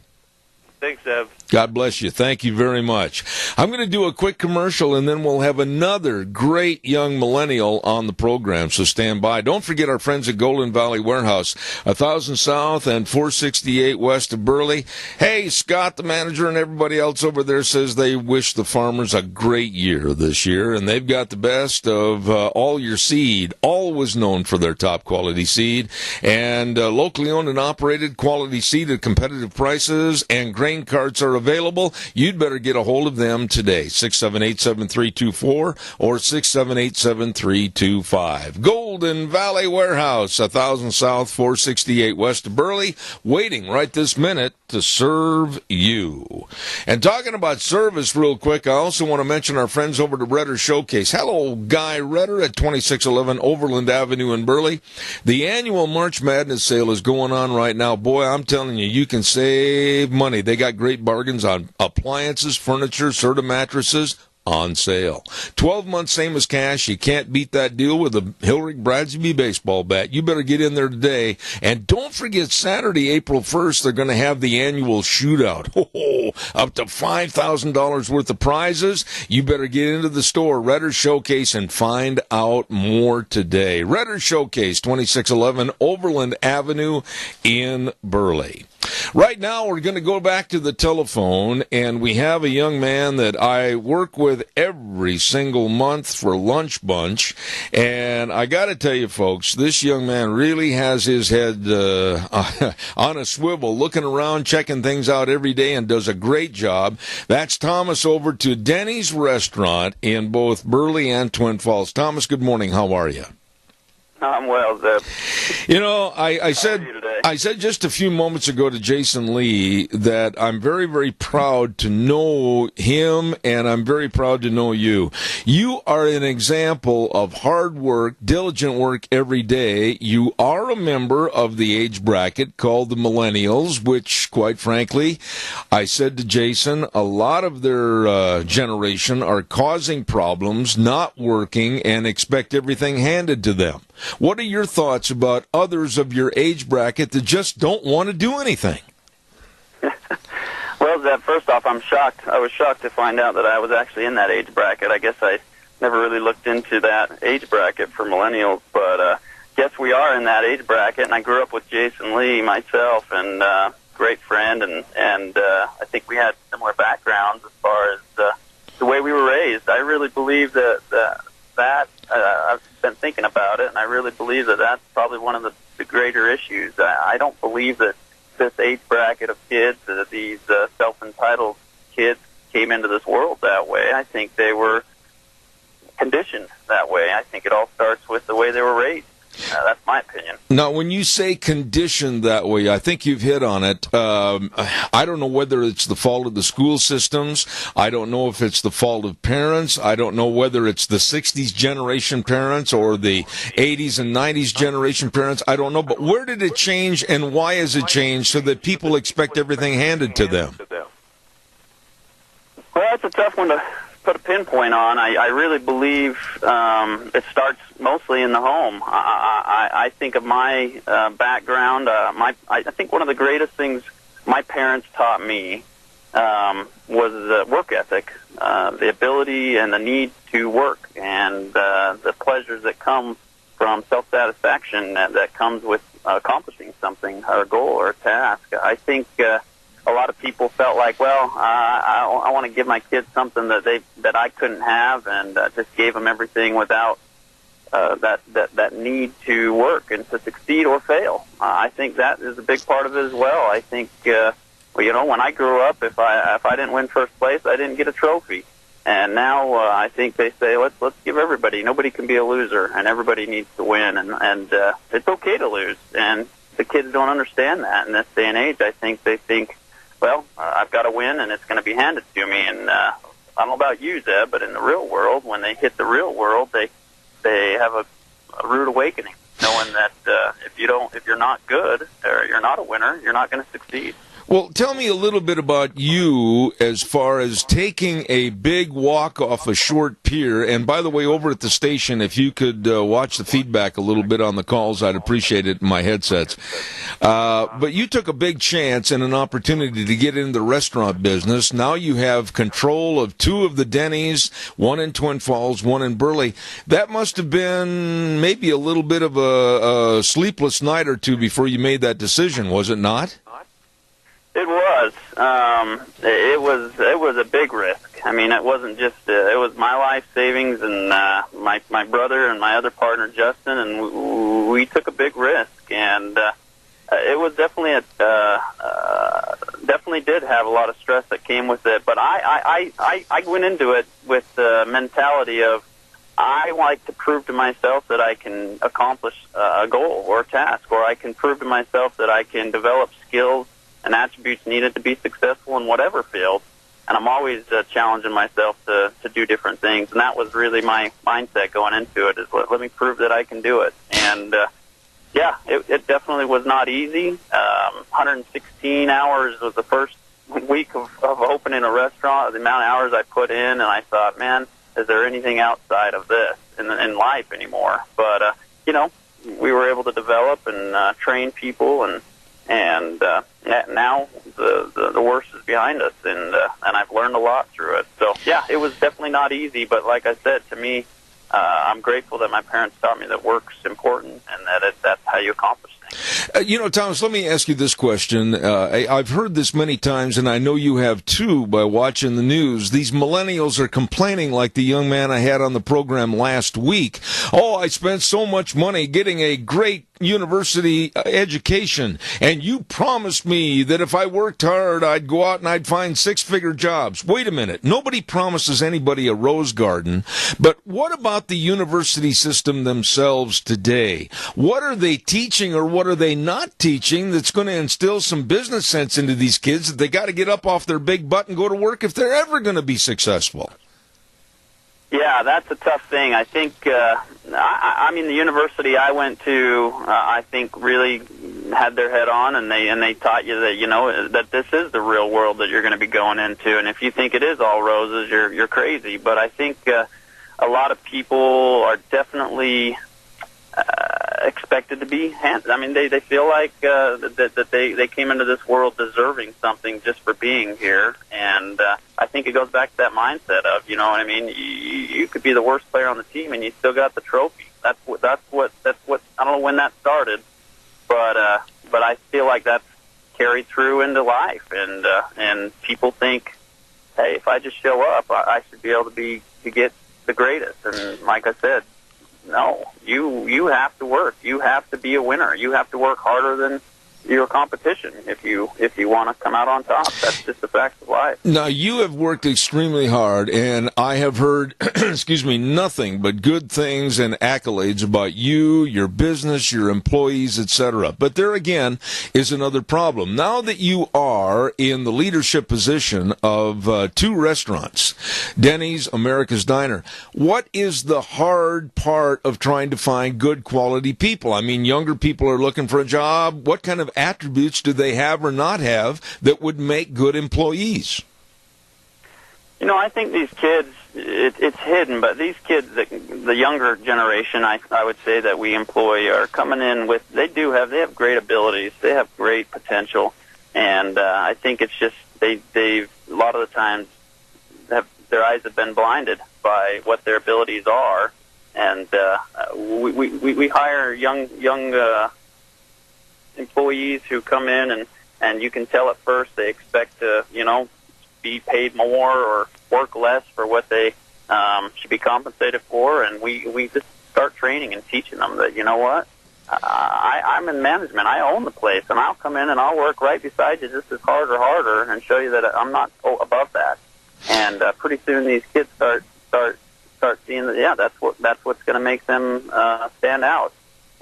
Thanks, Ev. God bless you. Thank you very much. I'm going to do a quick commercial, and then we'll have another great young millennial on the program, so stand by. Don't forget our friends at Golden Valley Warehouse, 1000 South and 468 west of Burley. Hey, Scott, the manager, and everybody else over there says they wish the farmers a great year this year, and they've got the best of all your seed, always known for their top quality seed, and locally owned and operated quality seed at competitive prices, and grain carts are available. You'd better get a hold of them today. 678-7324 or 678-7325. Golden Valley Warehouse, 1000 South, 468 west of Burley, waiting right this minute to serve you. And talking about service real quick, I also want to mention our friends over to Redder Showcase. Hello, Guy Redder at 2611 Overland Avenue in Burley. The annual March Madness sale is going on right now. Boy, I'm telling you, you can save money. They got great bargains on appliances, furniture, Serta mattresses on sale. 12 months, same as cash. You can't beat that deal with a Hillary Bradsby baseball bat. You better get in there today. And don't forget, Saturday, April 1st, they're going to have the annual shootout. Up to $5,000 worth of prizes. You better get into the store, Redder Showcase, and find out more today. Redder Showcase, 2611 Overland Avenue in Burley. Right now, we're going to go back to the telephone, and we have a young man that I work with every single month for Lunch Bunch, and I got to tell you, folks, this young man really has his head on a swivel, looking around, checking things out every day, and does a great job. That's Thomas over to Denny's Restaurant in both Burley and Twin Falls. Thomas, good morning. How are you? I'm well, Zeb. You know, I said just a few moments ago to Jason Lee that I'm very, very proud to know him, and I'm very proud to know you. You are an example of hard work, diligent work every day. You are a member of the age bracket called the Millennials, which, quite frankly, I said to Jason, a lot of their generation are causing problems, not working, and expect everything handed to them. What are your thoughts about others of your age bracket that just don't want to do anything? Well, Zeb, first off, I'm shocked. I was shocked to find out that I was actually in that age bracket. I guess I never really looked into that age bracket for millennials, but guess we are in that age bracket, and I grew up with Jason Lee myself, and great friend, and I think we had similar backgrounds as far as the way we were raised. I really believe that I've been thinking about it, and I really believe that that's probably one of the greater issues. I don't believe that this age bracket of kids, these self-entitled kids, came into this world that way. I think they were conditioned that way. I think it all starts with the way they were raised. That's my opinion. Now, when you say conditioned that way, I think you've hit on it. I don't know whether it's the fault of the school systems. I don't know if it's the fault of parents. I don't know whether it's the 60s generation parents or the 80s and 90s generation parents. I don't know. But where did it change, and why has it changed so that people expect everything handed to them? Well, that's a tough one to put a pinpoint on. I really believe it starts mostly in the home. I think of my background. I think one of the greatest things my parents taught me was work ethic, the ability and the need to work, and the pleasures that come from self-satisfaction that comes with accomplishing something, or a goal, or a task. I think a lot of people felt like, well, I want to give my kids something that I couldn't have, and just gave them everything without that need to work and to succeed or fail. I think that is a big part of it as well. I think, when I grew up, if I didn't win first place, I didn't get a trophy. And now I think they say, let's give everybody. Nobody can be a loser, and everybody needs to win, and it's okay to lose. And the kids don't understand that in this day and age. I think they think, well, I've got to win, and it's going to be handed to me. And I don't know about you, Zeb, but in the real world, when they hit the real world, they have a rude awakening, knowing that if you're not good or you're not a winner, you're not going to succeed. Well, tell me a little bit about you as far as taking a big walk off a short pier. And by the way, over at the station, if you could watch the feedback a little bit on the calls, I'd appreciate it in my headsets. But you took a big chance and an opportunity to get into the restaurant business. Now you have control of 2 of the Denny's, one in Twin Falls, one in Burley. That must have been maybe a little bit of a sleepless night or two before you made that decision, was it not? It was. It was a big risk. I mean, it wasn't just. It was my life savings and my brother and my other partner Justin, and we took a big risk. And it was definitely definitely did have a lot of stress that came with it. But I went into it with the mentality of I like to prove to myself that I can accomplish a goal or a task, or I can prove to myself that I can develop skills and attributes needed to be successful in whatever field. And I'm always challenging myself to do different things. And that was really my mindset going into it, is let me prove that I can do it. And, it definitely was not easy. 116 hours was the first week of opening a restaurant, the amount of hours I put in. And I thought, man, is there anything outside of this in life anymore? But, we were able to develop and train people, and now the worst is behind us, and I've learned a lot through it. So yeah, it was definitely not easy, but like I said, to me, I'm grateful that my parents taught me that work's important and that that's how you accomplish things. Thomas, let me ask you this question. I've heard this many times, and I know you have too by watching the news. These millennials are complaining like the young man I had on the program last week. Oh, I spent so much money getting a great university education, and you promised me that if I worked hard, I'd go out and I'd find 6-figure jobs. Wait a minute. Nobody promises anybody a rose garden, but what about the university system themselves today? What are they teaching, or what are they not teaching that's going to instill some business sense into these kids that they got to get up off their big butt and go to work if they're ever going to be successful? Yeah, that's a tough thing. I think, I mean, the university I went to, I think really had their head on, and they taught you that, that this is the real world that you're going to be going into. And if you think it is all roses, you're crazy. But I think a lot of people are definitely expected to be I mean, they feel like that they came into this world deserving something just for being here, and I think it goes back to that mindset of, you know what I mean, you could be the worst player on the team and you still got the trophy. That's what I don't know when that started, but I feel like that's carried through into life, and people think, hey, if I just show up, I should be able to get the greatest. And like I said, no, you have to work. You have to be a winner. You have to work harder than your competition if you want to come out on top. That's just the fact of life. Now, you have worked extremely hard, and I have heard, nothing but good things and accolades about you, your business, your employees, etc. But there again is another problem. Now that you are in the leadership position of 2 restaurants, Denny's, America's Diner, what is the hard part of trying to find good quality people? I mean, younger people are looking for a job. What kind of attributes do they have or not have that would make good employees? I think these kids, it's hidden, but these kids, the younger generation, I would say that we employ, are coming in with, they have great abilities, they have great potential, and I think it's just they've a lot of the times their eyes have been blinded by what their abilities are, and we hire young employees who come in, and you can tell at first they expect to, be paid more or work less for what they should be compensated for, and we just start training and teaching them that, you know what, I'm in management, I own the place, and I'll come in and I'll work right beside you just as hard or harder and show you that I'm not above that. And pretty soon these kids start seeing that, that's what's going to make them stand out.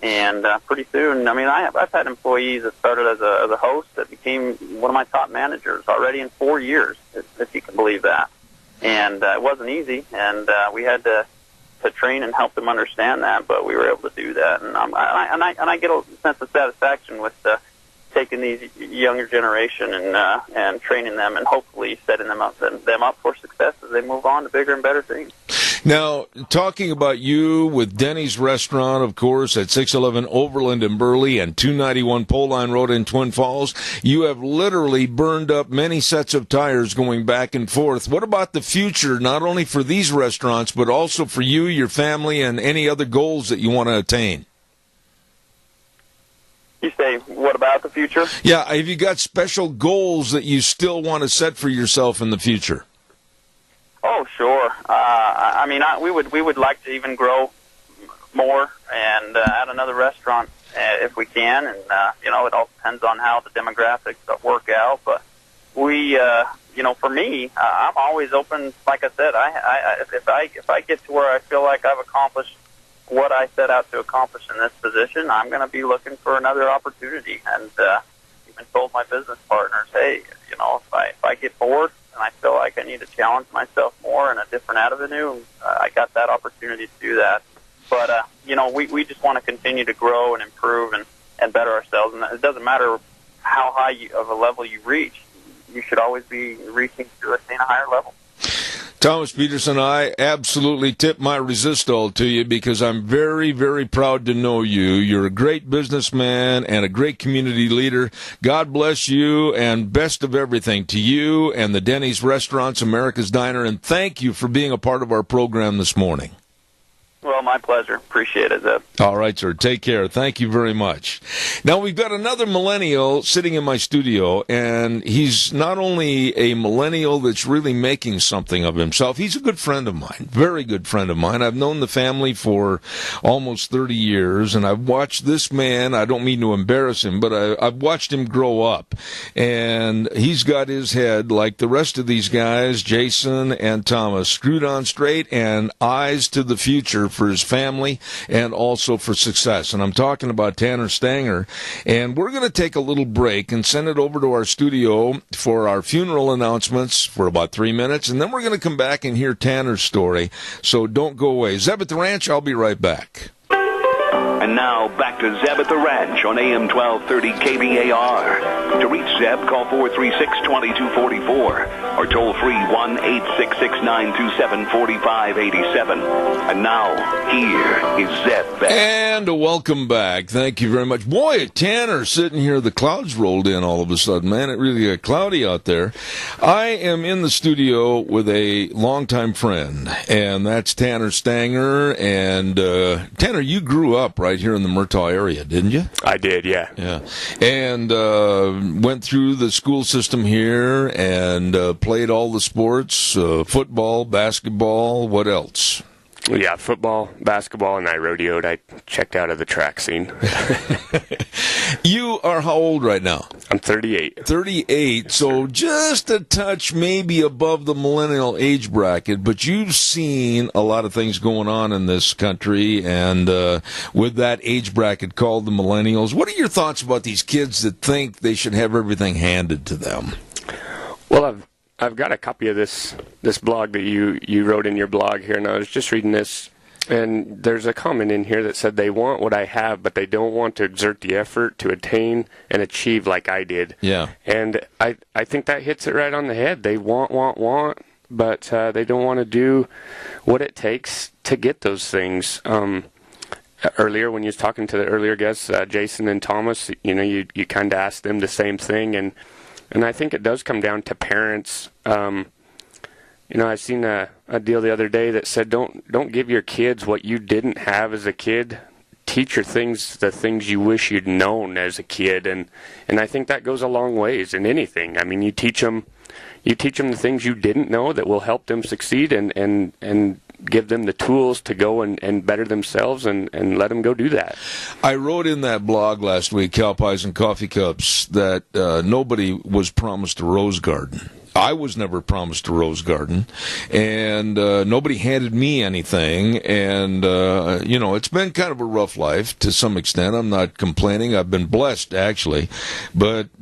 And pretty soon, I mean, I've had employees that started as a host that became one of my top managers already in 4 years, if you can believe that. And it wasn't easy, and we had to train and help them understand that, but we were able to do that. And I get a sense of satisfaction with taking these younger generation and training them and hopefully setting them up for success as they move on to bigger and better things. Now, talking about you with Denny's Restaurant, of course, at 611 Overland in Burley and 291 Pole Line Road in Twin Falls, you have literally burned up many sets of tires going back and forth. What about the future, not only for these restaurants, but also for you, your family, and any other goals that you want to attain? You say, what about the future? Yeah, have you got special goals that you still want to set for yourself in the future? Oh, sure. I mean, we would like to even grow more and add another restaurant if we can, and you know, it all depends on how the demographics work out. But we, you know, for me, I'm always open. Like I said, if I get to where I feel like I've accomplished what I set out to accomplish in this position, I'm going to be looking for another opportunity. And even told my business partners, hey, you know, if I get bored and I feel like I need to challenge myself more in a different avenue, I got that opportunity to do that. But, you know, we just want to continue to grow and improve and better ourselves. And it doesn't matter how high of a level you reach. You should always be reaching to attain a higher level. Thomas Peterson, I absolutely tip my resistol to you because I'm very, very proud to know you. You're a great businessman and a great community leader. God bless you, and best of everything to you and the Denny's Restaurants, America's Diner, and thank you for being a part of our program this morning. Well, my pleasure. Appreciate it, Zeb. All right, sir. Take care. Thank you very much. Now, we've got another millennial sitting in my studio, and he's not only a millennial that's really making something of himself, he's a good friend of mine, very good friend of mine. I've known the family for almost 30 years, and I've watched this man, I don't mean to embarrass him, but I've watched him grow up, and he's got his head, like the rest of these guys, Jason and Thomas, screwed on straight and eyes to the future for his family and also for success. And I'm talking about Tanner Stanger. And we're going to take a little break and send it over to our studio for our funeral announcements for about 3 minutes. And then we're going to come back and hear Tanner's story. So don't go away. Zeb at the Ranch, I'll be right back. And now, back to Zeb at the Ranch on AM 1230 KBAR. To reach Zeb, call 436-2244 or toll free 1-866-927-4587. And now, here is Zeb back. And welcome back. Thank you very much. Boy, Tanner sitting here, the clouds rolled in all of a sudden, man. It really got cloudy out there. I am in the studio with a longtime friend, and that's Tanner Stanger. And Tanner, you grew up right here in the Murtaugh area, didn't you? I did, yeah. Yeah. And went through the school system here and played all the sports, football, basketball, what else? Yeah, football, basketball, and I rodeoed. I checked out of the track scene. You are how old right now? I'm 38. 38, so just a touch maybe above the millennial age bracket, but you've seen a lot of things going on in this country, and with that age bracket called the millennials. What are your thoughts about these kids that think they should have everything handed to them? Well, I've got a copy of this blog that you wrote in your blog here, and I was just reading this, and there's a comment in here that said they want what I have, but they don't want to exert the effort to attain and achieve like I did. Yeah. And I think that hits it right on the head. They want, but they don't want to do what it takes to get those things. Earlier, when you was talking to the earlier guests, Jason and Thomas, you know, you kind of asked them the same thing, and I think it does come down to parents. You know, I seen a deal the other day that said, don't give your kids what you didn't have as a kid. Teach your things the things you wish you'd known as a kid, and I think that goes a long ways in anything. I mean, you teach them the things you didn't know that will help them succeed, and give them the tools to go and better themselves and let them go do that. I wrote in that blog last week, Cow Pies and Coffee Cups, that nobody was promised a rose garden. I was never promised a rose garden, and nobody handed me anything, and, it's been kind of a rough life to some extent. I'm not complaining. I've been blessed, actually, but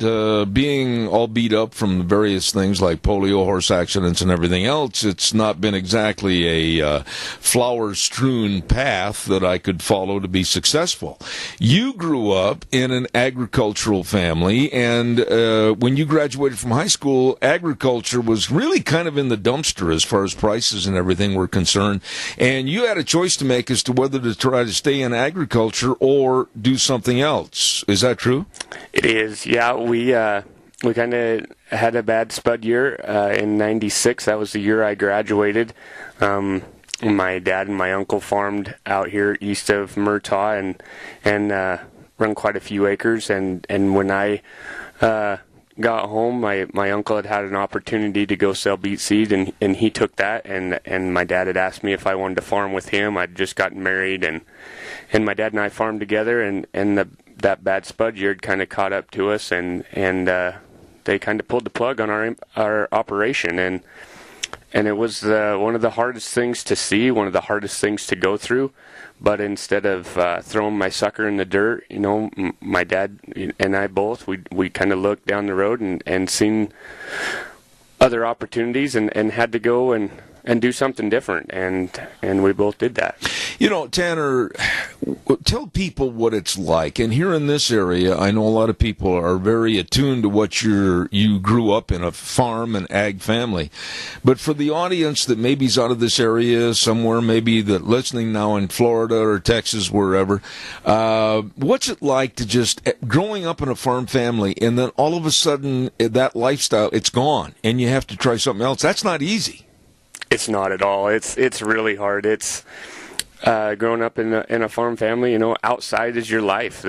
being all beat up from various things like polio, horse accidents, and everything else, it's not been exactly a flower-strewn path that I could follow to be successful. You grew up in an agricultural family, and when you graduated from high school, agriculture was really kind of in the dumpster as far as prices and everything were concerned, and you had a choice to make as to whether to try to stay in agriculture or do something else. Is that true? It is, yeah. We kind of had a bad spud year in '96. That was the year I graduated. My dad and my uncle farmed out here east of Murtaugh and run quite a few acres, and when I got home, my uncle had an opportunity to go sell beet seed, and he took that, and my dad had asked me if I wanted to farm with him. I'd just gotten married, and my dad and I farmed together, and that bad spud year had kind of caught up to us, and they kind of pulled the plug on our operation, and it was one of the hardest things to see, one of the hardest things to go through. But instead of throwing my sucker in the dirt, my dad and I both, we kind of looked down the road and seen other opportunities and had to go and do something different, and we both did that. Tanner, tell people what it's like. And here in this area, I know a lot of people are very attuned to what you grew up in, a farm and ag family. But for the audience that maybe's out of this area somewhere, maybe that listening now in Florida or Texas, wherever, what's it like to just growing up in a farm family and then all of a sudden that lifestyle, it's gone and you have to try something else? That's not easy. It's not at all. It's really hard. It's growing up in a farm family. Outside is your life.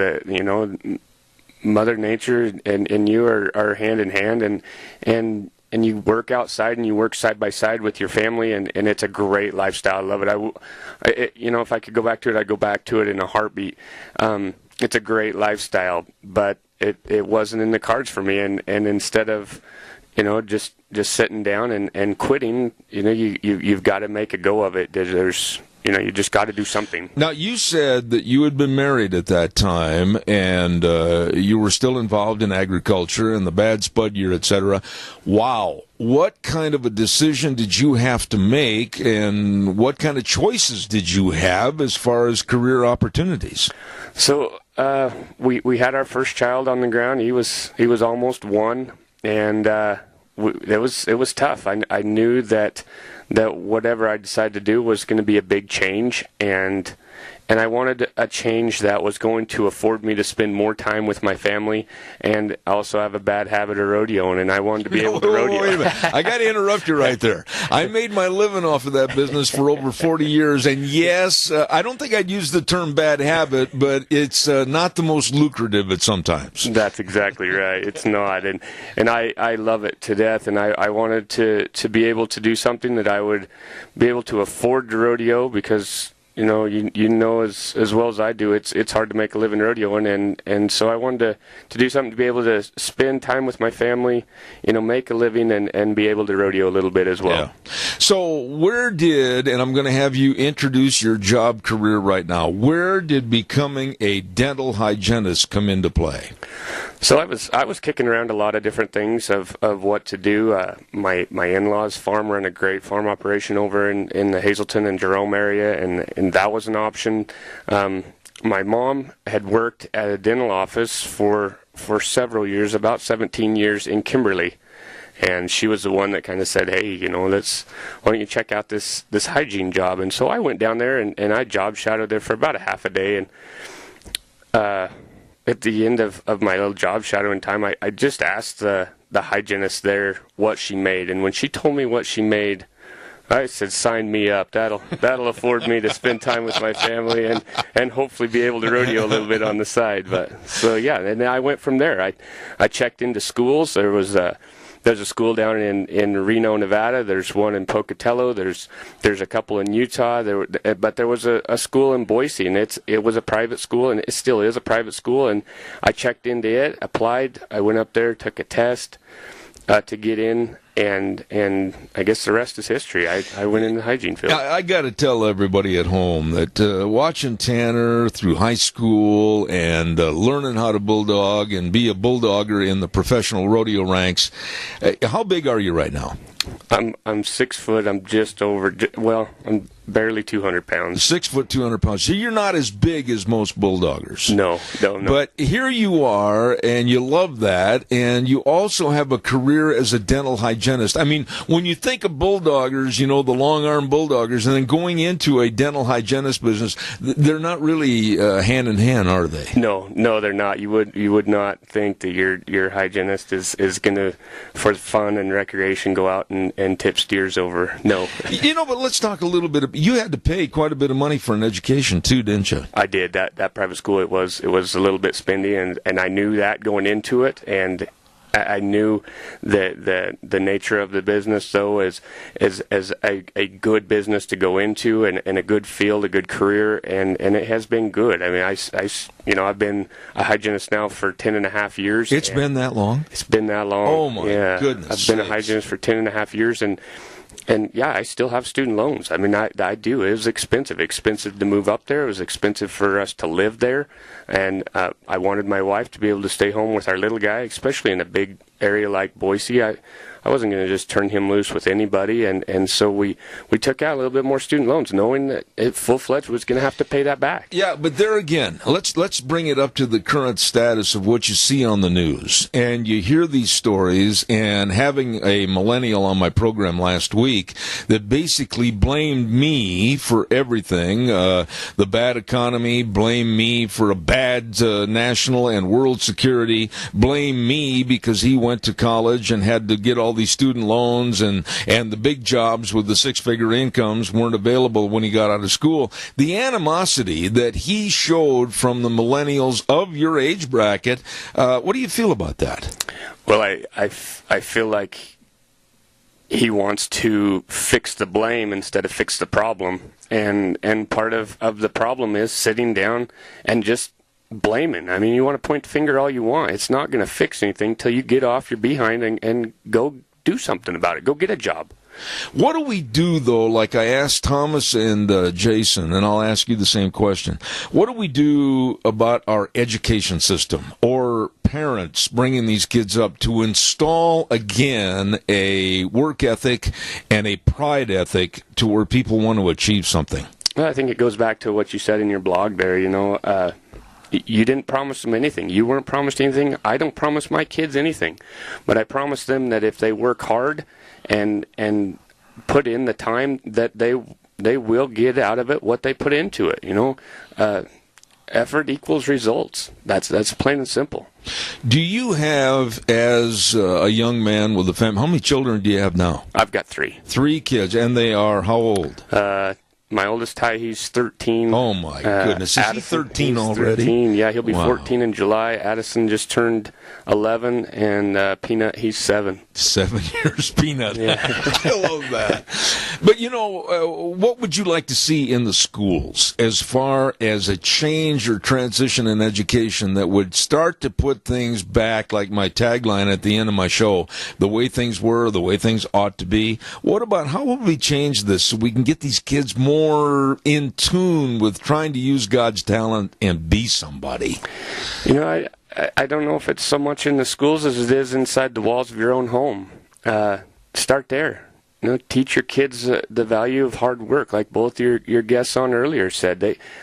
Mother Nature and you are hand in hand, and you work outside and you work side by side with your family, and it's a great lifestyle. I love it. If I could go back to it, I'd go back to it in a heartbeat. It's a great lifestyle, but it wasn't in the cards for me, and instead of just sitting down and quitting, you've got to make a go of it. You just got to do something. Now, you said that you had been married at that time, and you were still involved in agriculture and the bad spud year, etc. Wow. What kind of a decision did you have to make, and what kind of choices did you have as far as career opportunities? So we had our first child on the ground. He was almost one. And it was tough. I knew that whatever I decided to do was going to be a big change, and I wanted a change that was going to afford me to spend more time with my family, and also have a bad habit of rodeoing, and I wanted to be able to rodeo. Wait a minute. I got to interrupt you right there. I made my living off of that business for over 40 years, and yes, I don't think I'd use the term bad habit, but it's not the most lucrative at sometimes. That's exactly right. It's not, and I love it to death, and I wanted to be able to do something that I would be able to afford to rodeo, because you know as well as I do, it's hard to make a living rodeoing, and so I wanted to do something to be able to spend time with my family, make a living and be able to rodeo a little bit as well. Yeah. So and I'm going to have you introduce your job career right now, where did becoming a dental hygienist come into play? So I was kicking around a lot of different things of what to do. My in-laws run a great farm operation over in the Hazleton and Jerome area, and that was an option. My mom had worked at a dental office for several years, about 17 years in Kimberly. And she was the one that kind of said, hey, why don't you check out this hygiene job? And so I went down there and I job shadowed there for about a half a day. And at the end of my little job shadowing time, I just asked the hygienist there what she made. And when she told me what she made, I said, sign me up. That'll afford me to spend time with my family and hopefully be able to rodeo a little bit on the side. But so yeah, and I went from there. I checked into schools. There's a school down in Reno, Nevada. There's one in Pocatello. There's a couple in Utah. But there was a school in Boise, and it was a private school, and it still is a private school. And I checked into it, applied. I went up there, took a test to get in, and I guess the rest is history. I went in the hygiene field. I got to tell everybody at home that watching Tanner through high school and learning how to bulldog and be a bulldogger in the professional rodeo ranks, how big are you right now? I'm 6 foot. I'm just over. Well, I'm barely 200 pounds. 6 foot, 200 pounds. So you're not as big as most bulldoggers. No. But here you are, and you love that, and you also have a career as a dental hygienist. I mean, when you think of bulldoggers, you know, the long-arm bulldoggers, and then going into a dental hygienist business, they're not really hand in hand, are they? No, they're not. You would not think that your hygienist is going to, for fun and recreation, go out and tip steers over. No. You know, but let's talk a little bit. You had to pay quite a bit of money for an education too, didn't you? I did. That private school, it was a little bit spendy, and I knew that going into it, and I knew that the nature of the business, though, is a good business to go into, and a good field, a good career, and it has been good. I mean, I've been a hygienist now for 10.5 years. It's been that long? It's been that long. Oh, my goodness. I've been a hygienist for 10.5 years, and yeah, I still have student loans. I mean, I do. It was expensive to move up there. It was expensive for us to live there. And I wanted my wife to be able to stay home with our little guy, especially in a big area like Boise. I wasn't going to just turn him loose with anybody, and so we took out a little bit more student loans, knowing that it full-fledged was going to have to pay that back. Yeah, but there again, let's bring it up to the current status of what you see on the news. And you hear these stories, and having a millennial on my program last week that basically blamed me for everything, the bad economy, blamed me for a bad national and world security, blamed me because he went to college and had to get all these student loans, and the big jobs with the six-figure incomes weren't available when he got out of school. The animosity that he showed from the millennials of your age bracket, what do you feel about that? Well, I feel like he wants to fix the blame instead of fix the problem, and part of the problem is sitting down and just blaming. I mean, you want to point the finger all you want. It's not going to fix anything till you get off your behind and go do something about it. Go get a job. What do we do, though, like I asked Thomas and Jason, and I'll ask you the same question. What do we do about our education system or parents bringing these kids up to install, again, a work ethic and a pride ethic to where people want to achieve something? Well, I think it goes back to what you said in your blog there, you know. You didn't promise them anything. You weren't promised anything. I don't promise my kids anything. But I promise them that if they work hard and put in the time, that they will get out of it what they put into it, you know. Effort equals results. That's plain and simple. Do you have, as a young man with a family, how many children do you have now? I've got 3. 3 kids, and they are how old? My oldest Ty, he's 13. Oh, my goodness. Is Addison, he 13 already? 13. Yeah, he'll be Wow. 14 in July. Addison just turned 11, and Peanut, he's 7. 7 years, Peanut. Yeah. I love that. But, you know, what would you like to see in the schools as far as a change or transition in education that would start to put things back, like my tagline at the end of my show, the way things were, the way things ought to be? What about how would we change this so we can get these kids more in tune with trying to use God's talent and be somebody? You know, I don't know if it's so much in the schools as it is inside the walls of your own home. Start there. You know, teach your kids the value of hard work, like both your guests on earlier said.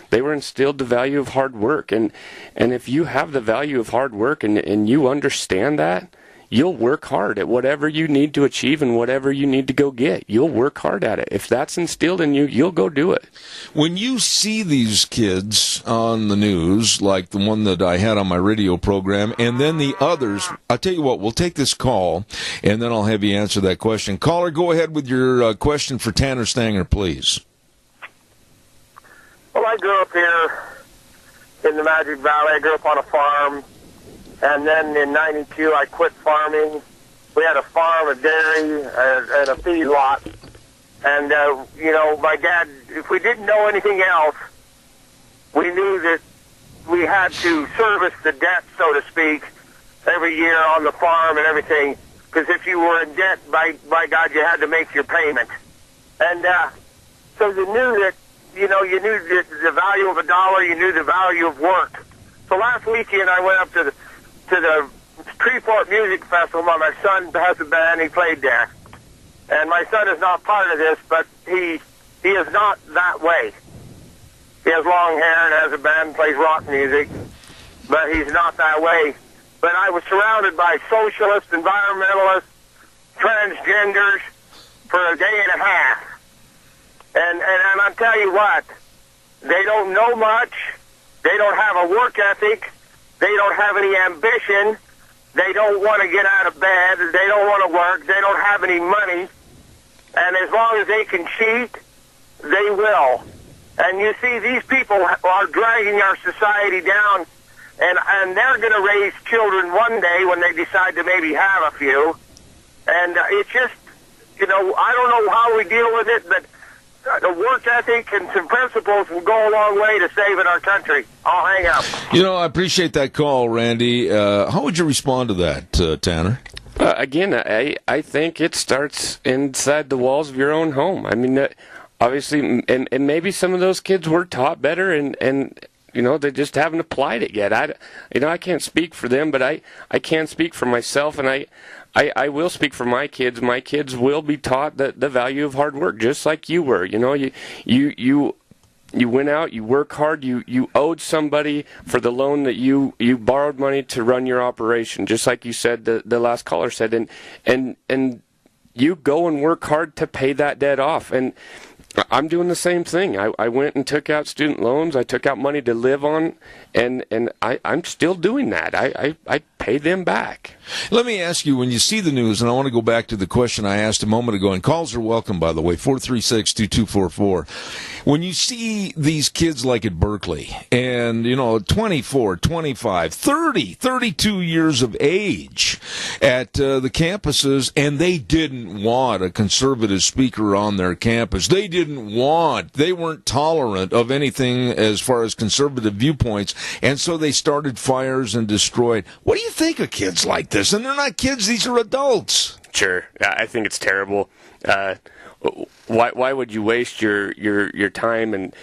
They were instilled the value of hard work, and if you have the value of hard work and you understand that, you'll work hard at whatever you need to achieve and whatever you need to go get. You'll work hard at it. If that's instilled in you, you'll go do it. When you see these kids on the news, like the one that I had on my radio program, and then the others, I'll tell you what, we'll take this call, and then I'll have you answer that question. Caller, go ahead with your question for Tanner Stanger, please. Well, I grew up here in the Magic Valley. I grew up on a farm. And then in 92, I quit farming. We had a farm, a dairy, and a feedlot. And, you know, my dad, if we didn't know anything else, we knew that we had to service the debt, so to speak, every year on the farm and everything. because if you were in debt, by God, you had to make your payment. And so you knew that, you knew the value of a dollar, you knew the value of work. So last weekend I went up to the Treeport Music Festival. My son has a band, he played there. And my son is not part of this, but he is not that way. He has long hair and has a band, plays rock music, but he's not that way. But I was surrounded by socialists, environmentalists, transgenders for a day and a half. And I'll tell you what, they don't know much, they don't have a work ethic, they don't have any ambition, they don't want to get out of bed, they don't want to work, they don't have any money, and as long as they can cheat, they will. And you see, these people are dragging our society down, and they're going to raise children one day when they decide to maybe have a few. And it's just, I don't know how we deal with it, but the work ethic and some principles will go a long way to saving our country. I'll hang up. I appreciate that call, Randy. How would you respond to that, Tanner? Again, I think it starts inside the walls of your own home. I mean, obviously, and maybe some of those kids were taught better, and they just haven't applied it yet. I can't speak for them, but I can speak for myself, and I will speak for my kids. My kids will be taught the value of hard work, just like you were. You went out, you work hard, you owed somebody for the loan that you borrowed money to run your operation, just like you said, the last caller said, and you go and work hard to pay that debt off. And I'm doing the same thing. I went and took out student loans. I took out money to live on, and I'm still doing that. I pay them back. Let me ask you, when you see the news, and I want to go back to the question I asked a moment ago, and calls are welcome, by the way, 436-2244. When you see these kids like at Berkeley, and, 24, 25, 30, 32 years of age at the campuses, and they didn't want a conservative speaker on their campus. They weren't tolerant of anything as far as conservative viewpoints, and so they started fires and destroyed. What do you think of kids like this? And they're not kids, these are adults. Sure. I think it's terrible. Why would you waste your time and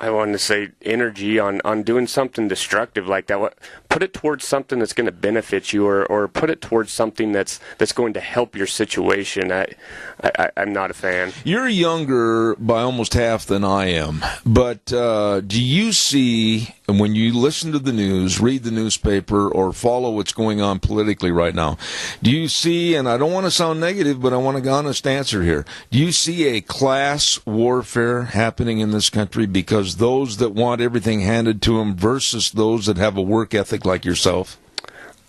I want to say energy on doing something destructive like that? Put it towards something that's going to benefit you, or put it towards something that's going to help your situation. I'm not a fan. You're younger by almost half than I am, but do you see, when you listen to the news, read the newspaper, or follow what's going on politically right now, do you see, and I don't want to sound negative, but I want an honest answer here, do you see a class warfare happening in this country because those that want everything handed to them versus those that have a work ethic like yourself?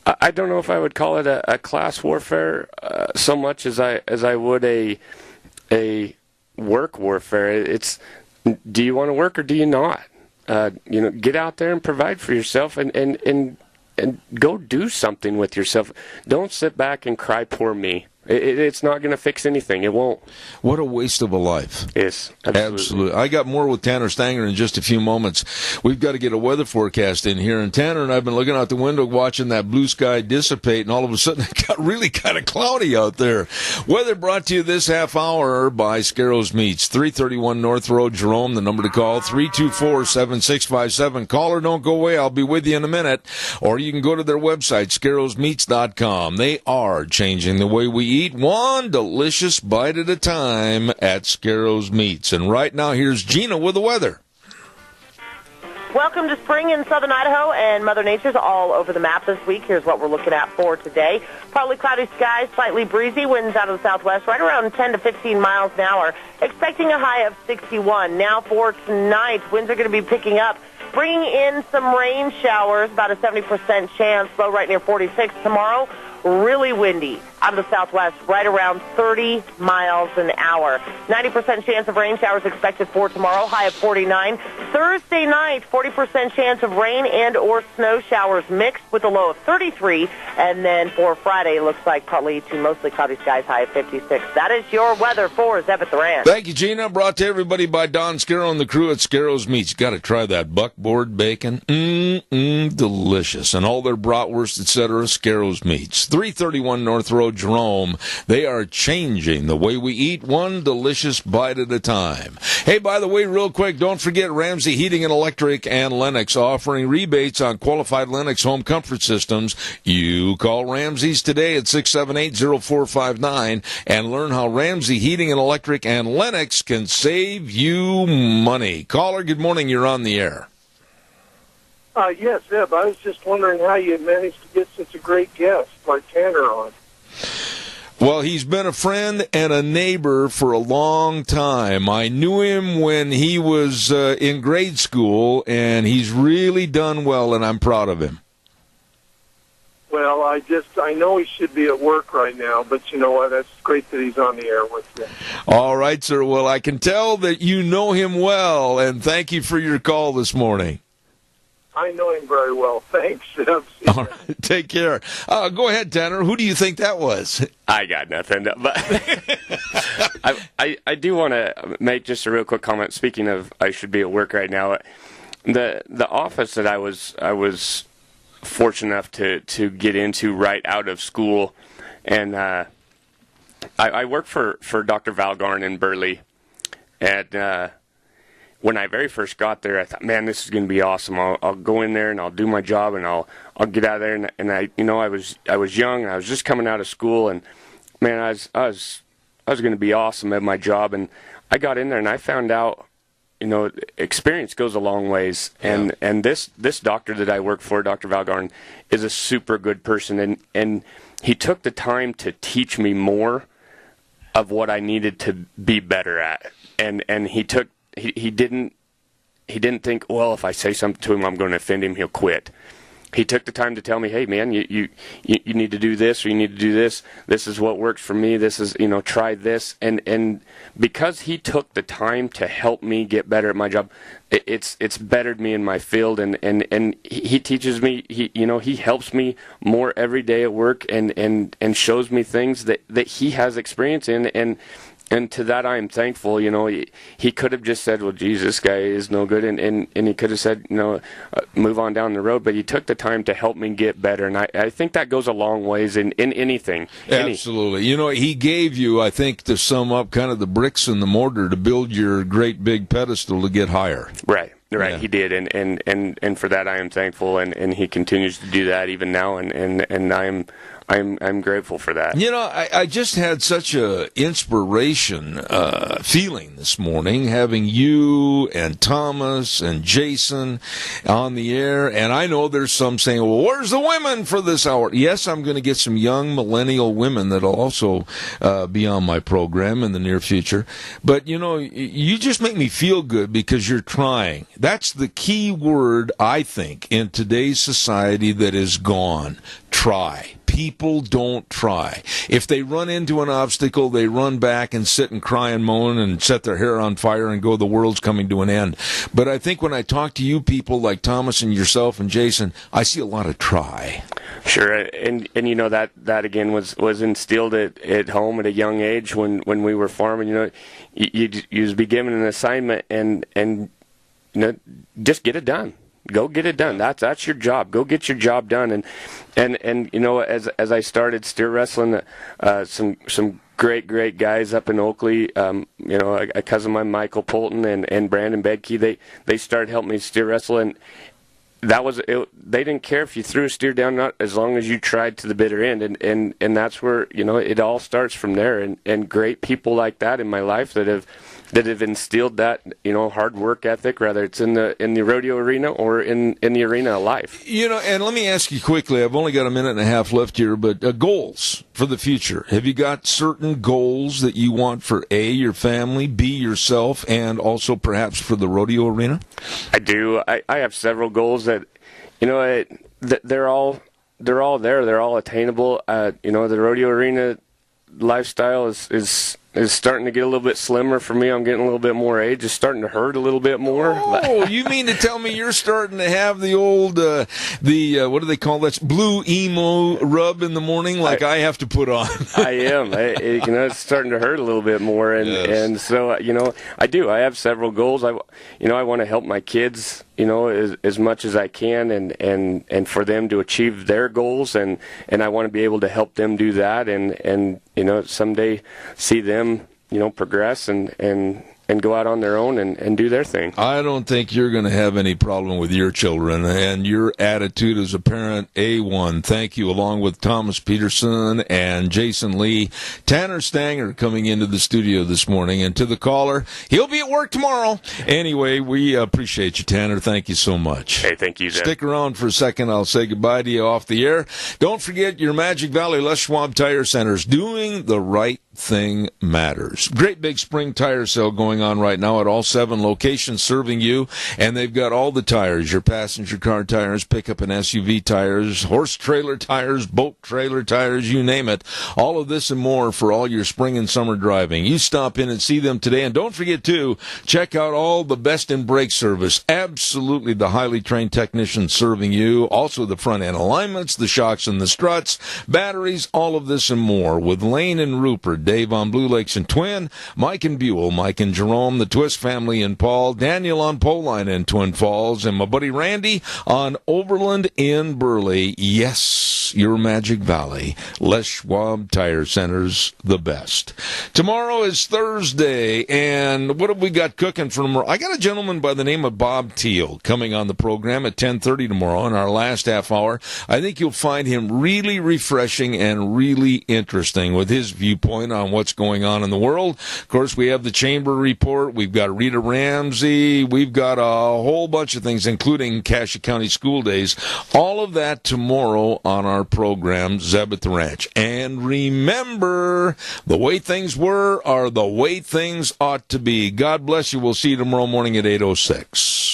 I don't know if I would call it a class warfare so much as I would a work warfare. It's, do you want to work or do you not? Get out there and provide for yourself and go do something with yourself. Don't sit back and cry, poor me. It's not going to fix anything. It won't. What a waste of a life. Yes, absolutely. I got more with Tanner Stanger in just a few moments. We've got to get a weather forecast in here, and Tanner and I have been looking out the window watching that blue sky dissipate, and all of a sudden it got really kind of cloudy out there. Weather brought to you this half hour by Scarrows Meats, 331 North Road, Jerome. The number to call, 324-7657. Call or don't go away. I'll be with you in a minute. Or you can go to their website, scarrowsmeats.com. They are changing the way we eat one delicious bite at a time at Scarrows Meats. And right now, here's Gina with the weather. Welcome to spring in southern Idaho, and Mother Nature's all over the map this week. Here's what we're looking at for today. Partly cloudy skies, slightly breezy, winds out of the southwest, right around 10 to 15 miles an hour. Expecting a high of 61. Now for tonight, winds are going to be picking up, bringing in some rain showers, about a 70% chance, low right near 46 tomorrow. Really windy. out of the southwest, right around 30 miles an hour. 90% chance of rain showers expected for tomorrow, high of 49. Thursday night, 40% chance of rain and or snow showers mixed with a low of 33. And then for Friday, it looks like partly to mostly cloudy skies, high of 56. That is your weather for Zeb at the Ranch. Thank you, Gina. Brought to everybody by Don Scarrow and the crew at Scarrow's Meats. Got to try that buckboard bacon. Delicious. And all their bratwurst, etc., Scarrow's Meats. 331 North Road, Jerome. They are changing the way we eat, one delicious bite at a time. Hey, by the way, real quick, don't forget Ramsey Heating and Electric and Lennox offering rebates on qualified Lennox home comfort systems. You call Ramsey's today at 678-0459 and learn how Ramsey Heating and Electric and Lennox can save you money. Caller, good morning. You're on the air. Yes, Zeb, I was just wondering how you managed to get such a great guest like Tanner on. Well, he's been a friend and a neighbor for a long time. I knew him when he was in grade school, and he's really done well, and I'm proud of him. Well, I know he should be at work right now, but you know what? That's great that he's on the air with you. All right, sir. Well, I can tell that you know him well, and thank you for your call this morning. I know him very well. Thanks, Zeb. All right, take care. Go ahead, Tanner. Who do you think that was? I got nothing. But I do want to make just a real quick comment. Speaking of, I should be at work right now. The office that I was fortunate enough to get into right out of school, and I work for Dr. Valgarn in Burley, and when I very first got there, I thought, man, this is going to be awesome. I'll go in there and I'll do my job and I'll get out of there. And I, I was young and I was just coming out of school, and man, I was going to be awesome at my job. And I got in there and I found out, experience goes a long ways. And this doctor that I work for, Dr. Valgarn, is a super good person. And he took the time to teach me more of what I needed to be better at. And he didn't think, well, if I say something to him, I'm going to offend him, he'll quit. He took the time to tell me, hey, man, you need to do this, or you need to do this. This is what works for me. This is, try this. And because he took the time to help me get better at my job, it's bettered me in my field. And he teaches me, he helps me more every day at work and shows me things that he has experience in. And to that I am thankful. He could have just said, well, geez, this guy is no good, and he could have said, move on down the road, but he took the time to help me get better, and I think that goes a long ways in anything. Absolutely. He gave you, I think, to sum up, kind of the bricks and the mortar to build your great big pedestal to get higher. Right. Yeah. He did, and for that I am thankful, and he continues to do that even now, and I'm grateful for that. I just had such a inspiration feeling this morning, having you and Thomas and Jason on the air, and I know there's some saying, well, where's the women for this hour? Yes, I'm going to get some young millennial women that'll also be on my program in the near future. But, you just make me feel good because you're trying. That's the key word, I think, in today's society that is gone. Try. People don't try. If they run into an obstacle, they run back and sit and cry and moan and set their hair on fire and go, the world's coming to an end. But I think when I talk to you people like Thomas and yourself and Jason, I see a lot of try. Sure, and that again was instilled at home at a young age when we were farming. You was be given an assignment and just get it done. Go get it done. That's your job. Go get your job done. And as I started steer wrestling, some great guys up in Oakley, a cousin of mine, Michael Polton and Brandon Bedke, they started helping me steer wrestle, and they didn't care if you threw a steer down, not as long as you tried to the bitter end, and that's where it all starts from there. And great people like that in my life that have instilled that hard work ethic, whether it's in the rodeo arena or in the arena of life. And let me ask you quickly, I've only got a minute and a half left here, but goals for the future. Have you got certain goals that you want for A, your family, B, yourself, and also perhaps for the rodeo arena? I do. I have several goals that they're all they're all there. They're all attainable. You know, the rodeo arena lifestyle is starting to get a little bit slimmer for me. I'm getting a little bit more age. It's starting to hurt a little bit more. Oh, you mean to tell me you're starting to have the old, what do they call that? Blue emo rub in the morning like I have to put on. I am. You know, it's starting to hurt a little bit more. And so, you know, I do. I have several goals. I want to help my kids, you know, as much as I can and for them to achieve their goals. And I want to be able to help them do that and you know, someday see them, you know, progress and go out on their own and do their thing. I don't think you're going to have any problem with your children, and your attitude as a parent, A1. Thank you, along with Thomas Peterson and Jason Lee. Tanner Stanger coming into the studio this morning, and to the caller, he'll be at work tomorrow. Anyway, we appreciate you, Tanner. Thank you so much. Hey, thank you, Zeb. Stick around for a second. I'll say goodbye to you off the air. Don't forget your Magic Valley Les Schwab Tire Centers. Doing the right thing matters. Great big spring tire sale going on right now at all 7 locations serving you, and they've got all the tires, your passenger car tires, pickup and SUV tires, horse trailer tires, boat trailer tires, you name it. All of this and more for all your spring and summer driving. You stop in and see them today, and don't forget to check out all the best in brake service. Absolutely the highly trained technicians serving you. Also the front end alignments, the shocks and the struts, batteries, all of this and more with Lane and Rupert, Dave on Blue Lakes and Twin, Mike and Buell, Mike and Jerome, the Twist family in Paul, Daniel on Poline in Twin Falls, and my buddy Randy on Overland in Burley. Yes, your Magic Valley. Les Schwab Tire Centers, the best. Tomorrow is Thursday, and what have we got cooking for tomorrow? I got a gentleman by the name of Bob Teal coming on the program at 10:30 tomorrow in our last half hour. I think you'll find him really refreshing and really interesting with his viewpoint on what's going on in the world. Of course, we have the Chamber Report. We've got Rita Ramsey. We've got a whole bunch of things, including Cassia County School Days. All of that tomorrow on our program, Zeb at the Ranch. And remember, the way things were are the way things ought to be. God bless you. We'll see you tomorrow morning at 8:06.